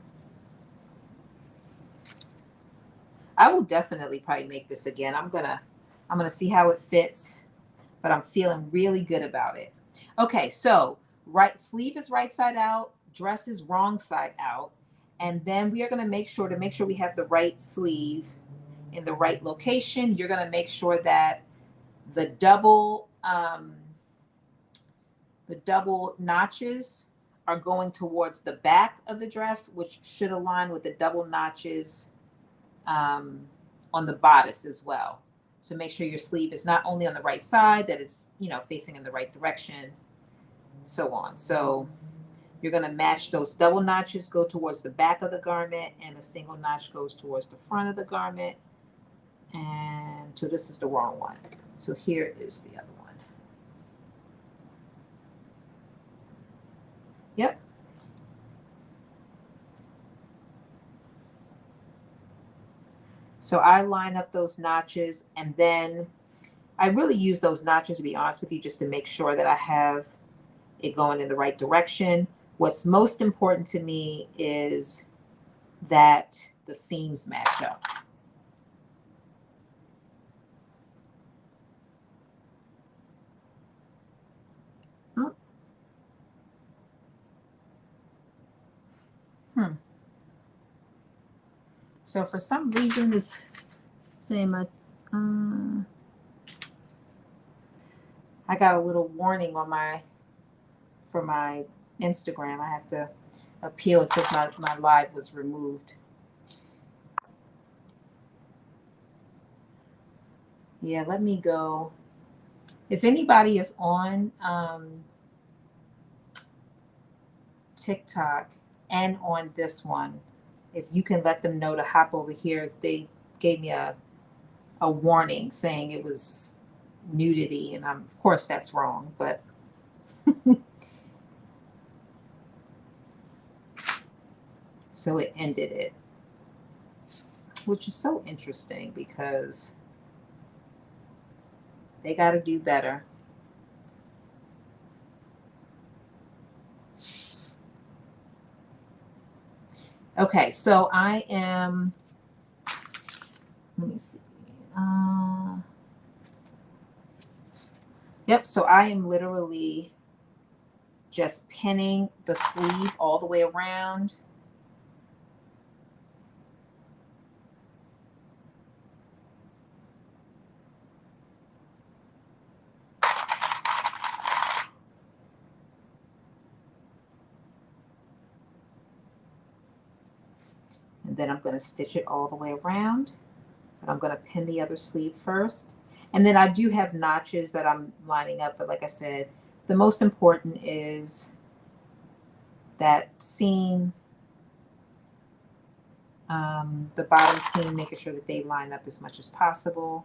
I will definitely probably make this again. I'm gonna see how it fits, but I'm feeling really good about it. Okay, so right sleeve is right side out, dress is wrong side out, and then we are gonna make sure we have the right sleeve in the right location. You're gonna make sure that the double notches are going towards the back of the dress, which should align with the double notches on the bodice as well. So make sure your sleeve is not only on the right side, that it's, facing in the right direction, so on. So you're going to match those double notches, go towards the back of the garment, and a single notch goes towards the front of the garment. And so this is the wrong one. So here is the other one. Yep. So I line up those notches, and then I really use those notches, to be honest with you, just to make sure that I have it going in the right direction. What's most important to me is that the seams match up. So for some reason, this saying I got a little warning on for my Instagram. I have to appeal. It says my live was removed. Yeah, let me go. If anybody is on TikTok and on this one, if you can let them know to hop over here. They gave me a warning saying it was nudity, and of course that's wrong, but So it ended it, which is so interesting because they got to do better. Okay, so I am, let me see. Yep, so I am literally just pinning the sleeve all the way around. And then I'm going to stitch it all the way around. But I'm going to pin the other sleeve first. And then I do have notches that I'm lining up. But like I said, the most important is that seam, the bottom seam, making sure that they line up as much as possible.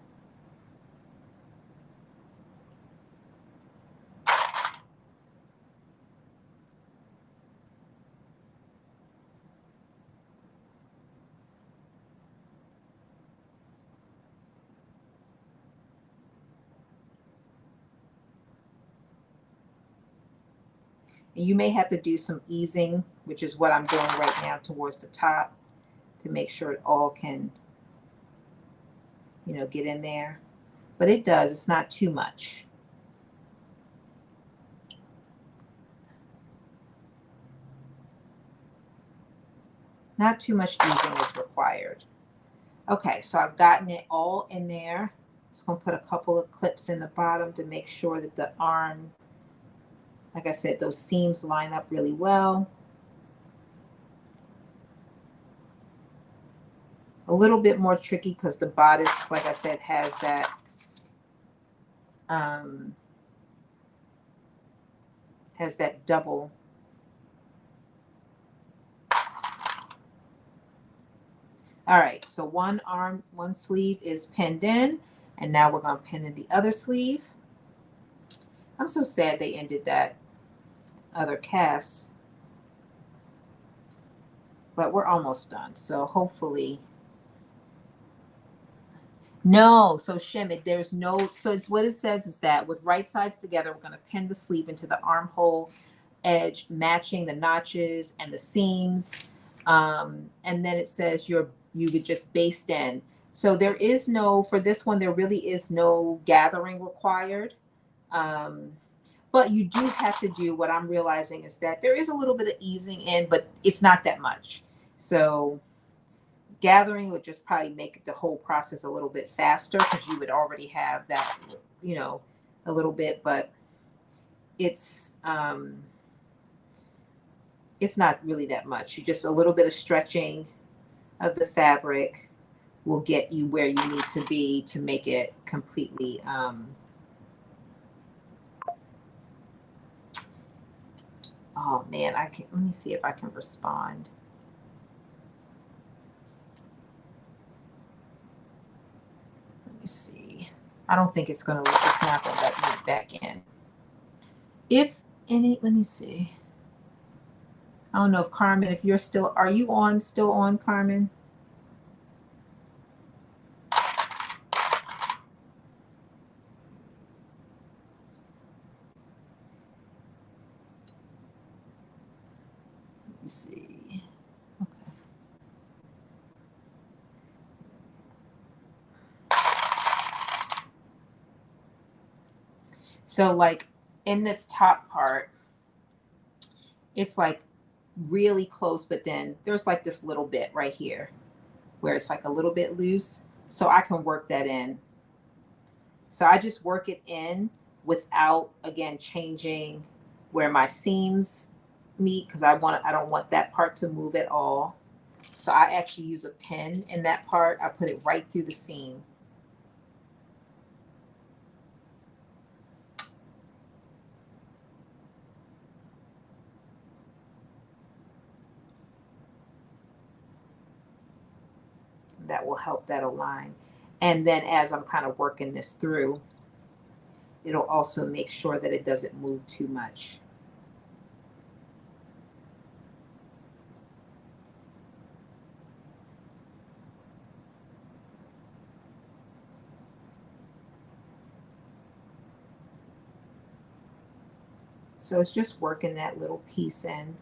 And you may have to do some easing, which is what I'm doing right now towards the top to make sure it all can, you know, get in there. But it does, it's not too much. Not too much easing is required. Okay, so I've gotten it all in there. Just gonna put a couple of clips in the bottom to make sure that the arm, like I said, those seams line up really well. A little bit more tricky because the bodice, like I said, has that double. All right, so one sleeve is pinned in, and now we're gonna pin in the other sleeve. I'm so sad they ended that other cast, but we're almost done. So hopefully, no, so shim, there's no, so it's what it says is that with right sides together, we're gonna pin the sleeve into the armhole edge, matching the notches and the seams. And then it says you would just baste in. So there is no, for this one, there really is no gathering required. But you do have to do, what I'm realizing is that there is a little bit of easing in, but it's not that much. So gathering would just probably make the whole process a little bit faster because you would already have that, you know, a little bit, but it's not really that much. You just, a little bit of stretching of the fabric will get you where you need to be to make it completely oh man, I can, let me see if I can respond. Let me see. I don't think it's gonna, it's not gonna let me back in. If any, let me see. I don't know if Carmen, if you're still, are you on, still on, Carmen? Let me see. Okay. So like in this top part, it's like really close, but then there's like this little bit right here where it's like a little bit loose. So I can work that in. So I just work it in without, again, changing where my seams meet because I don't want that part to move at all. So I actually use a pin in that part. I put it right through the seam. That will help that align. And then as I'm kind of working this through, it'll also make sure that it doesn't move too much. So it's just working that little piece in.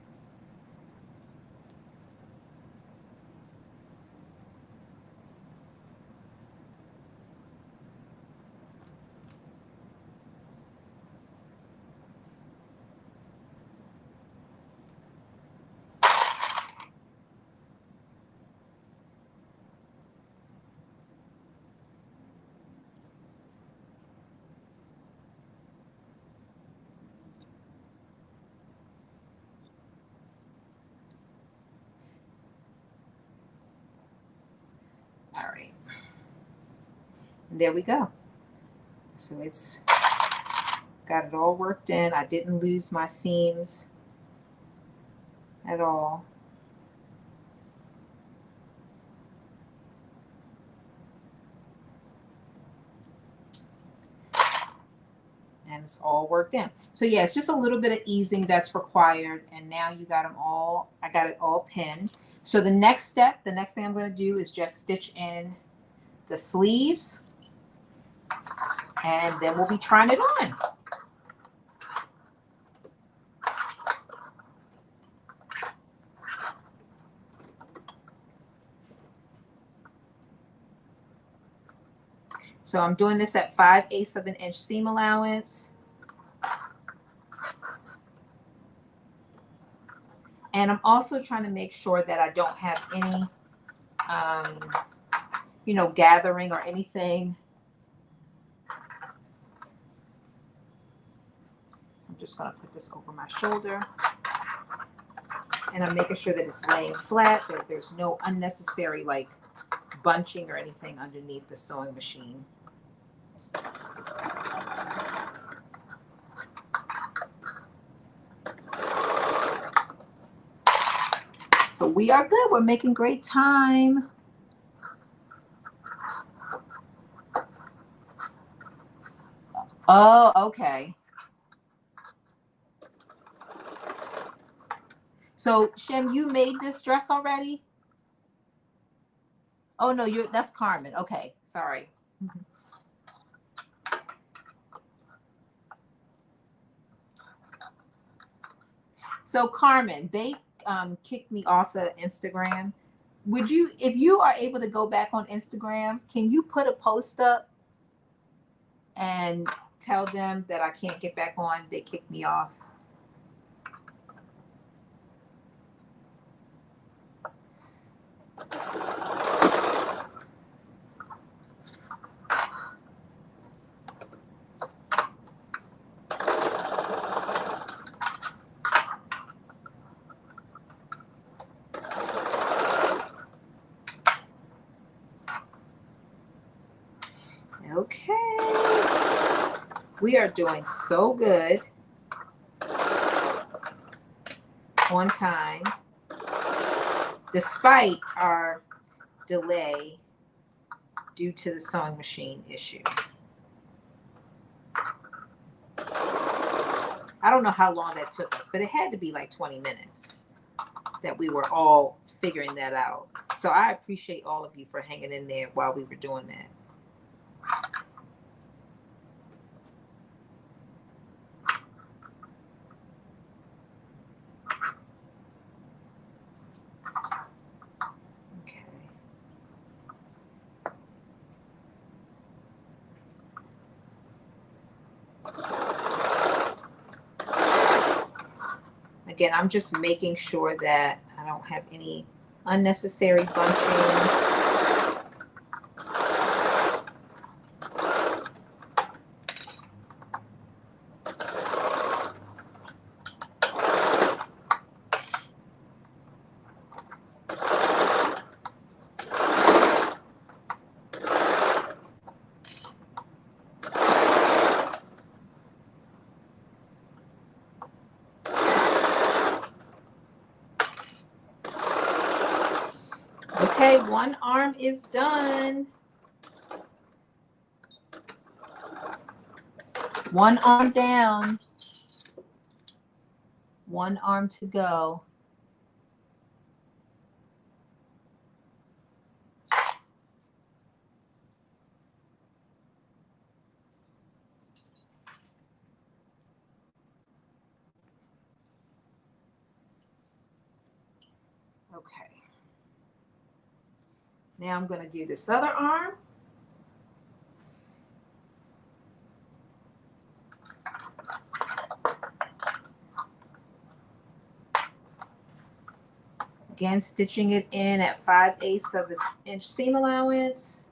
All right. And there we go. So it's got it all worked in. I didn't lose my seams at all. And it's all worked in. So yeah, it's just a little bit of easing that's required. And now you got them all, I got it all pinned. So the next step, the next thing I'm going to do is just stitch in the sleeves. And then we'll be trying it on. So I'm doing this at 5/8 of an inch seam allowance. And I'm also trying to make sure that I don't have any, you know, gathering or anything. So I'm just going to put this over my shoulder. And I'm making sure that it's laying flat, that there's no unnecessary like bunching or anything underneath the sewing machine. So we are good. We're making great time. Oh, okay. So Shem, you made this dress already? Oh no, that's Carmen. Okay, sorry. So Carmen, they kicked me off of Instagram. Would you, if you are able to go back on Instagram, can you put a post up and tell them that I can't get back on? They kicked me off. Okay. We are doing so good. On time, despite our delay due to the sewing machine issue. I don't know how long that took us, but it had to be like 20 minutes that we were all figuring that out. So I appreciate all of you for hanging in there while we were doing that. Again, I'm just making sure that I don't have any unnecessary bunching. Okay, one arm is done. One arm down. One arm to go. Okay. Now I'm going to do this other arm. Again, stitching it in at 5/8 of an inch seam allowance.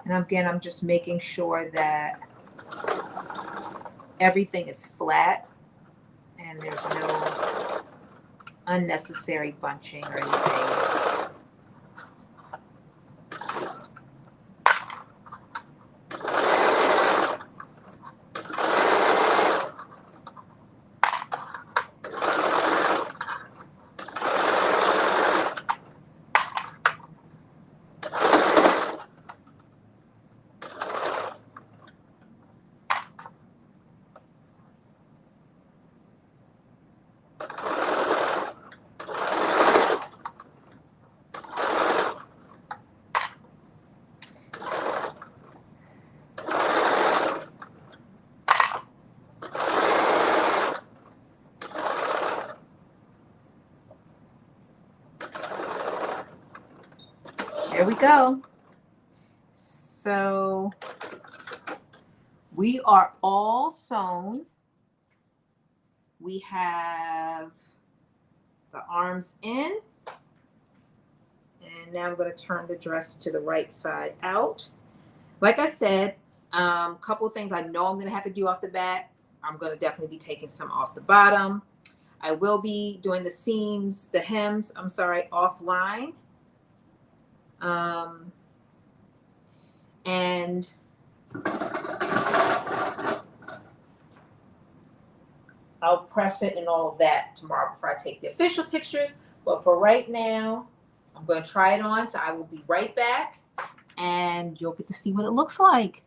And again, I'm just making sure that everything is flat and there's no unnecessary bunching or anything. There we go. So we are all sewn. We have the arms in. And now I'm going to turn the dress to the right side out. Like I said, a couple of things I know I'm going to have to do off the bat. I'm going to definitely be taking some off the bottom. I will be doing the seams, the hems, I'm sorry, offline. And I'll press it and all of that tomorrow before I take the official pictures. But for right now, I'm going to try it on. So I will be right back and you'll get to see what it looks like.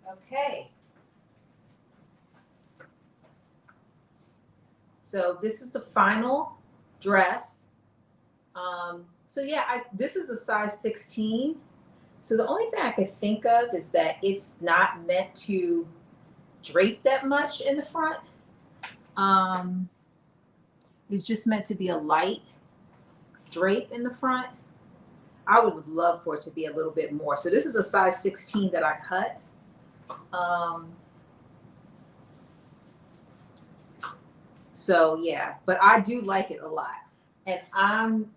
Okay. So this is the final dress. So yeah, this is a size 16. So the only thing I could think of is that it's not meant to drape that much in the front. It's just meant to be a light drape in the front. I would love for it to be a little bit more. So this is a size 16 that I cut. So yeah, but I do like it a lot. And I'm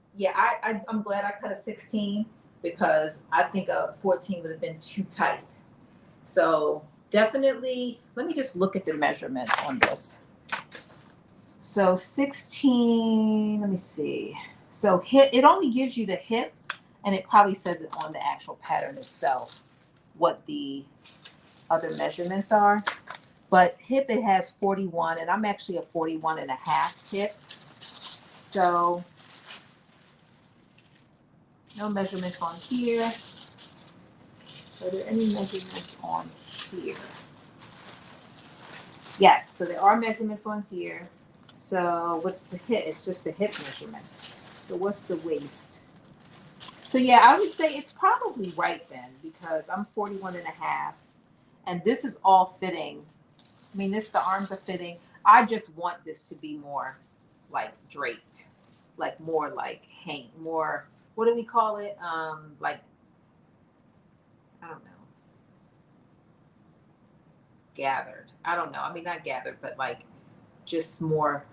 glad I cut a 16 because I think a 14 would have been too tight. So definitely, let me just look at the measurements on this. So 16, let me see. So hip, it only gives you the hip, and it probably says it on the actual pattern itself, what the other measurements are. But hip, it has 41, and I'm actually a 41 and a half hip. So no measurements on here. Are there any measurements on here? Yes, so there are measurements on here. So what's the hip? It's just the hip measurements. So what's the waist? So yeah, I would say it's probably right then because I'm 41 and a half. And this is all fitting. I mean, the arms are fitting. I just want this to be more like draped, like more like more, what do we call it? Like, I don't know. Gathered. I don't know. I mean, not gathered, but like just more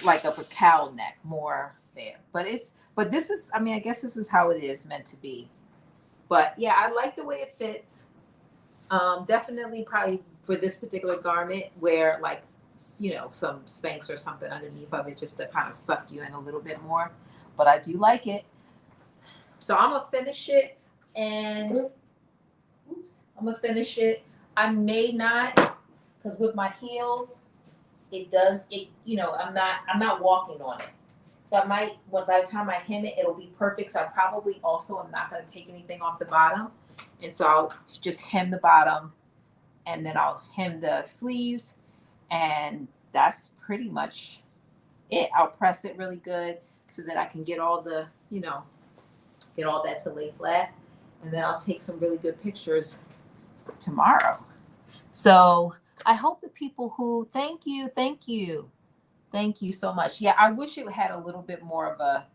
like of a cowl neck, more there. But this is, I mean, I guess this is how it is meant to be. But yeah, I like the way it fits. Definitely probably for this particular garment wear like, you know, some Spanx or something underneath of it just to kind of suck you in a little bit more. But I do like it. So I'm gonna finish it and I'm gonna finish it. I may not, because with my heels, it, you know, I'm not walking on it. So I might, by the time I hem it, it'll be perfect. So I probably also am not going to take anything off the bottom. And so I'll just hem the bottom and then I'll hem the sleeves. And that's pretty much it. I'll press it really good so that I can get all the, you know, get all that to lay flat. And then I'll take some really good pictures tomorrow. So I hope the people who, thank you so much. Yeah, I wish it had a little bit more of a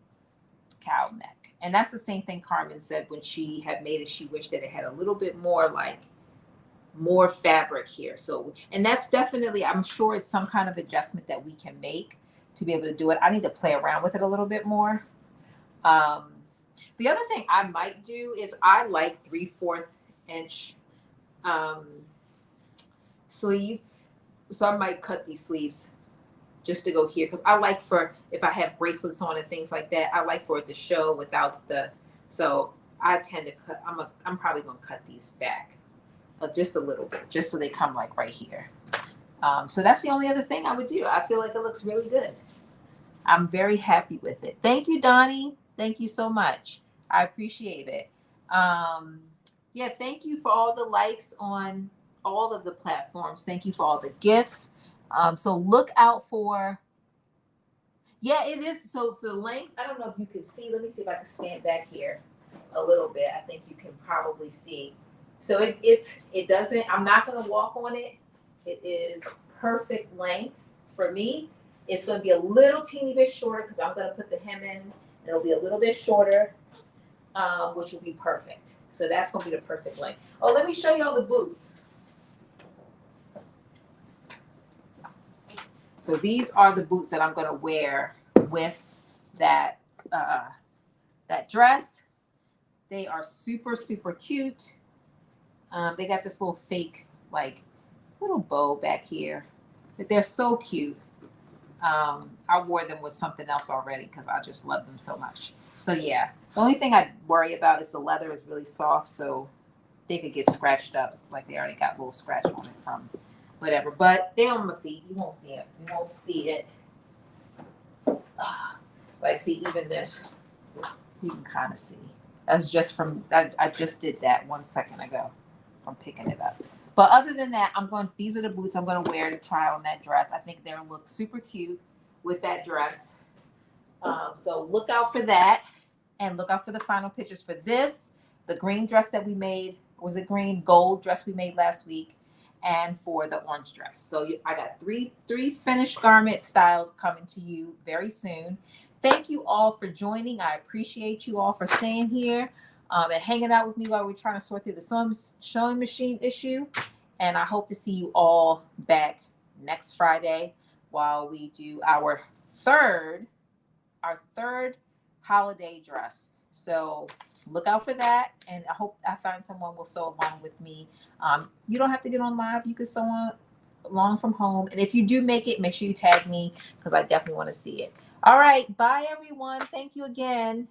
cowl neck. And that's the same thing Carmen said when she had made it. She wished that it had a little bit more, like more fabric here. So, and that's definitely, I'm sure it's some kind of adjustment that we can make to be able to do it. I need to play around with it a little bit more. The other thing I might do is I like 3/4 inch sleeves. So I might cut these sleeves just to go here because I like for, if I have bracelets on and things like that, I like for it to show without the, so I tend to cut, I'm probably going to cut these back just a little bit, just so they come like right here. So that's the only other thing I would do. I feel like it looks really good. I'm very happy with it. Thank you, Donnie. Thank you so much. I appreciate it. Yeah, thank you for all the likes on all of the platforms. Thank you for all the gifts. So look out for, yeah, it is. So the length, I don't know if you can see. Let me see if I can stand back here a little bit. I think you can probably see. So it doesn't, I'm not going to walk on it. It is perfect length for me. It's going to be a little teeny bit shorter because I'm going to put the hem in. It'll be a little bit shorter, which will be perfect. So that's going to be the perfect length. Oh, let me show you all the boots. So these are the boots that I'm going to wear with that that dress. They are super, super cute. They got this little fake, like, little bow back here. But they're so cute. I wore them with something else already because I just love them so much. So yeah, the only thing I worry about is the leather is really soft, so they could get scratched up. Like they already got a little scratch on it from whatever. But they're on my feet. You won't see it. You won't see it. Like, see, even this, you can kind of see. That's just from, I just did that 1 second ago. from picking it up. But other than that, these are the boots I'm going to wear to try on that dress. I think they'll look super cute with that dress. So look out for that, and look out for the final pictures for this, the green dress that we made. Was it green gold dress we made last week, and for the orange dress. So I got three finished garment styled coming to you very soon. Thank you all for joining. I appreciate you all for staying here and hanging out with me while we're trying to sort through the sewing machine issue. And I hope to see you all back next Friday while we do our third holiday dress. So look out for that, and I hope I find someone will sew along with me. You don't have to get on live. You can sew on along from home. And if you do make it, make sure you tag me because I definitely want to see it. All right. Bye, everyone. Thank you again.